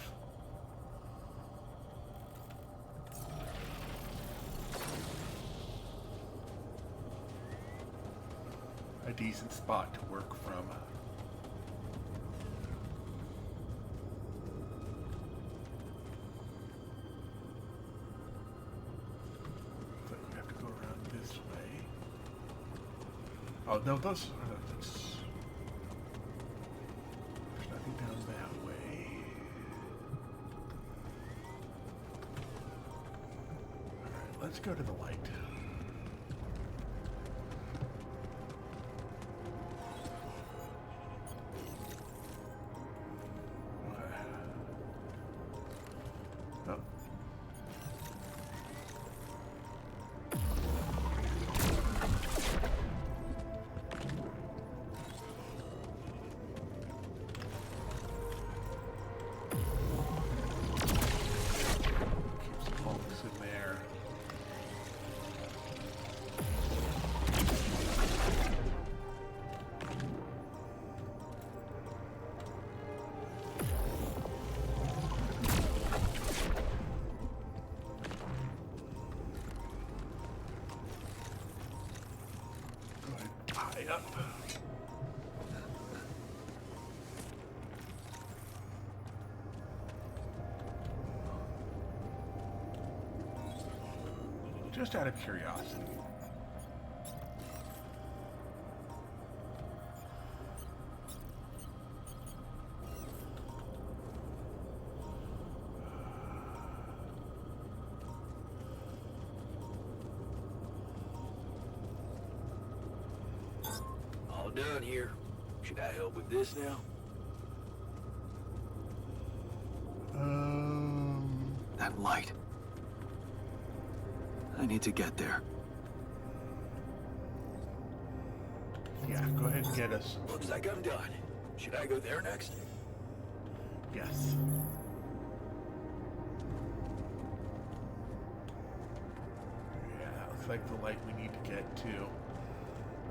A: a decent spot to work from. So we have to go around this way. Oh no, that's there's nothing down that way. Alright, let's go to the light. Oh. Keep some bolts in there. Go ahead, tie up. Just out of curiosity.
C: All done here. Should I help with this now?
L: That light. I need to get there.
A: Yeah, go ahead and get us.
C: Looks like I'm done. Should I go there next?
A: Yes. Yeah, that looks like the light we need to get to.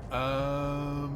A: Go.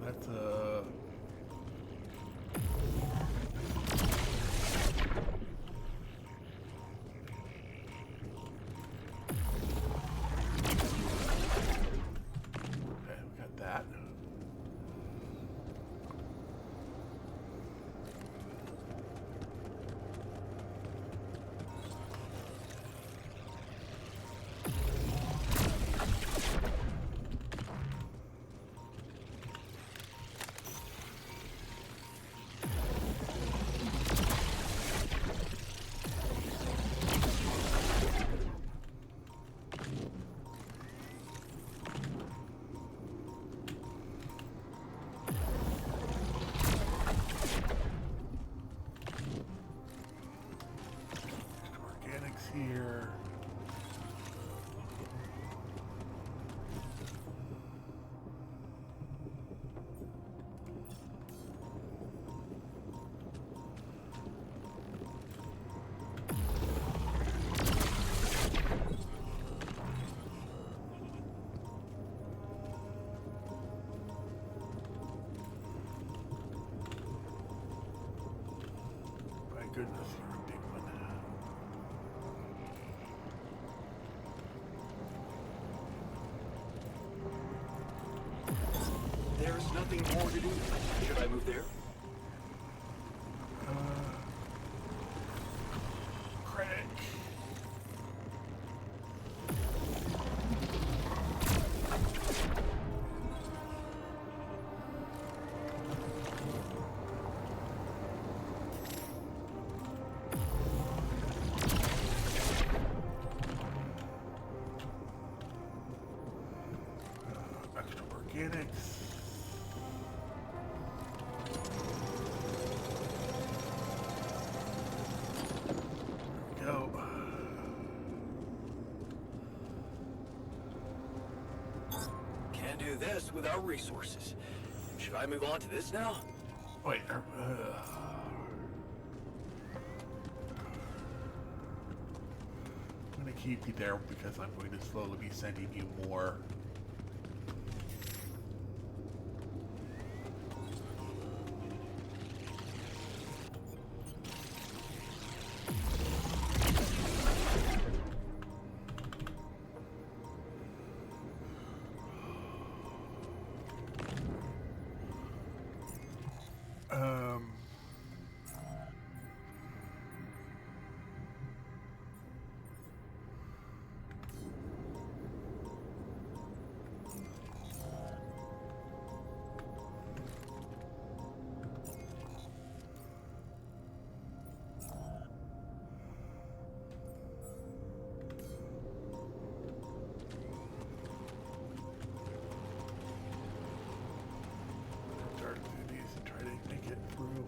A: That's okay, we got that. goodness, you're a big one.
B: There's nothing more to do. Should I move there?
A: Critic. Extra organics. Go.
C: Can't do this without resources. Should I move on to this now?
A: Wait. I'm gonna keep you there because I'm going to slowly be sending you more. Um, Dark through these and try to make it through.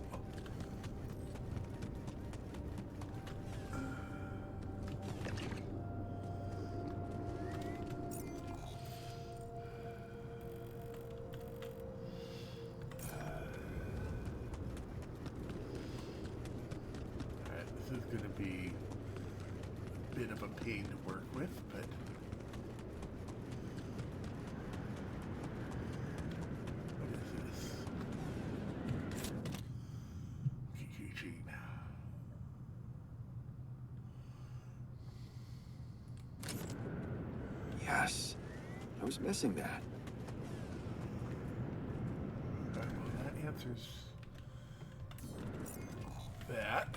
A: Alright, this is going to be a bit of a pain to work with, but what is this? Eugene.
L: Yes. I was missing that.
A: Well, that answers that.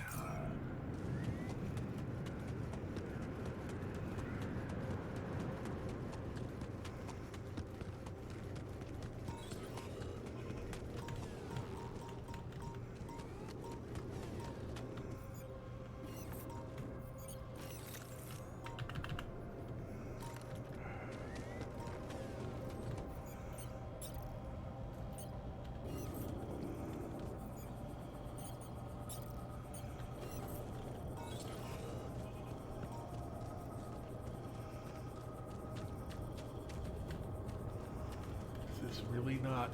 A: This is really not.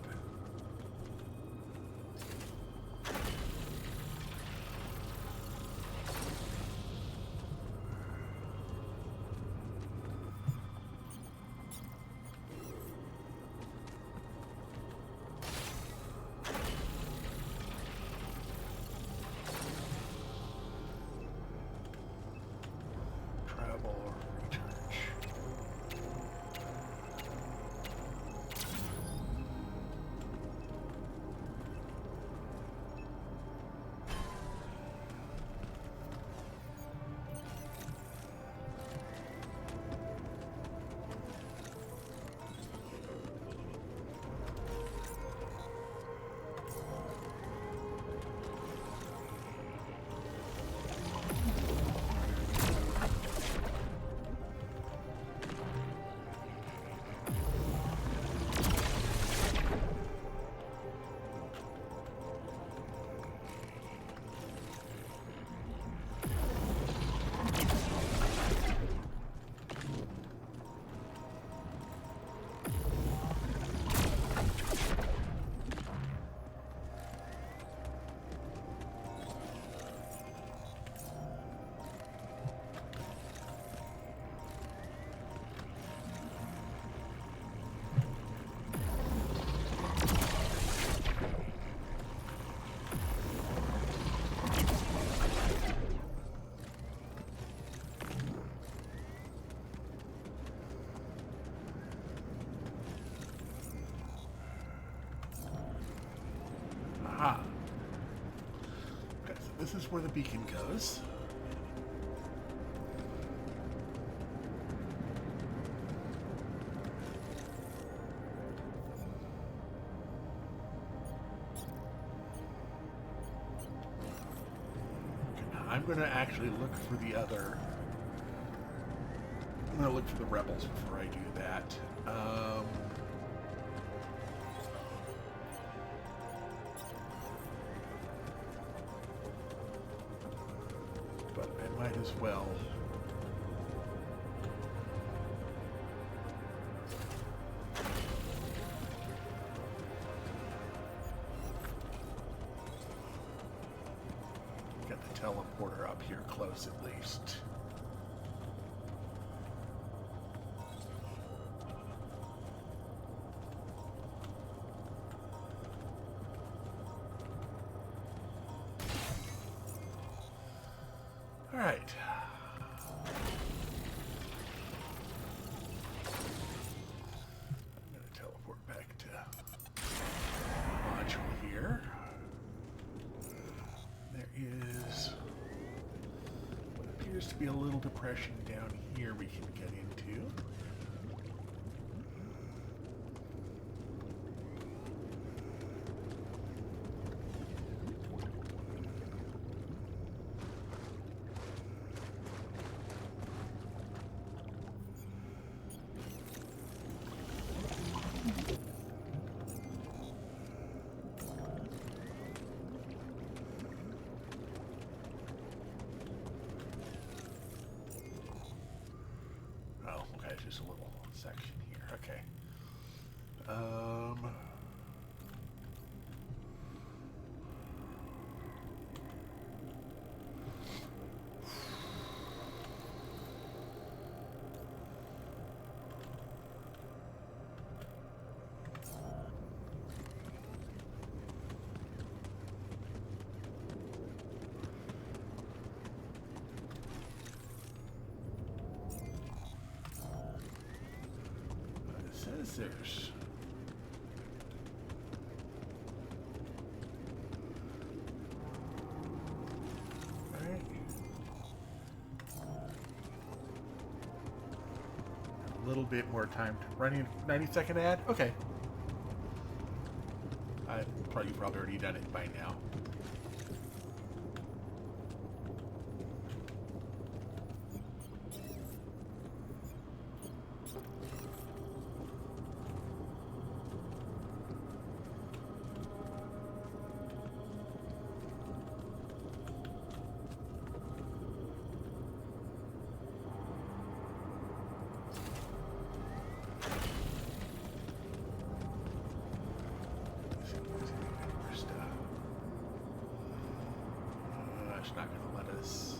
A: Travel or recharge. this is where the beacon goes. I'm going to actually look for the other... I'm going to look for the rebels before I do that. But I might as well. Get the teleporter up here close at least. All right. I'm going to teleport back to module here. There is what appears to be a little depression down here we can get into. Oh, okay, just a little section here. Okay. It says there's... Alright. A little bit more time to running 90-second ad? Okay. You've probably already done it by now. It's not going to let us.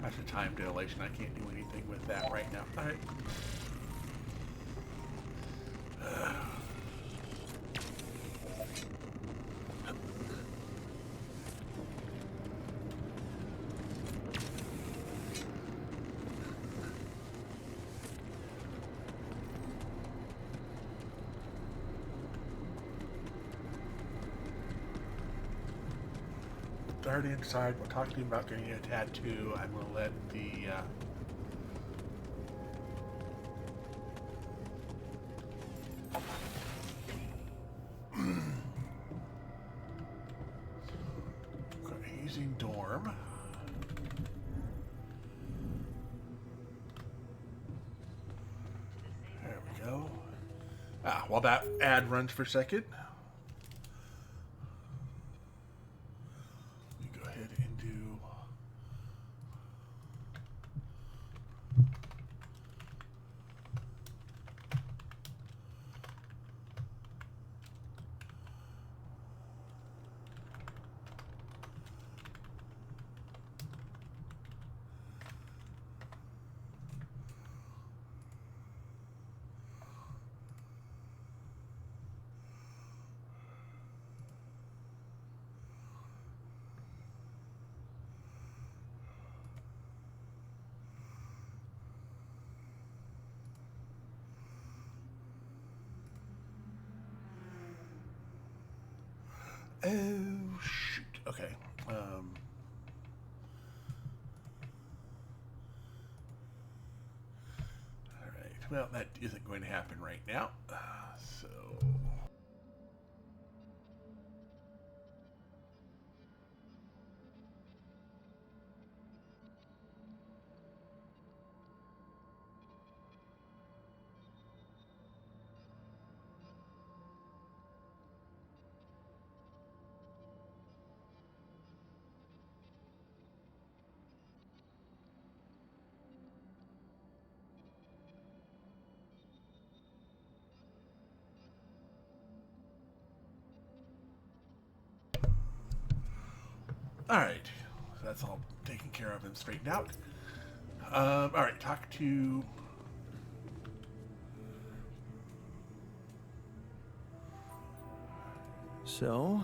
A: That's a time dilation. I can't do anything with that right now. All right. 3rd inside. We'll talk to you about getting a tattoo. I'm going to let the... using dorm. There we go. while that ad runs for a second, let me go ahead and do. Oh, shoot. Okay. Alright. Well, that isn't going to happen right now. So... Alright, so that's all taken care of and straightened out. Alright, talk to...
D: So,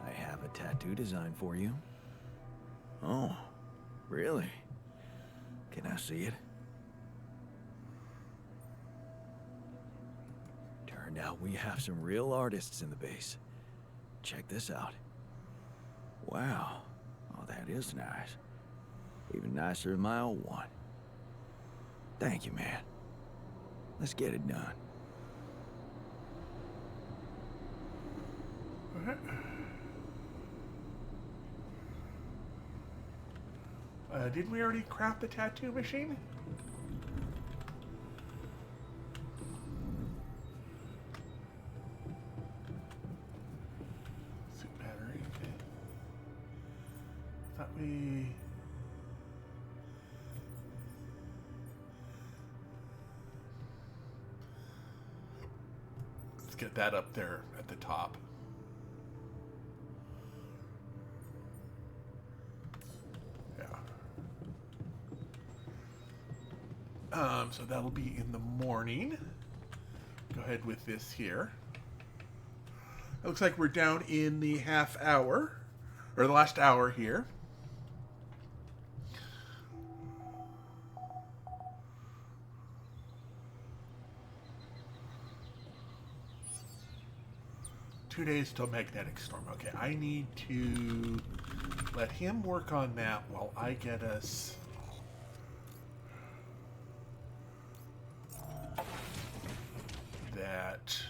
D: I have a tattoo design for you. Oh, really? Can I see it? Turned out we have some real artists in the base. Check this out. Wow. Oh, that is nice. Even nicer than my old one. Thank you, man. Let's get it done.
A: Didn't we already craft the tattoo machine? Suit battery. Okay. Thought we... Let's get that up there at the top. So that'll be in the morning. Go ahead with this here. It looks like we're down in the half hour, or the last hour here. Two days till magnetic storm. Okay, I need to let him work on that while I get us... that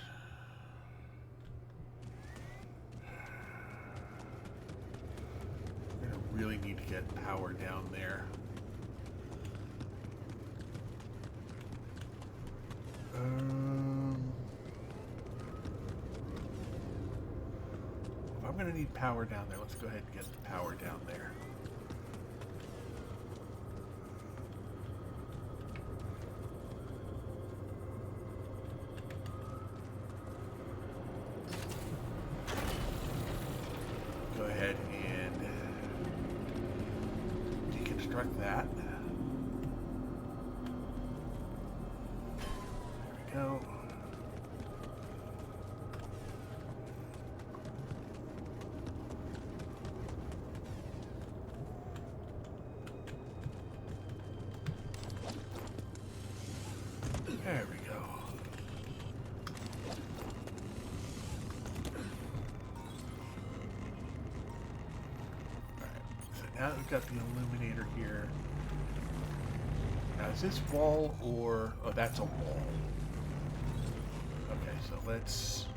A: we're gonna really need to get power down there. If I'm gonna need power down there, let's go ahead and get the power down there. Go ahead and deconstruct that. There we go. There we go. Now we've got the illuminator here. Now is this wall or... oh, that's a wall. Okay, so let's...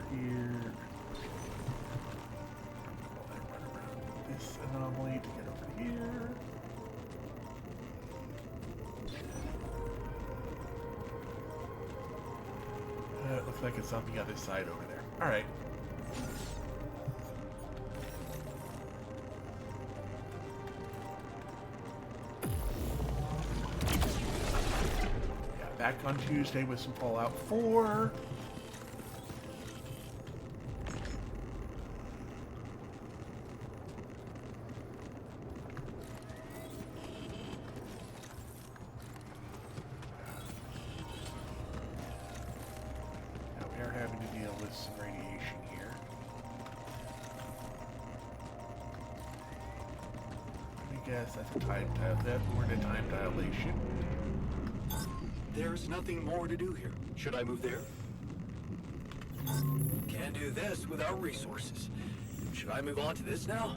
A: here. Well, there Looks like it's on the other side over there. Alright. Yeah, back on Tuesday with some Fallout 4. Some radiation here. Let me guess, that's a time we're in a time dilation.
B: There's nothing more to do here. Should I move there?
C: Can't do this without resources. Should I move on to this now?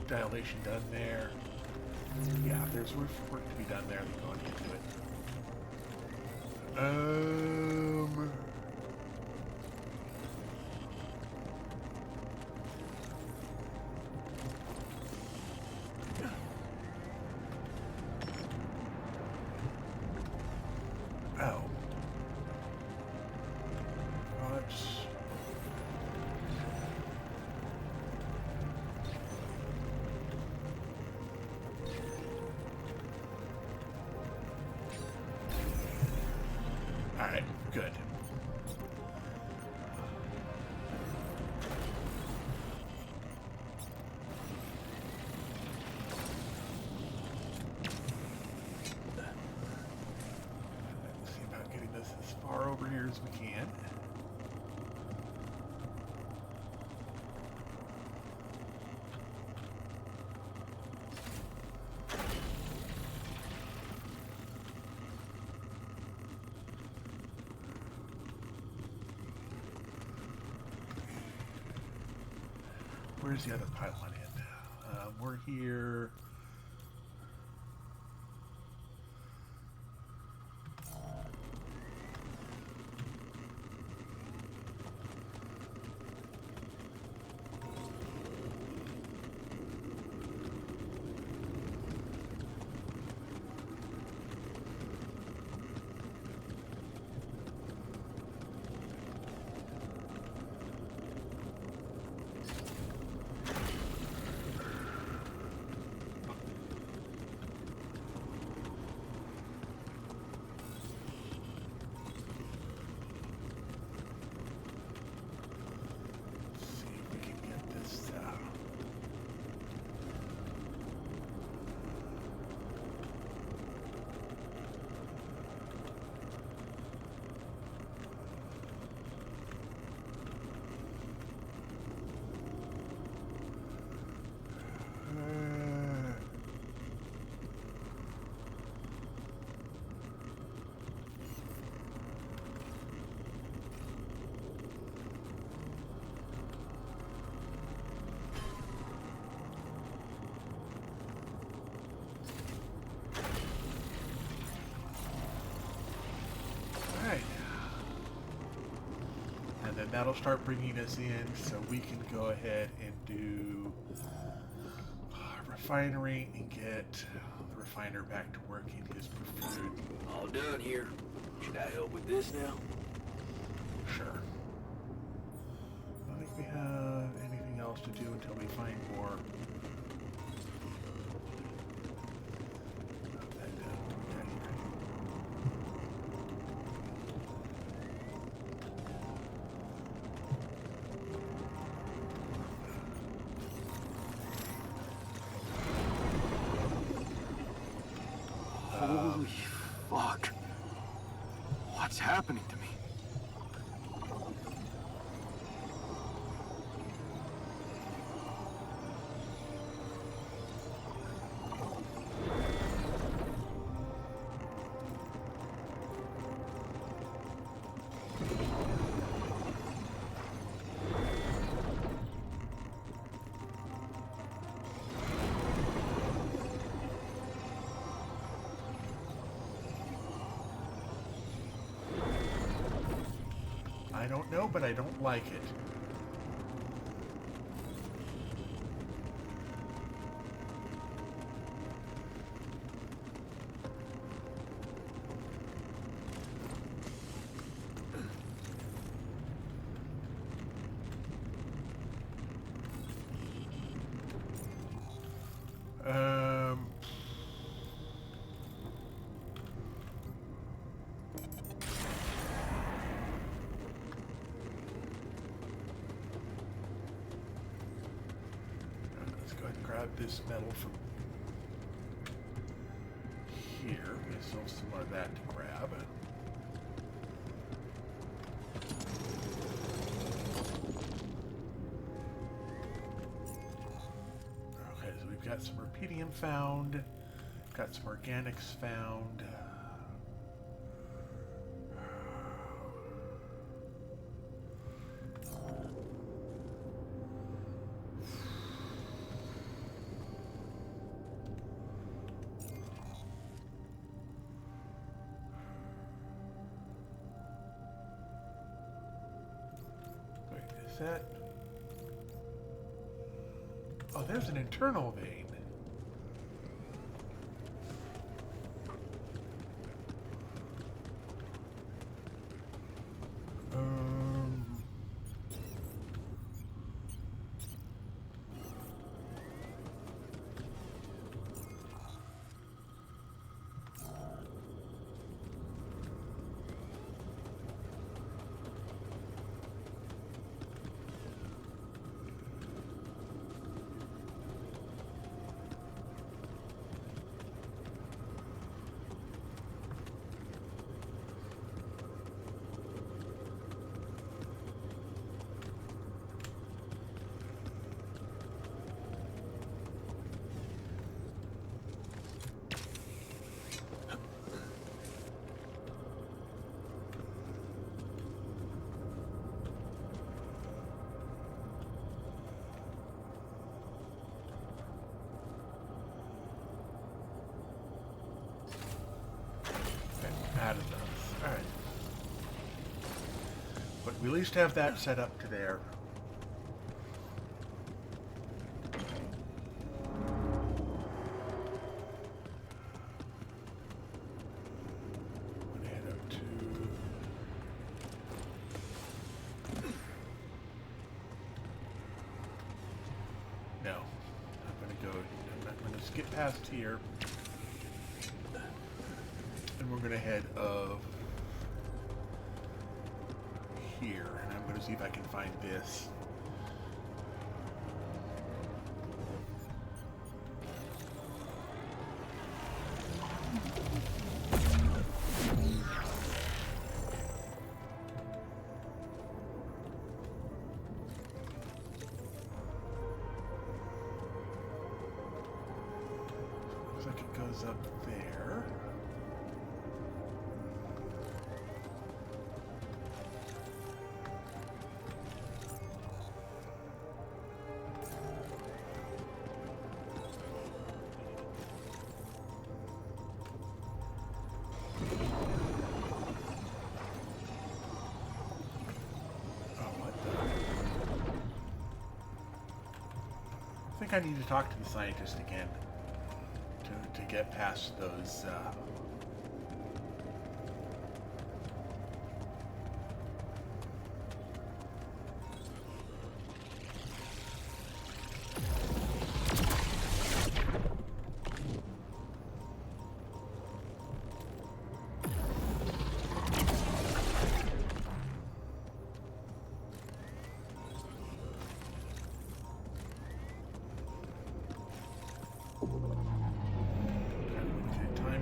A: Dilation done there. Yeah, there's work to be done there. Let's go on into it. Oh. Alright, good. Let's see about getting this as far over here as we can. Where's the other pylon in? We're here. And that'll start bringing us in so we can go ahead and do refinery and get the refiner back to working his preferred.
C: All done here. Should I help with this now?
A: Sure. I don't think we have anything else to do until we find more.
L: Holy fuck. What's happening to me?
A: I don't know, but I don't like it. grab this metal from here. There's still some more of that to grab. Okay, so we've got some rubidium found. Got some organics found. That... Oh, there's an internal vein. Out of those. Alright. But we at least have that set up to there. I'm gonna head up to... No. I'm gonna skip past here. And we're gonna head of here, and I'm gonna see if I can find this. Looks like it goes up there. I think I need to talk to the scientist again to get past those.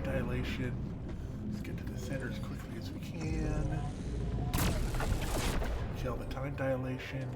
A: Dilation. Let's get to the center as quickly as we can. Kill the time dilation.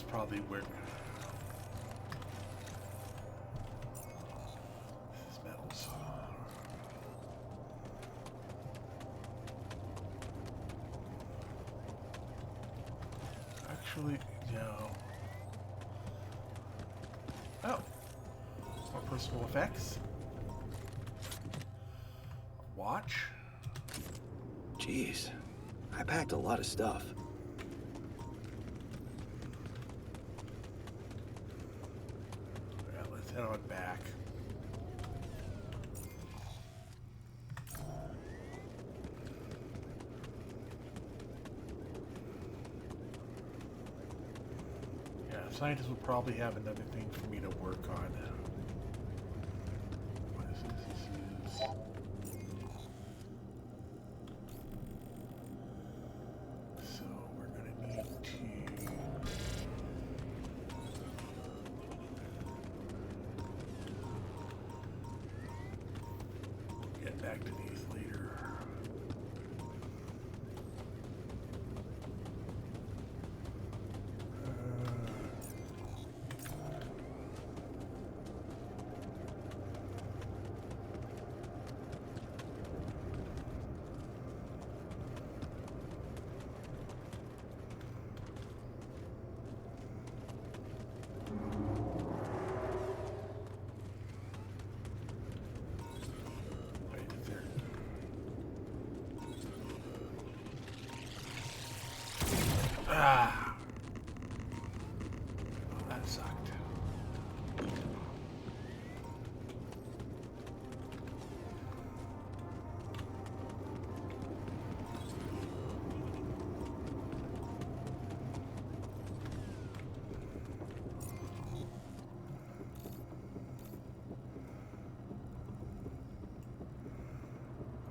A: Probably where this is metals. Actually, no. Oh, more personal effects. Watch.
L: Jeez, I packed a lot of stuff.
A: head on back. Yeah, scientists will probably have another thing for me to work on. What is this? This is... So we're gonna need to... get back to these later. Wait, is there... Ah! Oh, that sucked.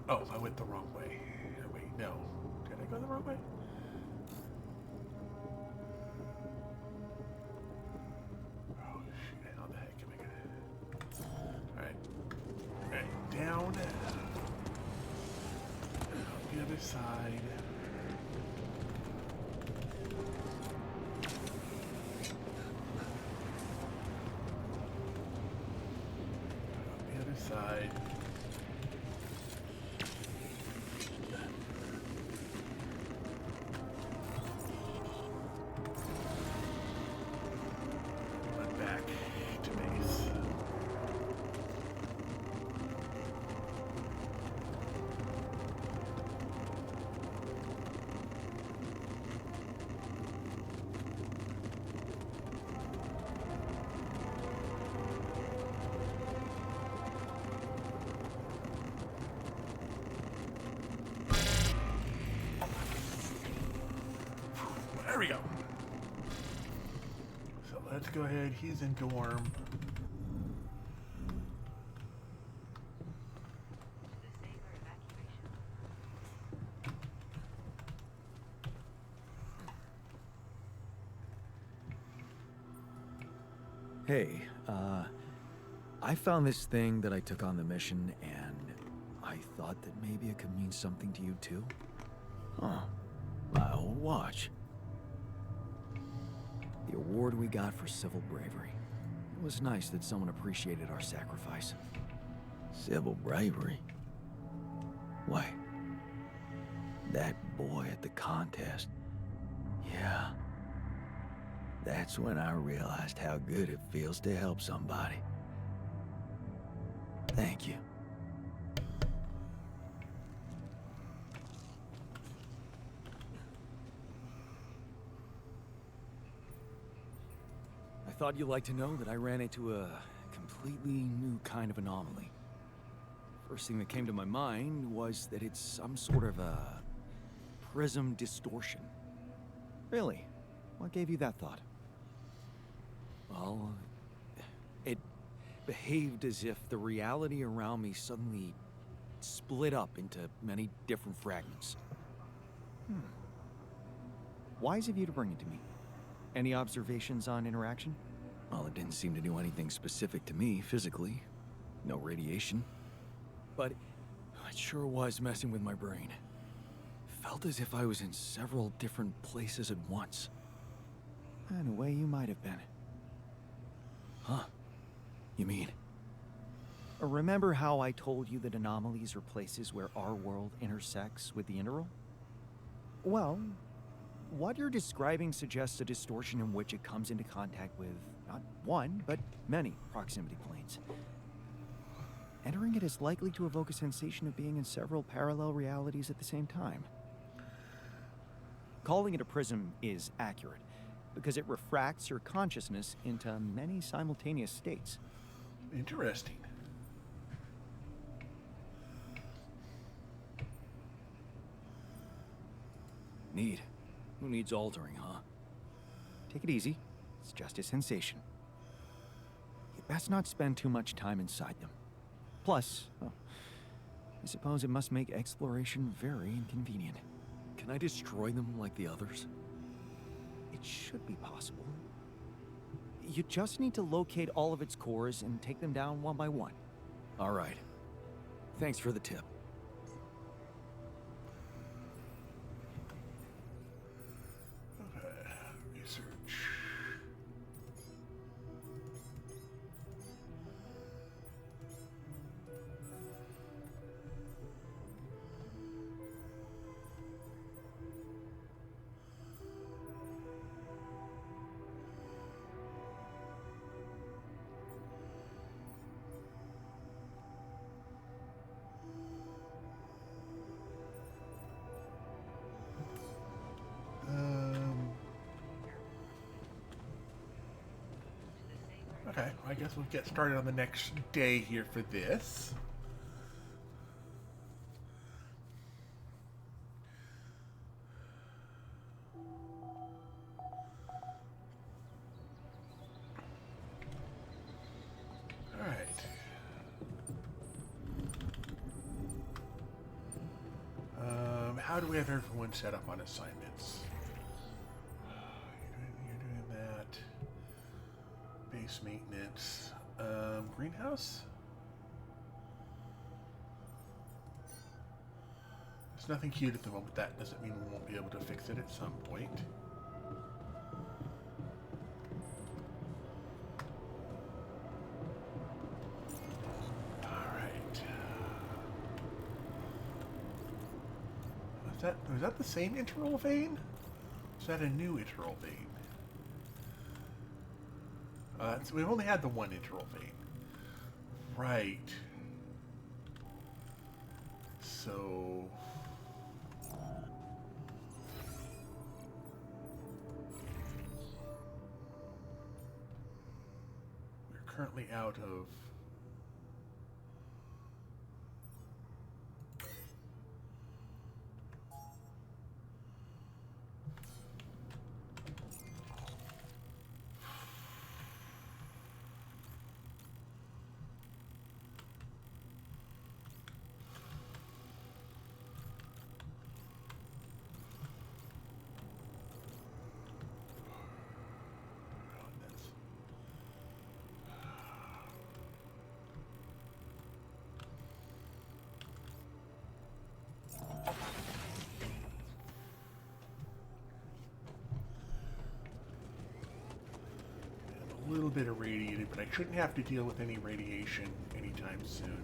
A: Oh, I went the wrong way. Wait, no. Did I go the wrong way? Oh, shit. How the heck am I gonna... Alright. Alright, down. Out the other side. Out the other side. Went back to base. There we go. So let's go ahead. He's in dorm.
D: Hey, I found this thing that I took on the mission, and I thought that maybe it could mean something to you too. Huh. My old watch. The award we got for civil bravery. It was nice that someone appreciated our sacrifice. Civil bravery? Why? That boy at the contest. Yeah. That's when I realized how good it feels to help somebody. Thank you. I thought you'd like to know that I ran into a completely new kind of anomaly. First thing that came to my mind was that it's some sort of a prism distortion. Really? What gave you that thought? Well, it behaved as if the reality around me suddenly split up into many different fragments. Wise of you to bring it to me. Any observations on interaction? Well, it didn't seem to do anything specific to me physically. No radiation. But it sure was messing with my brain. Felt as if I was in several different places at once. In a way, you might have been. Huh? You mean? Remember how I told you that anomalies are places where our world intersects with the interworld? Well, what you're describing suggests a distortion in which it comes into contact with not one, but many proximity planes. Entering it is likely to evoke a sensation of being in several parallel realities at the same time. Calling it a prism is accurate, because it refracts your consciousness into many simultaneous states.
A: Interesting.
C: Neat. Who needs altering, huh?
D: Take it easy. It's just a sensation. You'd best not spend too much time inside them. Plus, well, I suppose it must make exploration very inconvenient.
C: Can I destroy them like the others?
D: It should be possible. You just need to locate all of its cores and take them down one by one.
C: All right. Thanks for the tip.
A: Okay, research. Okay, I guess we'll get started on the next day here for this. Alright. How do we have everyone set up on assignments? You're doing that. Base maintenance. Greenhouse? There's nothing cute at the moment. That doesn't mean we won't be able to fix it at some point. Alright. Was that the same interval vein? Is that a new interval vein? So we've only had the one interval vein. Right. So... we're currently out of... a little bit irradiated, but I shouldn't have to deal with any radiation anytime soon.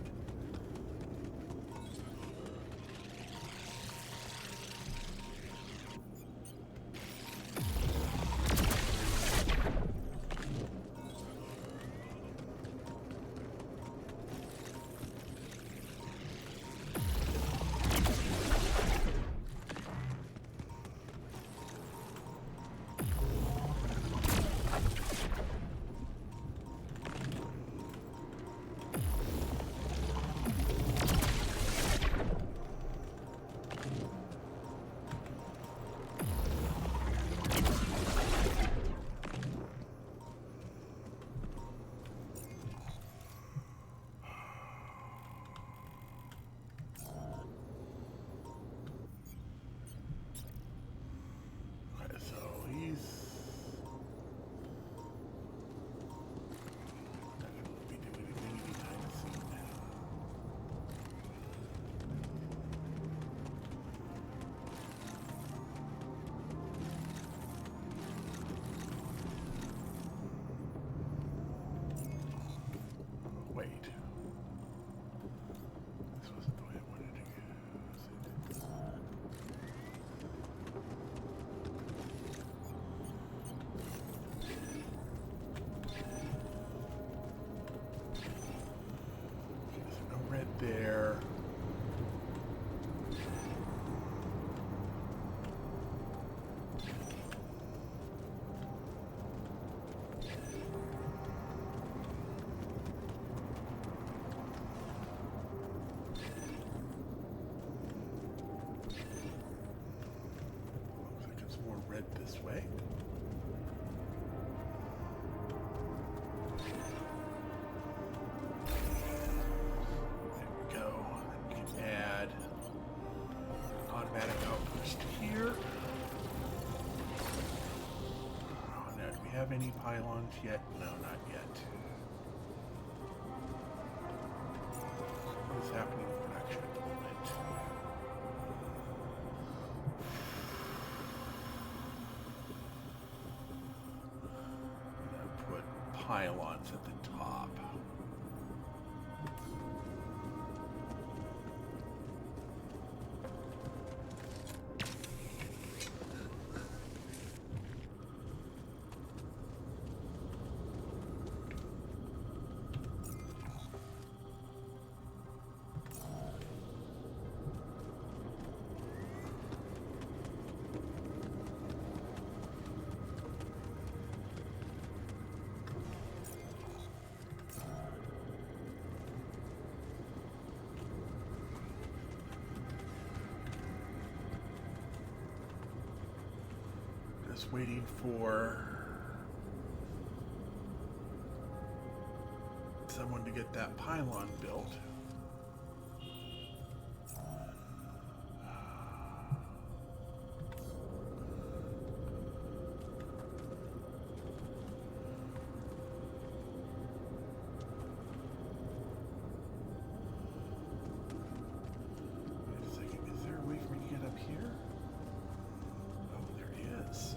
A: head this way. There we go. We can add automatic outburst here. Oh, now, do we have any pylons yet? No, not yet. What is happening in production at the moment? I'm going to put pylons at the top. Just waiting for someone to get that pylon built. Wait a second, is there a way for me to get up here? Oh, there is.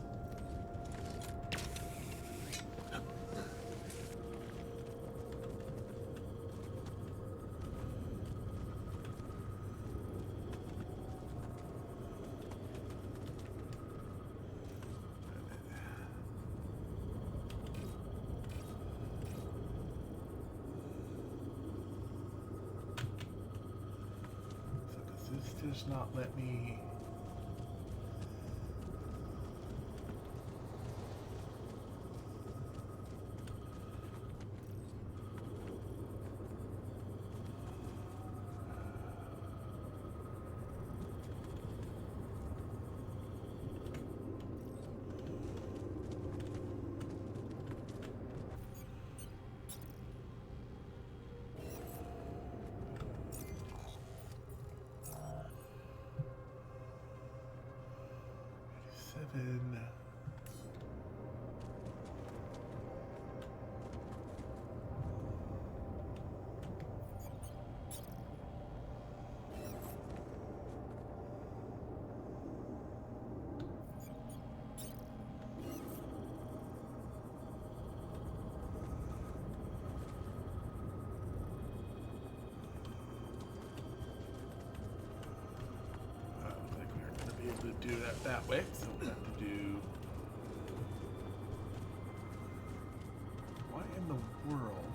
A: So does this just not let me... Seven. Looks like we're going to be able to do that way, so we'll have to do... What in the world?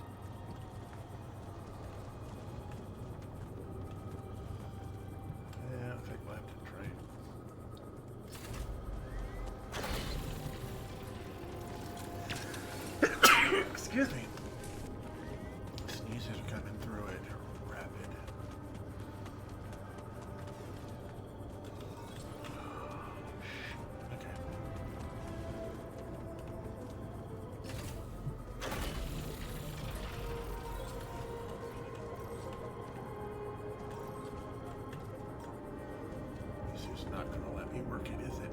A: Yeah, I think we'll have to try. Excuse me. Sneezes are coming through it rapid. Okay. This is not going to let me work it, is it?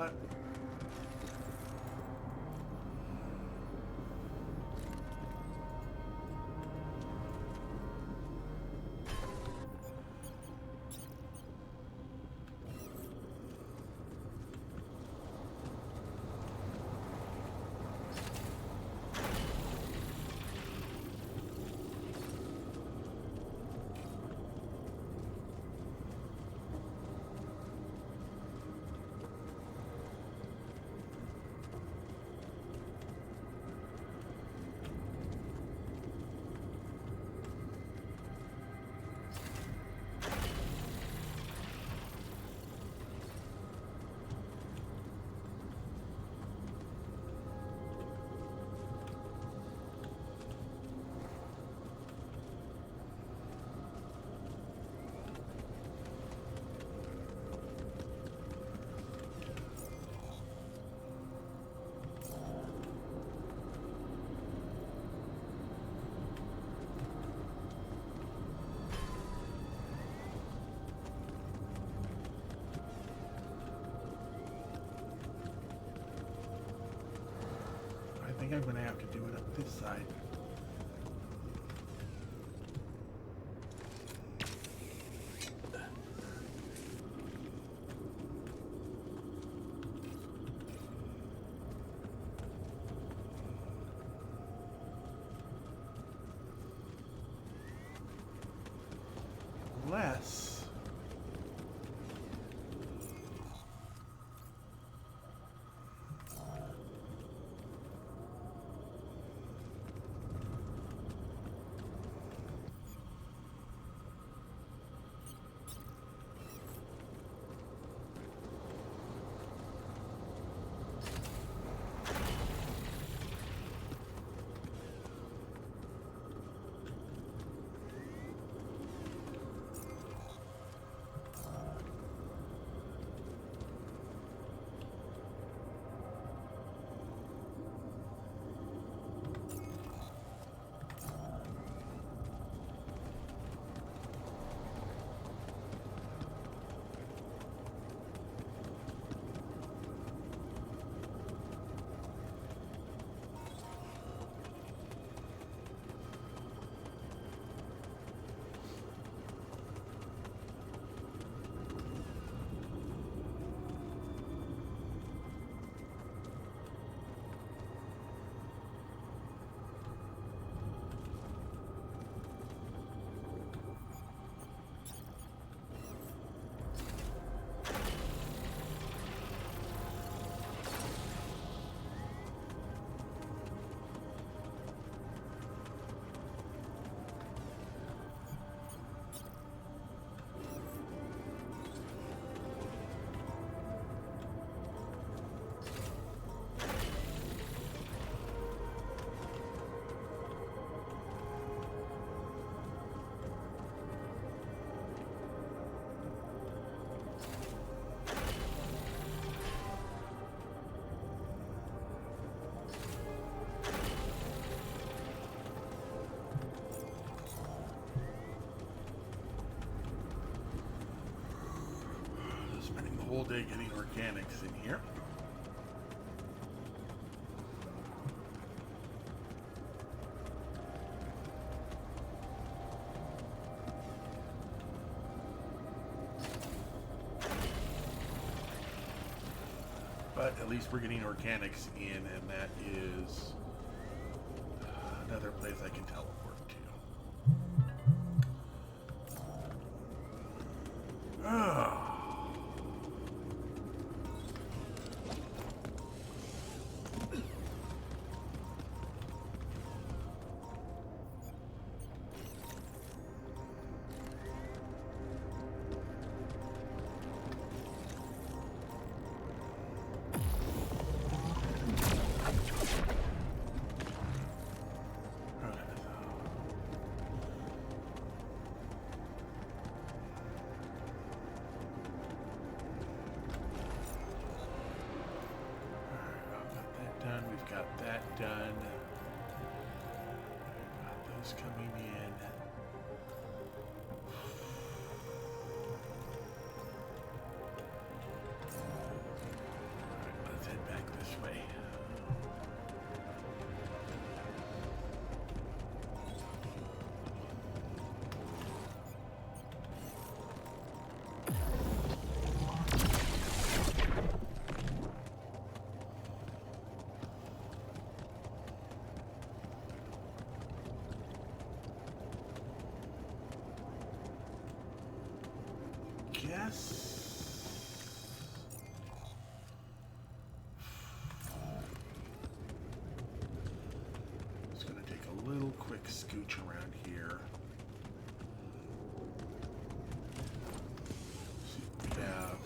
A: what? I think I'm going to have to do it up this side. Less. Spending the whole day getting organics in here. But at least we're getting organics in, and that is another place I can teleport to. Ah. We've got that done. Got those coming in. guess. Just gonna take a little quick scooch around here. See what we have.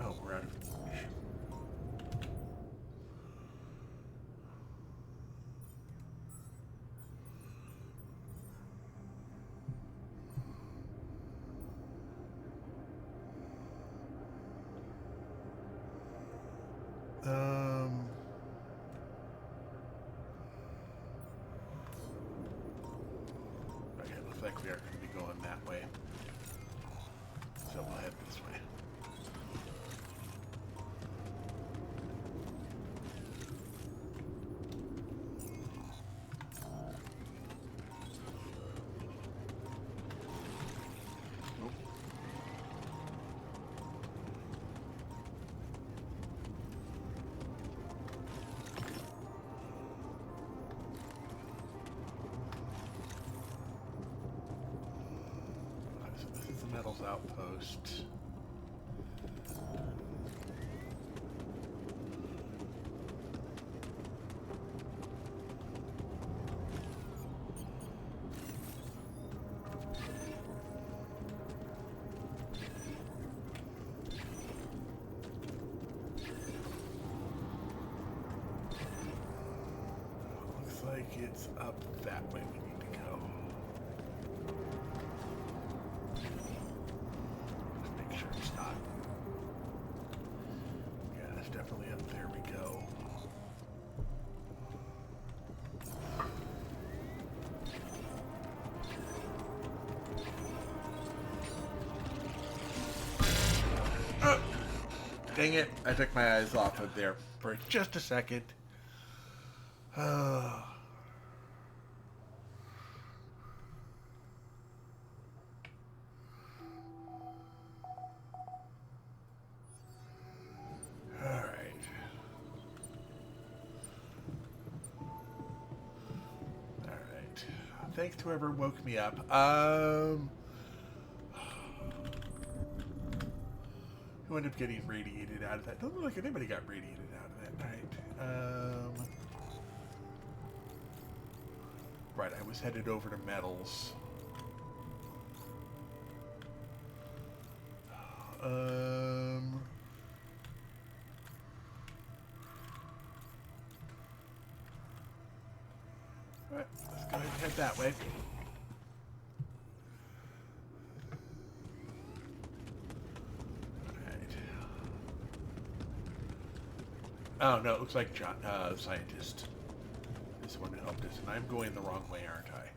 A: Oh, we're out of ammunition. Okay, looks like we are going to be going that way. So we'll head this way. So this is the metals outpost. Looks like it's up that way we need to go. Just make sure it's not. Yeah, it's definitely up there we go. Oh, dang it, I took my eyes off of there for just a second. Alright. Alright. Thanks to whoever woke me up. Who ended up getting radiated out of that? Doesn't look like anybody got radiated out of that night. Right, I was headed over to metals. Alright, let's go ahead and head that way. Oh no, it looks like John, scientist is the one who helped us, and I'm going the wrong way, aren't I?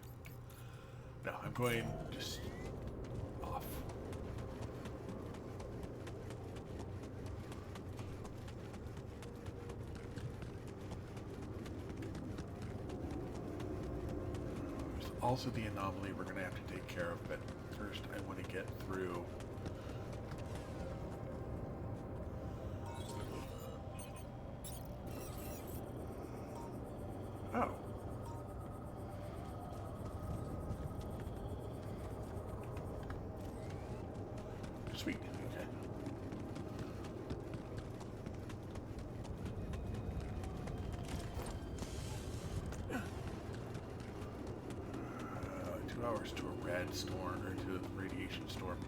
A: No, I'm going just off. There's also the anomaly we're going to have to take care of, but first I want to get through. Oh. Sweet. Okay. Two hours to a red storm, or to a radiation storm.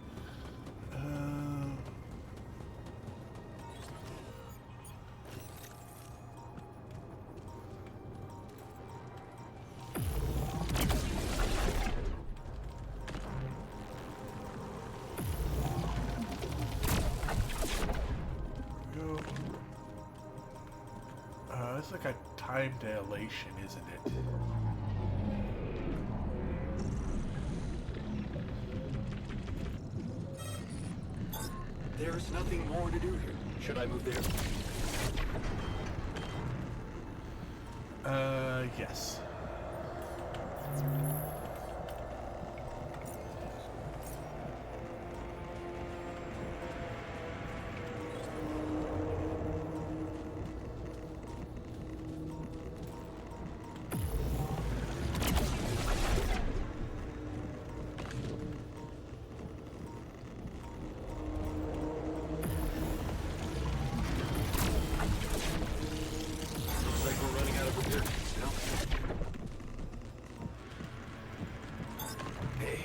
A: It's like a time dilation, isn't it?
B: There's nothing more to do here. Should I move there?
A: Yes.
B: Looks like we're running out of repair kits now.
K: Hey,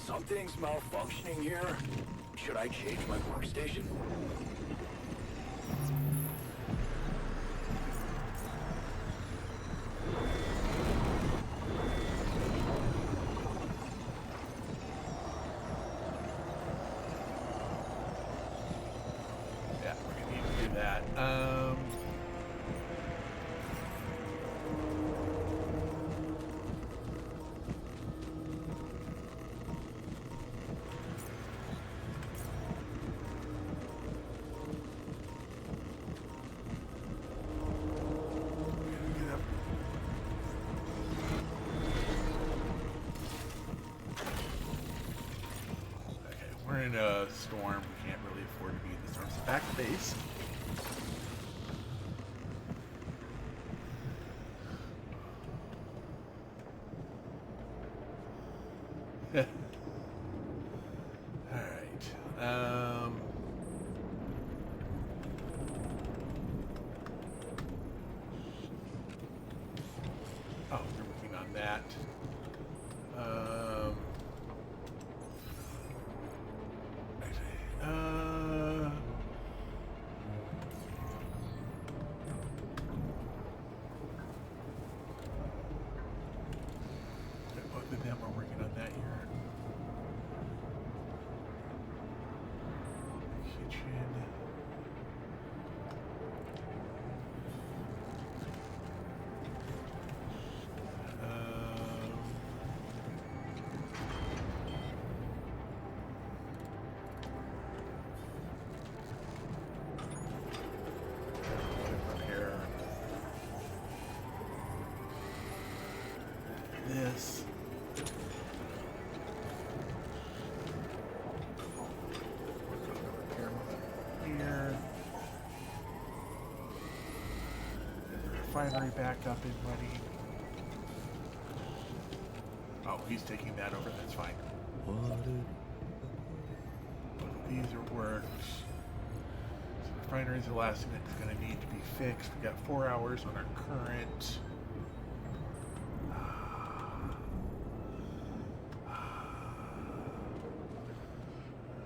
K: something's malfunctioning here. Should I change my workstation?
A: Yeah, we're gonna need to do that. Okay, we're in a storm. We can't really afford to be in the storm. So back to base. All right. Oh, we're working on that. Both of them are working on that here. Kitchen. Repair this. Repair here. Refinery back up and running. Oh, he's taking that over. That's fine. These are worked. So refinery is the last thing that's going to need to be fixed. We got 4 hours on our current.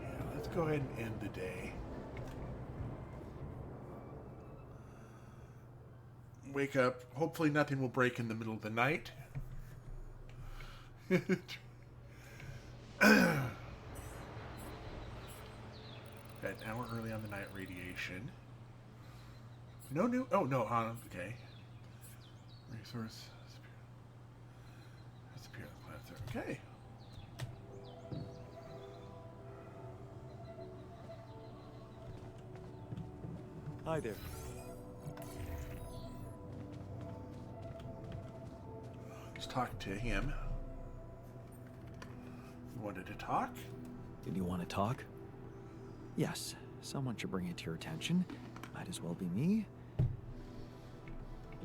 A: Yeah, let's go ahead and end the day. Wake up. Hopefully nothing will break in the middle of the night. Got an hour early on the night radiation. No new. Oh no. Okay. Resource. Disappear the plants. Okay.
D: Hi there.
A: Let's talk to him. You wanted to talk?
D: Did you want to talk? Yes, someone should bring it to your attention. Might as well be me.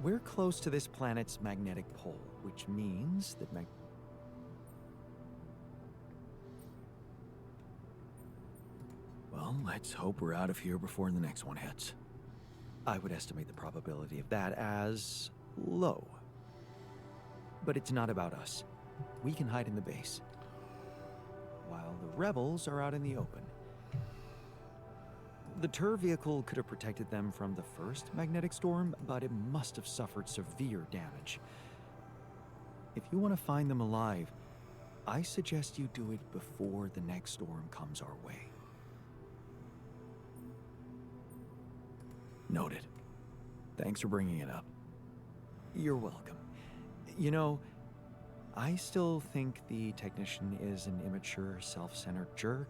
D: We're close to this planet's magnetic pole, which means that Well, let's hope we're out of here before the next one hits. I would estimate the probability of that as low. But it's not about us. We can hide in the base, while the rebels are out in the open. The Tur vehicle could have protected them from the first magnetic storm, but it must have suffered severe damage. If you want to find them alive, I suggest you do it before the next storm comes our way. Noted. Thanks for bringing it up. You're welcome. You know, I still think the technician is an immature, self-centered jerk.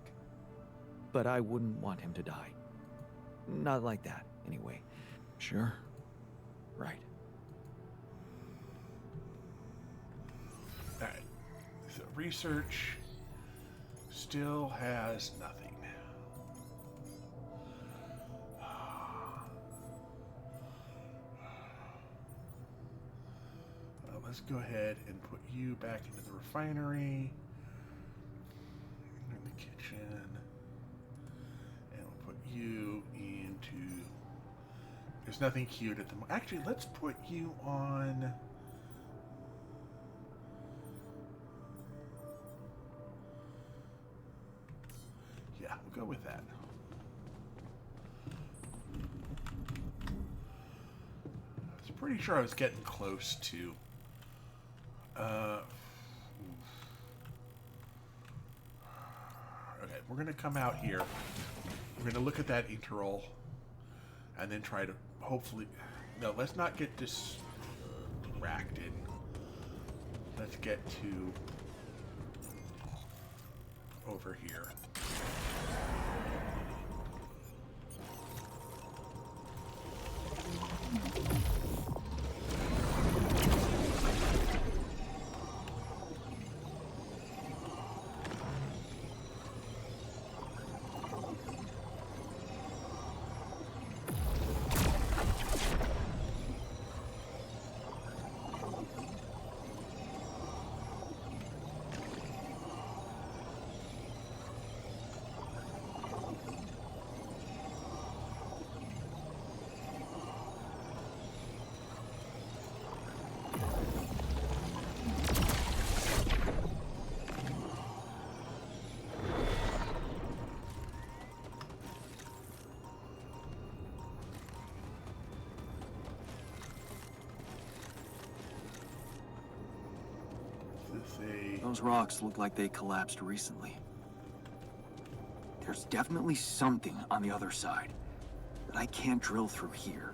D: but I wouldn't want him to die. Not like that, anyway.
L: Sure.
D: Right.
A: Alright. So research still has nothing. Let's go ahead and put you back into the refinery. In the kitchen. And we'll put you into... There's nothing cute at the moment. Actually, let's put you on... Yeah, we'll go with that. I was pretty sure I was getting close to... Okay, we're going to come out here. We're going to look at that interval and then try to hopefully... No, let's not get distracted. Let's get to over here.
L: Those rocks look like they collapsed recently. There's definitely something on the other side that I can't drill through here.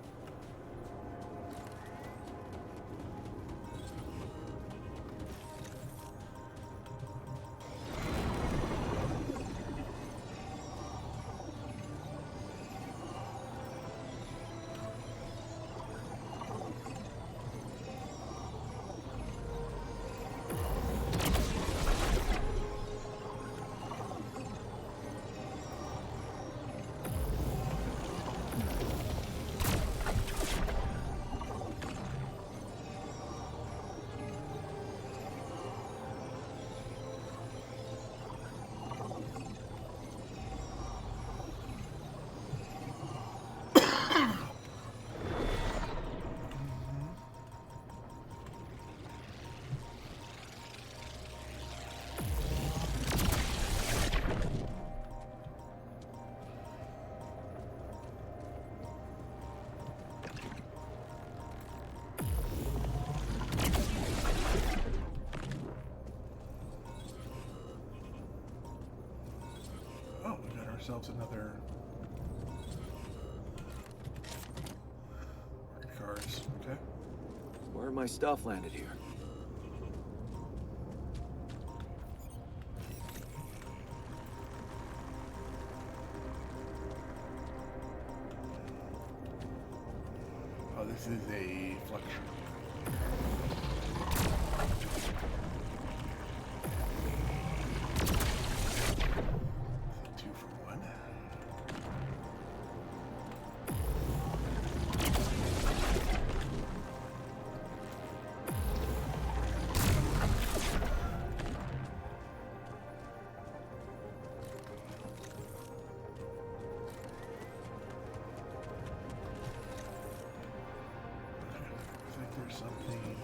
L: Ourselves another cards. Okay. Where my stuff landed here?
A: Oh, this is a fluctuation. Something.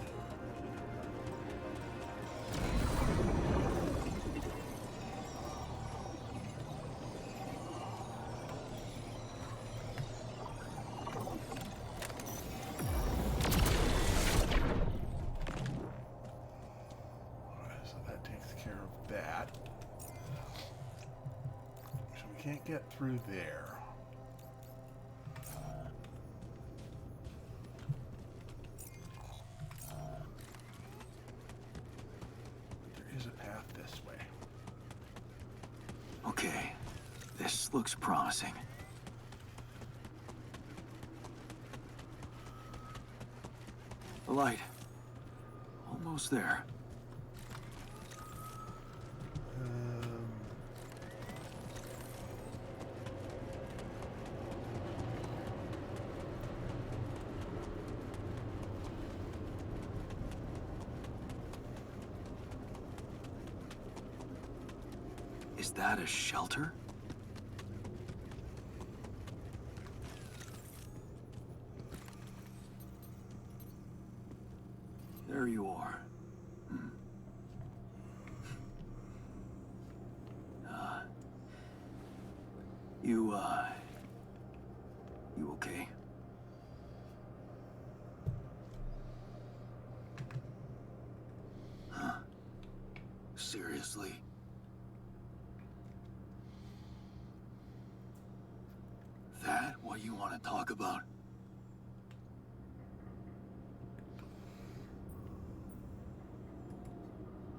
A: So that takes care of that. So we can't get through there.
L: looks promising. The light. Almost there. Is that a shelter? There you are. You okay? Huh? Seriously? That what you want to talk about?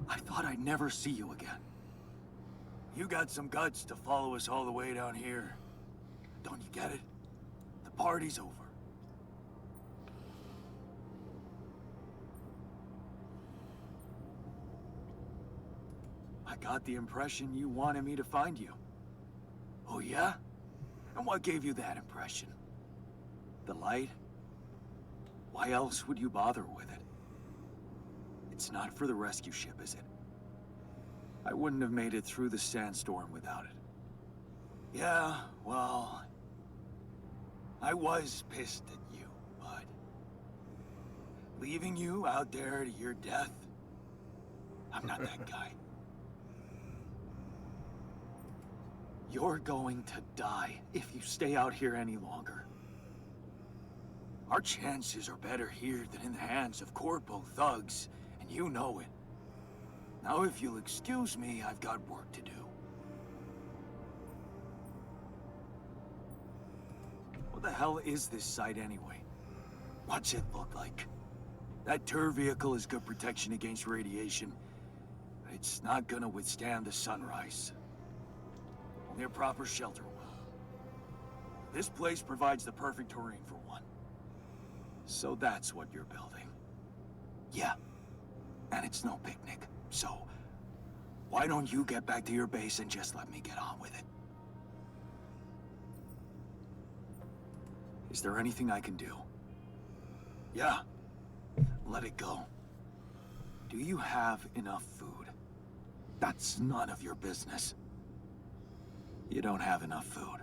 L: I thought I'd never see you again. You got some guts to follow us all the way down here. Don't you get it? The party's over. I got the impression you wanted me to find you. Oh yeah? And what gave you that impression? The light? Why else would you bother with it? It's not for the rescue ship, is it? I wouldn't have made it through the sandstorm without it. Yeah, well... I was pissed at you, but... leaving you out there to your death? I'm not that guy. You're going to die if you stay out here any longer. Our chances are better here than in the hands of corpo thugs, and you know it. Now, if you'll excuse me, I've got work to do. What the hell is this site anyway? What's it look like? That tour vehicle is good protection against radiation, but it's not gonna withstand the sunrise. Only a proper shelter will. This place provides the perfect terrain for one. So that's what you're building. Yeah, and it's no picnic. So, why don't you get back to your base and just let me get on with it? Is there anything I can do? Yeah, let it go. Do you have enough food? That's none of your business. You don't have enough food.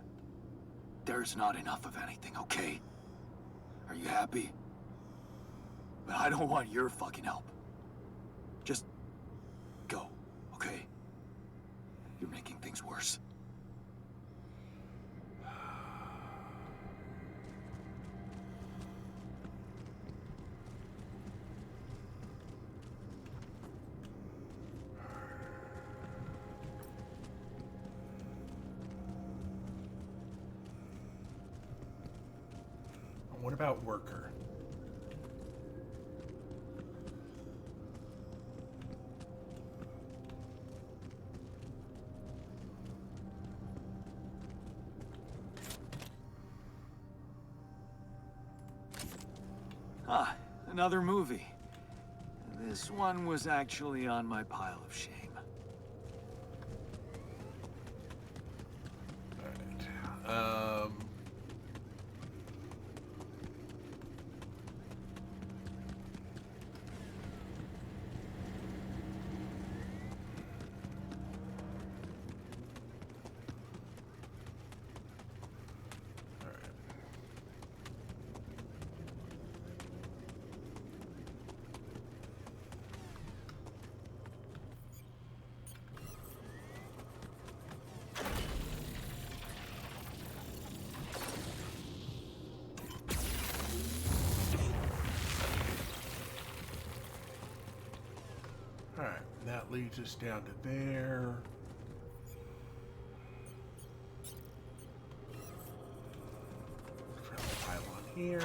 L: There's not enough of anything, okay? Are you happy? But I don't want your fucking help. Just go, okay? You're making things worse.
A: What about worker?
L: Ah, another movie. This one was actually on my pile of shame.
A: Alright. Alright, that leads us down to there. Friendly pylon here.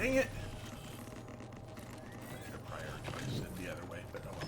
A: Dang it! I should have prioritized it the other way, but oh well.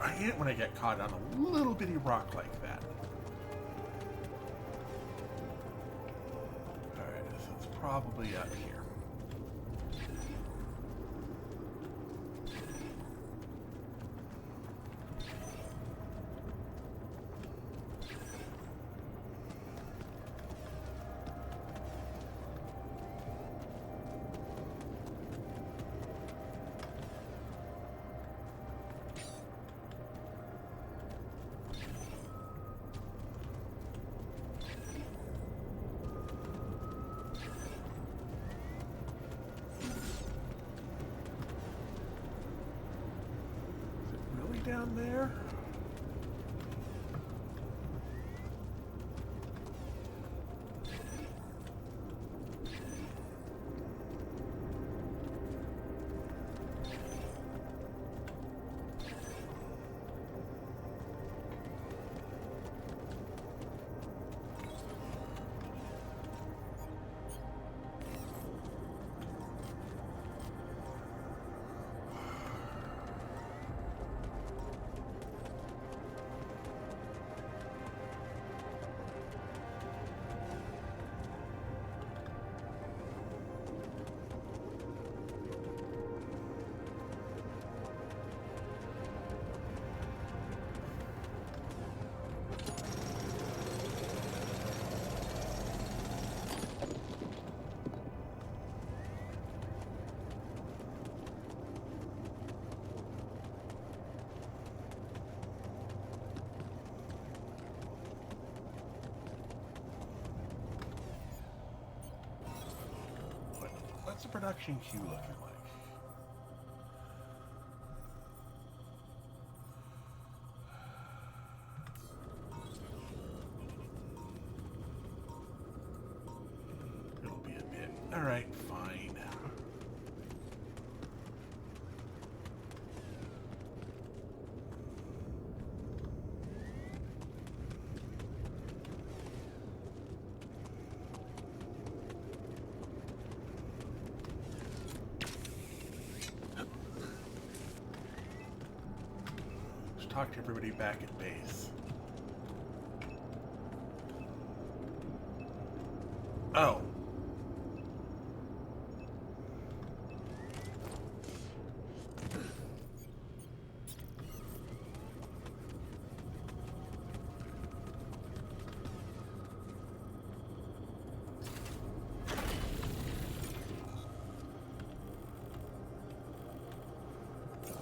A: I hate it when I get caught on a little bitty rock like that. Alright, so it's probably up here. Down there. What's the production queue looking like? It'll be a bit. Alright, fine. Talk to everybody back at base. Oh.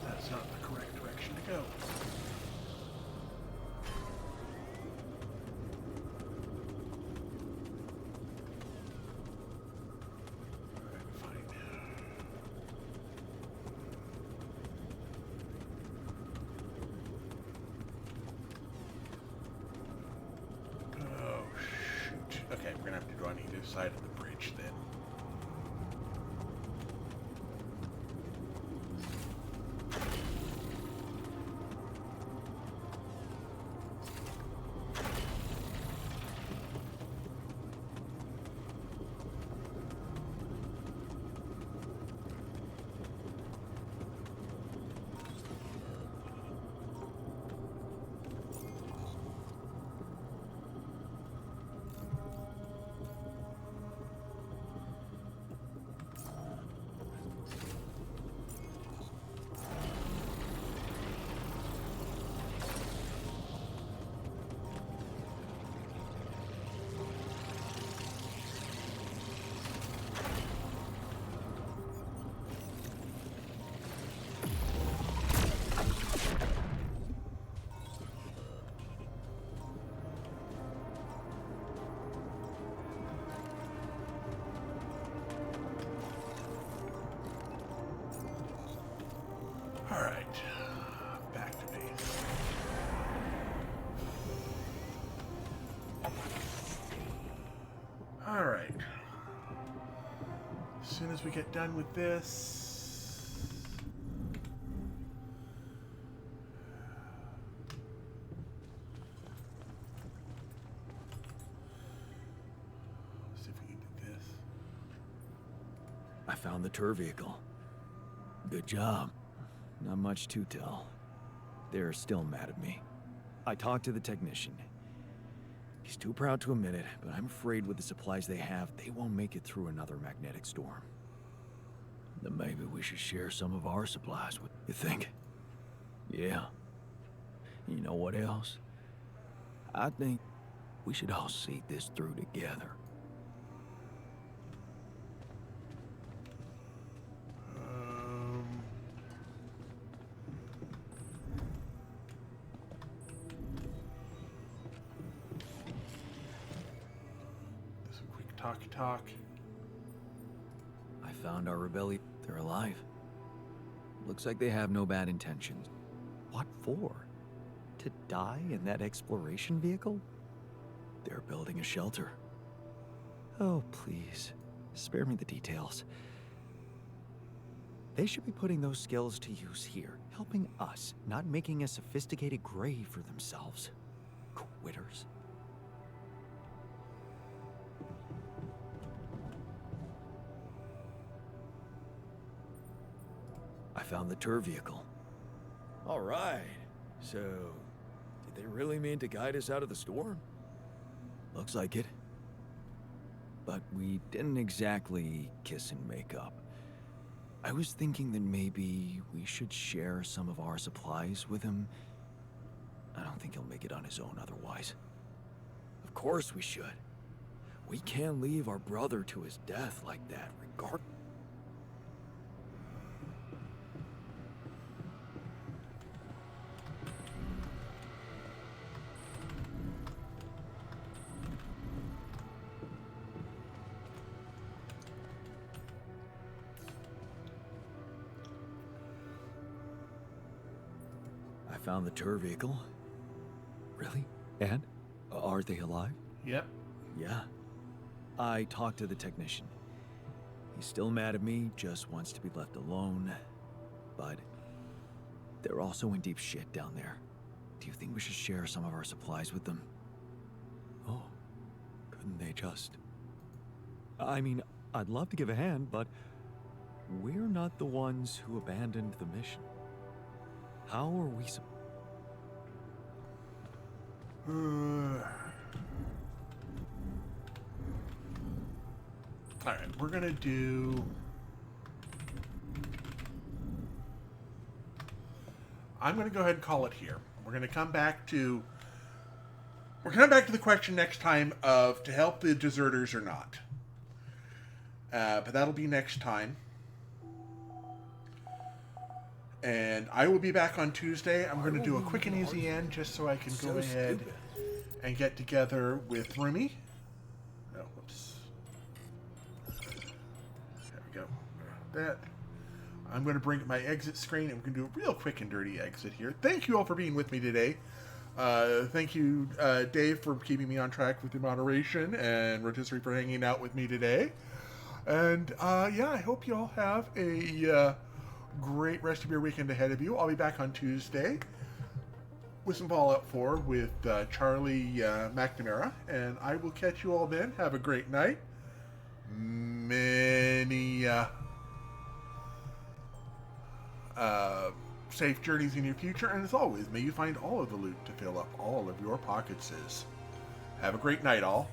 A: That's not the correct direction to go. Okay, we're gonna have to go on either side of the bridge then. soon as we get done with this... Let's see if we can do this.
D: I found the tour vehicle. Good job. Not much to tell. They're still mad at me. I talked to the technician. He's too proud to admit it, but I'm afraid with the supplies they have, they won't make it through another magnetic storm. Then maybe we should share some of our supplies with... You think? Yeah. You know what else? I think we should all see this through together.
A: Some quick talk.
D: I found our rebellion. They're alive. Looks like they have no bad intentions. What for? To die in that exploration vehicle? They're building a shelter. Oh, please. Spare me the details. They should be putting those skills to use here, helping us, not making a sophisticated grave for themselves. Quitters. I found the tour vehicle. All right. So, did they really mean to guide us out of the storm? Looks like it. But we didn't exactly kiss and make up. I was thinking that maybe we should share some of our supplies with him. I don't think he'll make it on his own otherwise. Of course we should. We can't leave our brother to his death like that, regardless. I found the tour vehicle. Really? And? Are they alive?
A: Yep.
D: Yeah. I talked to the technician. He's still mad at me, just wants to be left alone. But they're also in deep shit down there. Do you think we should share some of our supplies with them? Oh, couldn't they just... I mean, I'd love to give a hand, but we're not the ones who abandoned the mission. How are we
A: Alright, we're gonna do... I'm gonna go ahead and call it here. We're gonna come back to... We're coming back to the question next time of to help the deserters or not. But that'll be next time. And I will be back on Tuesday. I'm going to do a quick and easy end just so I can go ahead and get together with Rumi. No, whoops. There we go. That. I'm going to bring up my exit screen and we're going to do a real quick and dirty exit here. Thank you all for being with me today. Thank you, Dave, for keeping me on track with your moderation, and Rotisserie for hanging out with me today. And yeah, I hope you all have a great rest of your weekend ahead of you. I'll be back on Tuesday with some Fallout 4 with Charlie McNamara, and I will catch you all then. Have a great night. Many safe journeys in your future, and as always, may you find all of the loot to fill up all of your pockets. Have a great night, all.